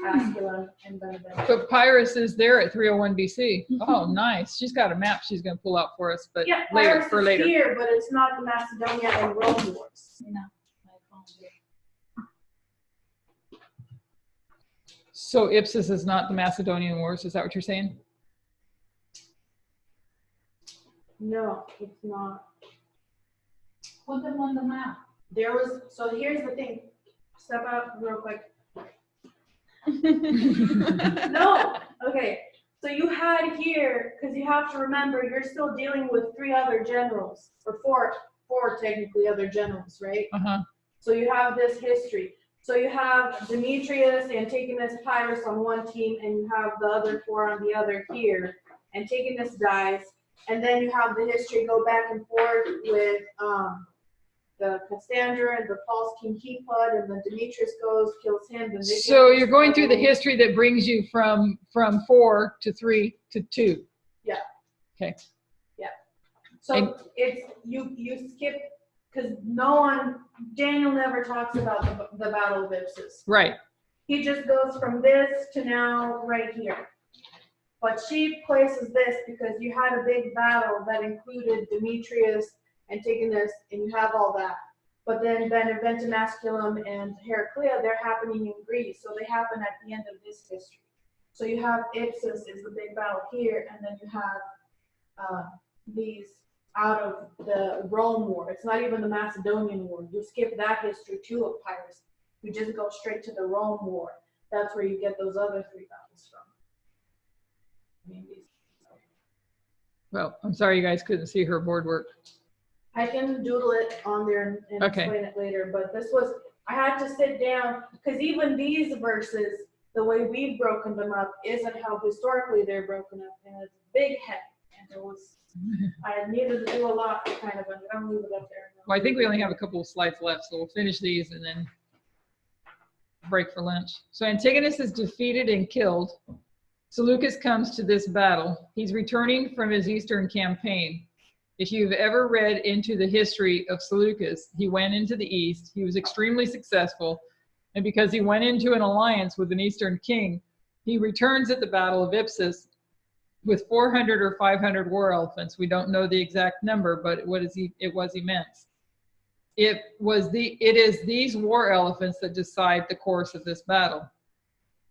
Asculum, and Beneventum. But Pyrrhus is there at 301 BC. Oh, nice. She's got a map she's going to pull out for us, but Yeah, later, Pyrrhus for is later. here, but it's not the Macedonia and Rome wars. No, I found it. So Ipsus is not the Macedonian Wars, is that what you're saying? No, it's not. Put them on the map. There was, so here's the thing. Step out real quick. No, okay. So you had here, because you have to remember, you're still dealing with 3 other generals, or four technically other generals, right? So you have this history. So you have Demetrius, Antigonus, Pyrrhus on one team, and you have the other 4 on the other here. Antigonus dies, and then you have the history go back and forth with the Cassander and the false king Hepod, and then Demetrius goes, kills him. And so you're going through the history that brings you from 4 to 3 to 2. Yeah. Okay. Yeah. So it's you skip, because Daniel never talks about the Battle of Ipsus. Right. He just goes from this to now right here. But she places this because you had a big battle that included Demetrius, Antigonus, and you have all that. But then Beneventum Masculum and Heraclea, they're happening in Greece, so they happen at the end of this history. So you have Ipsus is the big battle here, and then you have these out of the Rome War. It's not even the Macedonian War. You skip that history too of Pyrrhus. You just go straight to the Rome War. That's where you get those other 3 battles from. Well, I'm sorry you guys couldn't see her board work. I can doodle it on there and explain it later, but this was, I had to sit down, because even these verses, the way we've broken them up isn't how historically they're broken up, and it's big head, and it was, I needed to do a lot to kind of, I'm gonna leave it up there. Well, I think we only have a couple of slides left, so we'll finish these and then break for lunch. So Antigonus is defeated and killed. Seleucus comes to this battle. He's returning from his eastern campaign. If you've ever read into the history of Seleucus, he went into the east. He was extremely successful. And because he went into an alliance with an eastern king, he returns at the Battle of Ipsus with 400 or 500 war elephants. We don't know the exact number, but it was immense. It is these war elephants that decide the course of this battle.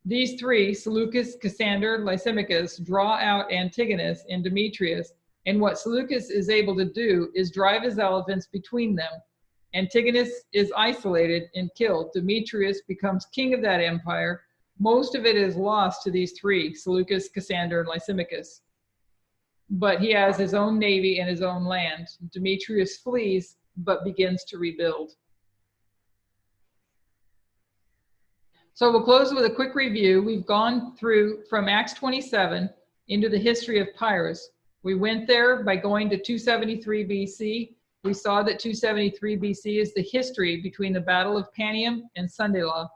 These 3, Seleucus, Cassander, Lysimachus, draw out Antigonus and Demetrius, and what Seleucus is able to do is drive his elephants between them. Antigonus is isolated and killed. Demetrius becomes king of that empire. Most of it is lost to these 3, Seleucus, Cassander, and Lysimachus. But he has his own navy and his own land. Demetrius flees, but begins to rebuild. So we'll close with a quick review. We've gone through from Acts 27 into the history of Pyrrhus. We went there by going to 273 BC. We saw that 273 BC is the history between the Battle of Panium and Sunday-Law.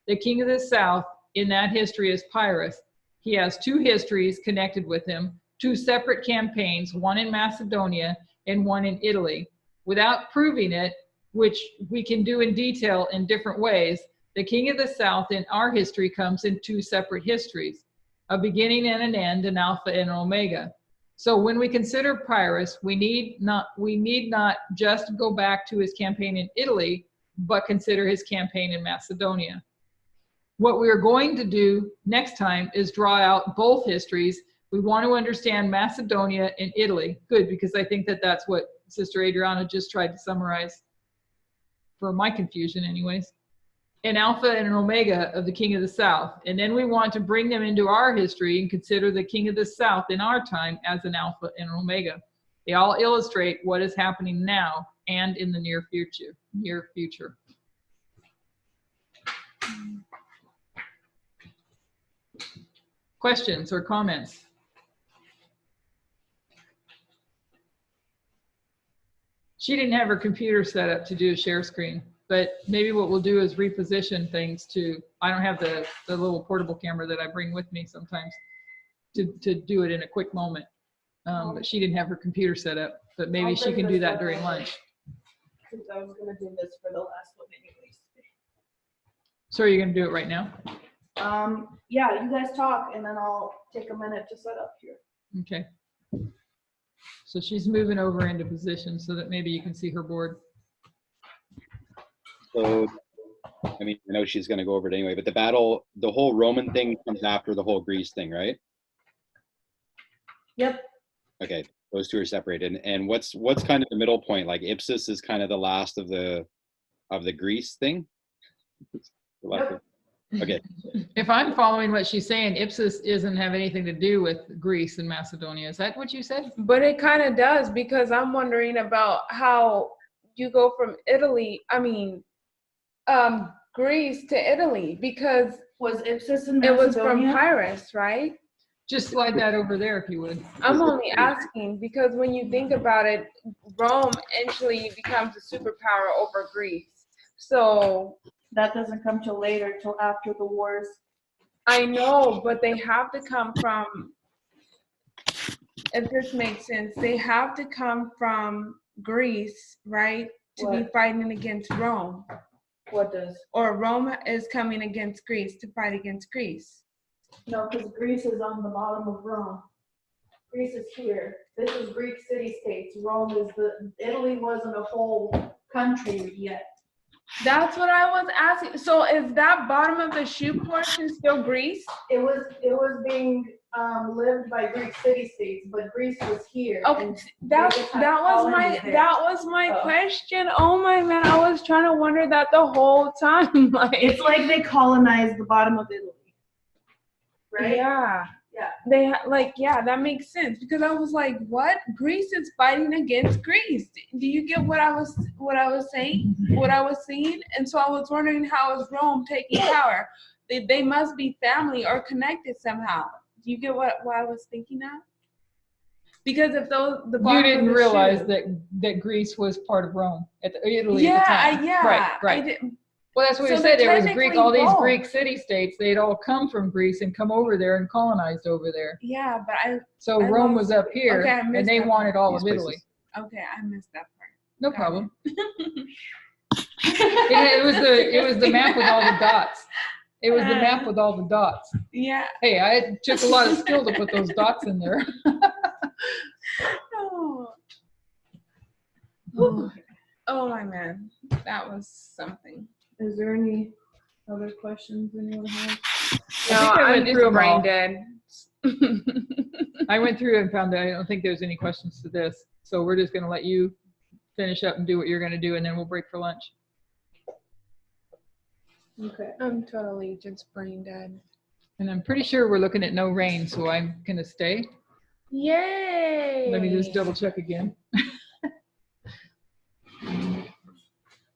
The king of the south in that history is Pyrrhus. He has 2 histories connected with him, 2 separate campaigns, one in Macedonia and one in Italy. Without proving it, which we can do in detail in different ways, the king of the south in our history comes in 2 separate histories, a beginning and an end, an alpha and an omega. So when we consider Pyrrhus, we need not just go back to his campaign in Italy, but consider his campaign in Macedonia. What we are going to do next time is draw out both histories. We want to understand Macedonia and Italy. Good, because I think that that's what Sister Adriana just tried to summarize, for my confusion anyways. An alpha and an omega of the king of the south. And then we want to bring them into our history and consider the king of the south in our time as an alpha and an omega. They all illustrate what is happening now and in the near future. Questions or comments? She didn't have her computer set up to do a share screen. But maybe what we'll do is reposition things to, I don't have the little portable camera that I bring with me sometimes to do it in a quick moment. But she didn't have her computer set up, but maybe she can do that during lunch. Since I was going to do this for the last one anyways. So are you going to do it right now? Yeah, you guys talk and then I'll take a minute to set up here. Okay. So she's moving over into position so that maybe you can see her board. So I mean, I know she's going to go over it anyway, but the whole Roman thing comes after the whole Greece thing, right? Yep. Okay, those two are separated. And what's kind of the middle point? Like Ipsus is kind of the last of the Greece thing. Yep. Okay. If I'm following what she's saying, Ipsus doesn't have anything to do with Greece and Macedonia. Is that what you said? But it kind of does, because I'm wondering about how you go from Greece to Italy, because Was Ipsus in it was from Macedonia? Pyrrhus, right? Just slide that over there if you would. I'm only asking because when you think about it, Rome eventually becomes a superpower over Greece. So That doesn't come till later, till after the wars. I know, but they have to come from, if this makes sense, they have to come from Greece, right? To be What? fighting against Rome. What does? Or Rome is coming against Greece to fight against Greece. No, because Greece is on the bottom of Rome. Greece is here. This is Greek city-states. Rome is Italy wasn't a whole country yet. That's what I was asking. So is that bottom of the shoe portion still Greece? It was being lived by Greek city-states, but Greece was here. Okay, that was my Oh. question. Oh my man, I was trying to wonder that the whole time. Like It's like they colonized the bottom of Italy. Right? Yeah. Yeah. That makes sense, because I was like, what? Greece is fighting against Greece. Do you get what I was saying? What I was seeing? And so I was wondering, how is Rome taking power? They must be family or connected somehow. Do you get what I was thinking of? Because if the You didn't realize shoe, that Greece was part of Rome, Italy at the time. Right. I did. Well, that's what So you said. they're There was technically all these both. Greek city-states. They'd all come from Greece and come over there and colonized over there. Yeah, but So Rome was up here, Okay, I missed and they that wanted all These of Italy. places. Okay, I missed that part. No Got problem. it. It was the map with all the dots. It was the map with all the dots. Yeah. Hey, I took a lot of skill to put those dots in there. Oh my man, that was something. Is there any other questions anyone has? No, I went I'm through just 'em brain all. dead. I went through and found that I don't think there's any questions to this. So we're just going to let you finish up and do what you're going to do, and then we'll break for lunch. Okay. I'm totally just brain dead. And I'm pretty sure we're looking at no rain, so I'm going to stay. Yay! Let me just double check again.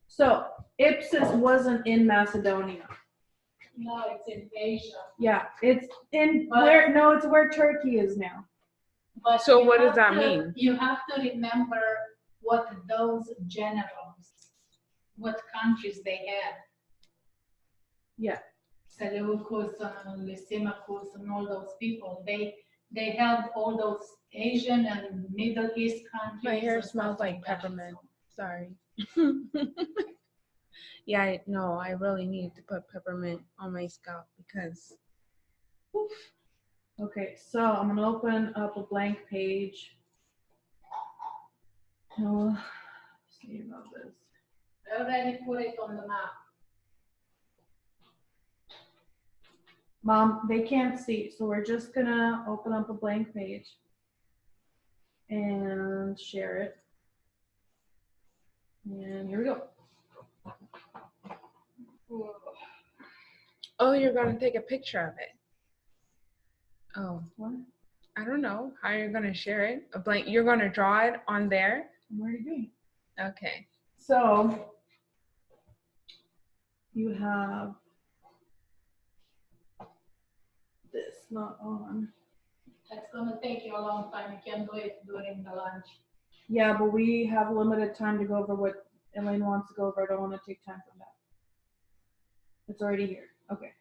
So Ipsus wasn't in Macedonia. No, it's in Asia. Yeah, it's in But- it's where Turkey is now. But So you what does have that to- mean? You have to remember what those generals, what countries they had. Yeah. Seleucus and Lysimachus and all those people. They held all those Asian and Middle East countries. My hair and smells stuff like that. peppermint. Sorry. Yeah, I really need to put peppermint on my scalp because. Okay, so I'm gonna open up a blank page. Oh, see about this. I already put it on the map. Mom, they can't see, so we're just gonna open up a blank page and share it. And here we go. Oh, you're gonna take a picture of it. Oh, What? I don't know how you're gonna share it. A blank. You're gonna draw it on there. I'm already doing. Okay. So you have this not on. That's gonna take you a long time. You can do it during the lunch. Yeah, but we have limited time to go over what Elaine wants to go over. I don't want to take time from that. It's already here. Okay.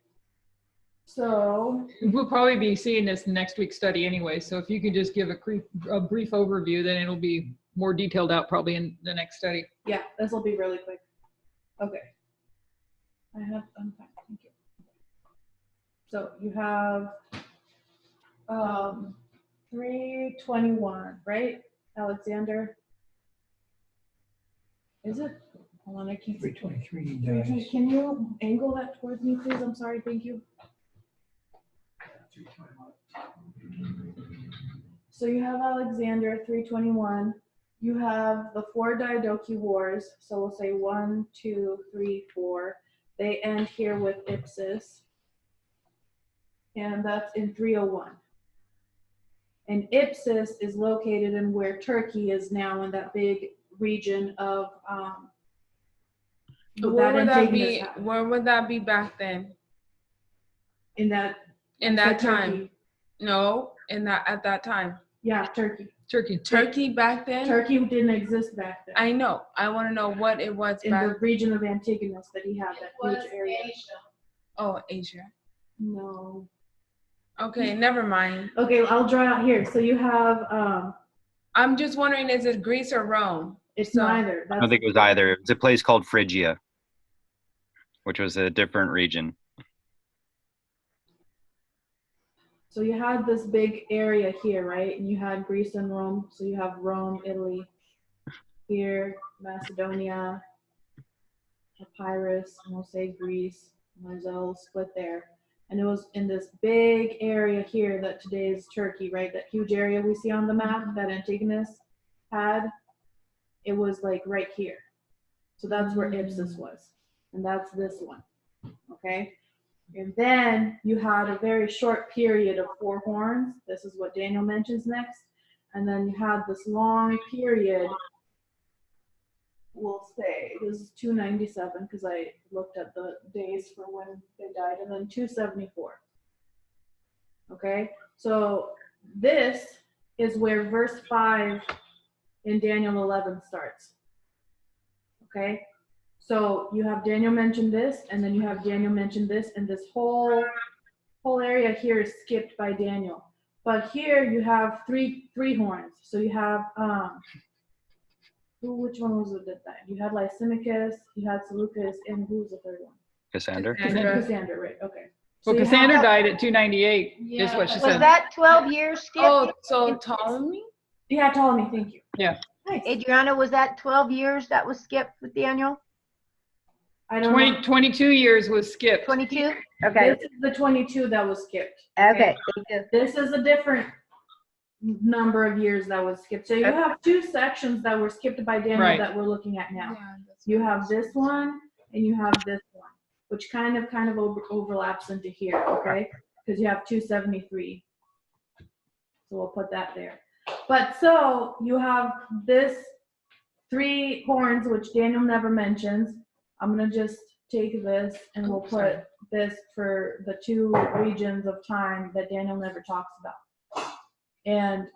So We'll probably be seeing this next week's study anyway. So if you could just give a brief overview, then it'll be more detailed out probably in the next study. yeah, this will be really quick. Okay. I'm fine. Thank you. So you have 321, right, Alexander? Is it? Hold on, I can't see. 323 dies. Can you angle that towards me, please? I'm sorry, thank you. So you have Alexander, 321. You have the 4 Diadochi Wars. So we'll say 1, 2, 3, 4. They end here with Ipsus. And that's in 301. And Ipsus is located in where Turkey is now, in that big region of where would that be? Where would that be back then? In that time? Turkey. No, at that time. Yeah, Turkey. Turkey back then? Turkey didn't exist back then. I know. I want to know what it was in the region of Antigonus that he had, that huge area. Asia. Oh, Asia. No. Okay, never mind. Okay, I'll draw out here. So you have I'm just wondering, is it Greece or Rome? It's neither. I don't think it was either. It's a place called Phrygia, which was a different region. So you had this big area here, right? And you had Greece and Rome. So you have Rome, Italy, here, Macedonia, Epirus, and we'll say Greece, Moselle split there. And it was in this big area here that today is Turkey, right? That huge area we see on the map that Antigonus had. It was like right here. So that's where Ipsus was. And that's this one, okay? And then you had a very short period of 4 horns. This is what Daniel mentions next. And then you had this long period, we'll say, this is 297 because I looked at the days for when they died, and then 274. Okay, so this is where verse 5 in Daniel 11 starts. Okay, so you have Daniel mention this, and then you have Daniel mention this, and this whole area here is skipped by Daniel. But here you have three horns. So you have which one was it that died? You had Lysimachus, you had Seleucus, and who was the third one? Cassander. Cassandra, right? Okay. Well, So Cassandra died at 298, is what she Was said. that 12 years skip? Oh, so Ptolemy? Yeah, Ptolemy, thank you. Yeah. Nice. Adriana, was that 12 years that was skipped with Daniel? I don't know. 22 years was skipped. 22? Okay. This is the 22 that was skipped. Okay. Thank you. This is a different number of years that was skipped. So you have 2 sections that were skipped by Daniel that we're looking at now. Yeah, You have this one and you have this one, which kind of overlaps into here, okay? Because you have 273. So we'll put that there. But so you have this 3 horns, which Daniel never mentions. I'm gonna just take this and we'll put this for the 2 regions of time that Daniel never talks about. And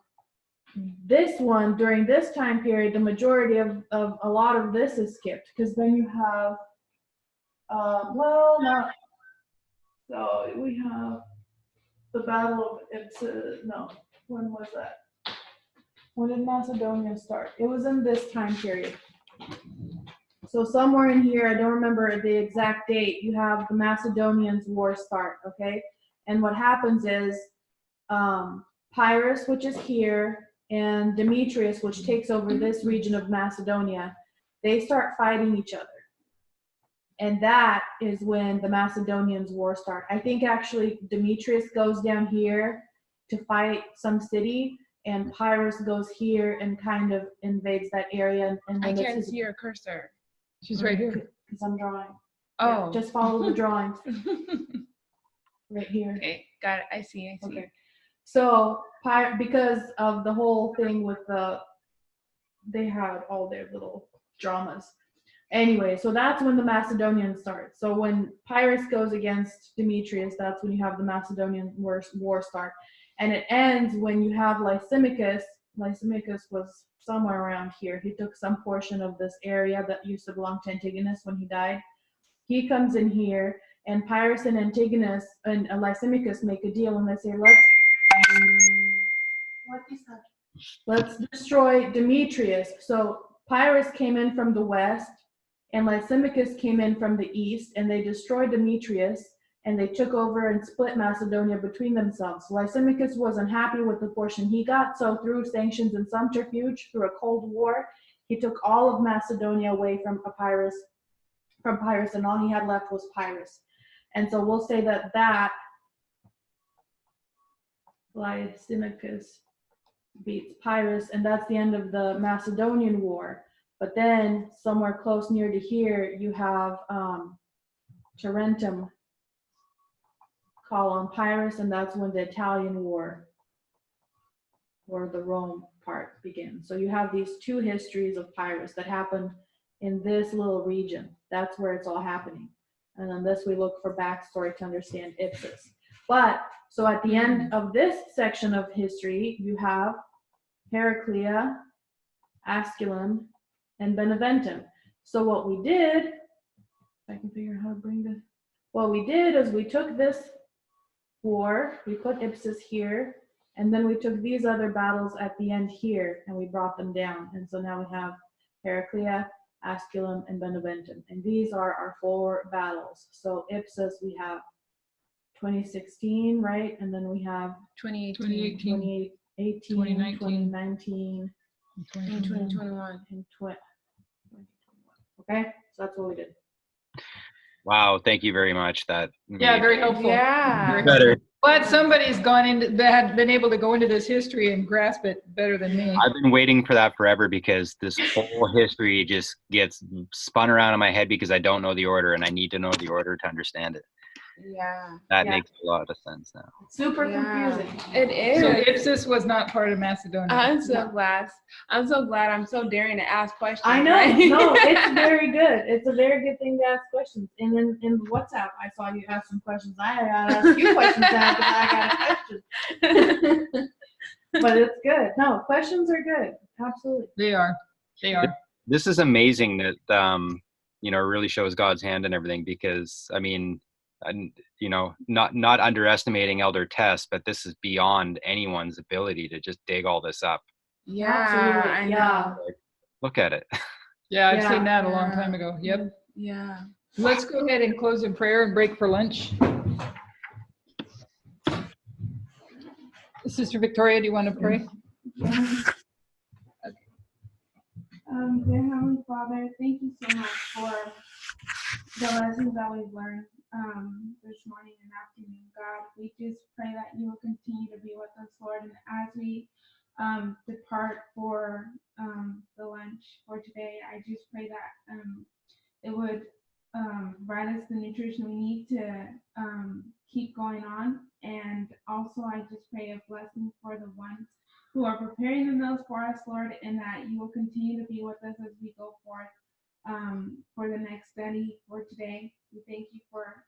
this one, during this time period, the majority of a lot of this is skipped, because then you have, so we have the Battle of Ipsus, no, when was that? When did Macedonia start? It was in this time period. So somewhere in here, I don't remember the exact date, you have the Macedonians' war start, okay? And what happens is, Pyrrhus, which is here, and Demetrius, which takes over this region of Macedonia, they start fighting each other. And that is when the Macedonians' war start. I think actually Demetrius goes down here to fight some city, and Pyrrhus goes here and kind of invades that area. And I can't see your cursor. She's right here. Because I'm drawing. Oh. Yeah, just follow the drawings. Right here. Okay, got it. I see. Okay. So, because of the whole thing with they had all their little dramas. Anyway, so that's when the Macedonians start. So when Pyrrhus goes against Demetrius, that's when you have the Macedonian war start. And it ends when you have Lysimachus. Lysimachus was somewhere around here. He took some portion of this area that used to belong to Antigonus when he died. He comes in here, and Pyrrhus and Antigonus and Lysimachus make a deal, and they say, let's destroy Demetrius. So Pyrrhus came in from the west, and Lysimachus came in from the east, and they destroyed Demetrius, and they took over and split Macedonia between themselves. Lysimachus wasn't happy with the portion he got, so through sanctions and subterfuge, through a cold war, he He took all of Macedonia away from Epirus, and all he had left was Pyrrhus. And so we'll say that Lysimachus beats Pyrrhus, and that's the end of the Macedonian War. But then somewhere close near to here, you have Tarentum call on Pyrrhus, and that's when the Italian War, or the Rome part, begins. So you have these two histories of Pyrrhus that happened in this little region. That's where it's all happening. And then this, we look for backstory to understand Ipsus. But, so at the end of this section of history, you have Heraclea, Asculum, and Beneventum. So what we did, if I can figure out how to bring this, what we did is we took this war, we put Ipsus here, and then we took these other battles at the end here, and we brought them down. And so now we have Heraclea, Asculum, and Beneventum. And these are our 4 battles. So Ipsus, we have 2016, right? And then we have 2018, 2018, 2019, and 2021. and 2021. Okay, so that's what we did. Wow, thank you very much. That Yeah, very helpful. Yeah. Very better. helpful. Glad somebody's gone into that, been able to go into this history and grasp it better than me. I've been waiting for that forever because this whole history just gets spun around in my head because I don't know the order, and I need to know the order to understand it. Yeah. That makes a lot of sense now. Super confusing. It is. So Ipsus was not part of Macedonia. I'm so glad. I'm so daring to ask questions. I know. Right? No, it's very good. It's a very good thing to ask questions. And then in WhatsApp, I saw you ask some questions. I gotta ask you questions now because I got a question. But it's good. No, questions are good. Absolutely. They are. They are. This is amazing that you know, really shows God's hand and everything, because I mean, you know, not underestimating Elder Tess, but this is beyond anyone's ability to just dig all this up. Yeah, Absolutely. I Yeah. know. Like, look at it. Yeah, I've Yeah. seen that a long time ago. Yep. Yeah. Let's go ahead and close in prayer and break for lunch. Sister Victoria, do you want to pray? Dear Heavenly Father, thank you so much for the lessons that we've learned this morning and afternoon. God, we just pray that you will continue to be with us, Lord, and as we depart for the lunch for today, I just pray that it would provide us the nutrition we need to keep going on. And also, I just pray a blessing for the ones who are preparing the meals for us, Lord, and that you will continue to be with us as we go forth for the next study for today. We thank you for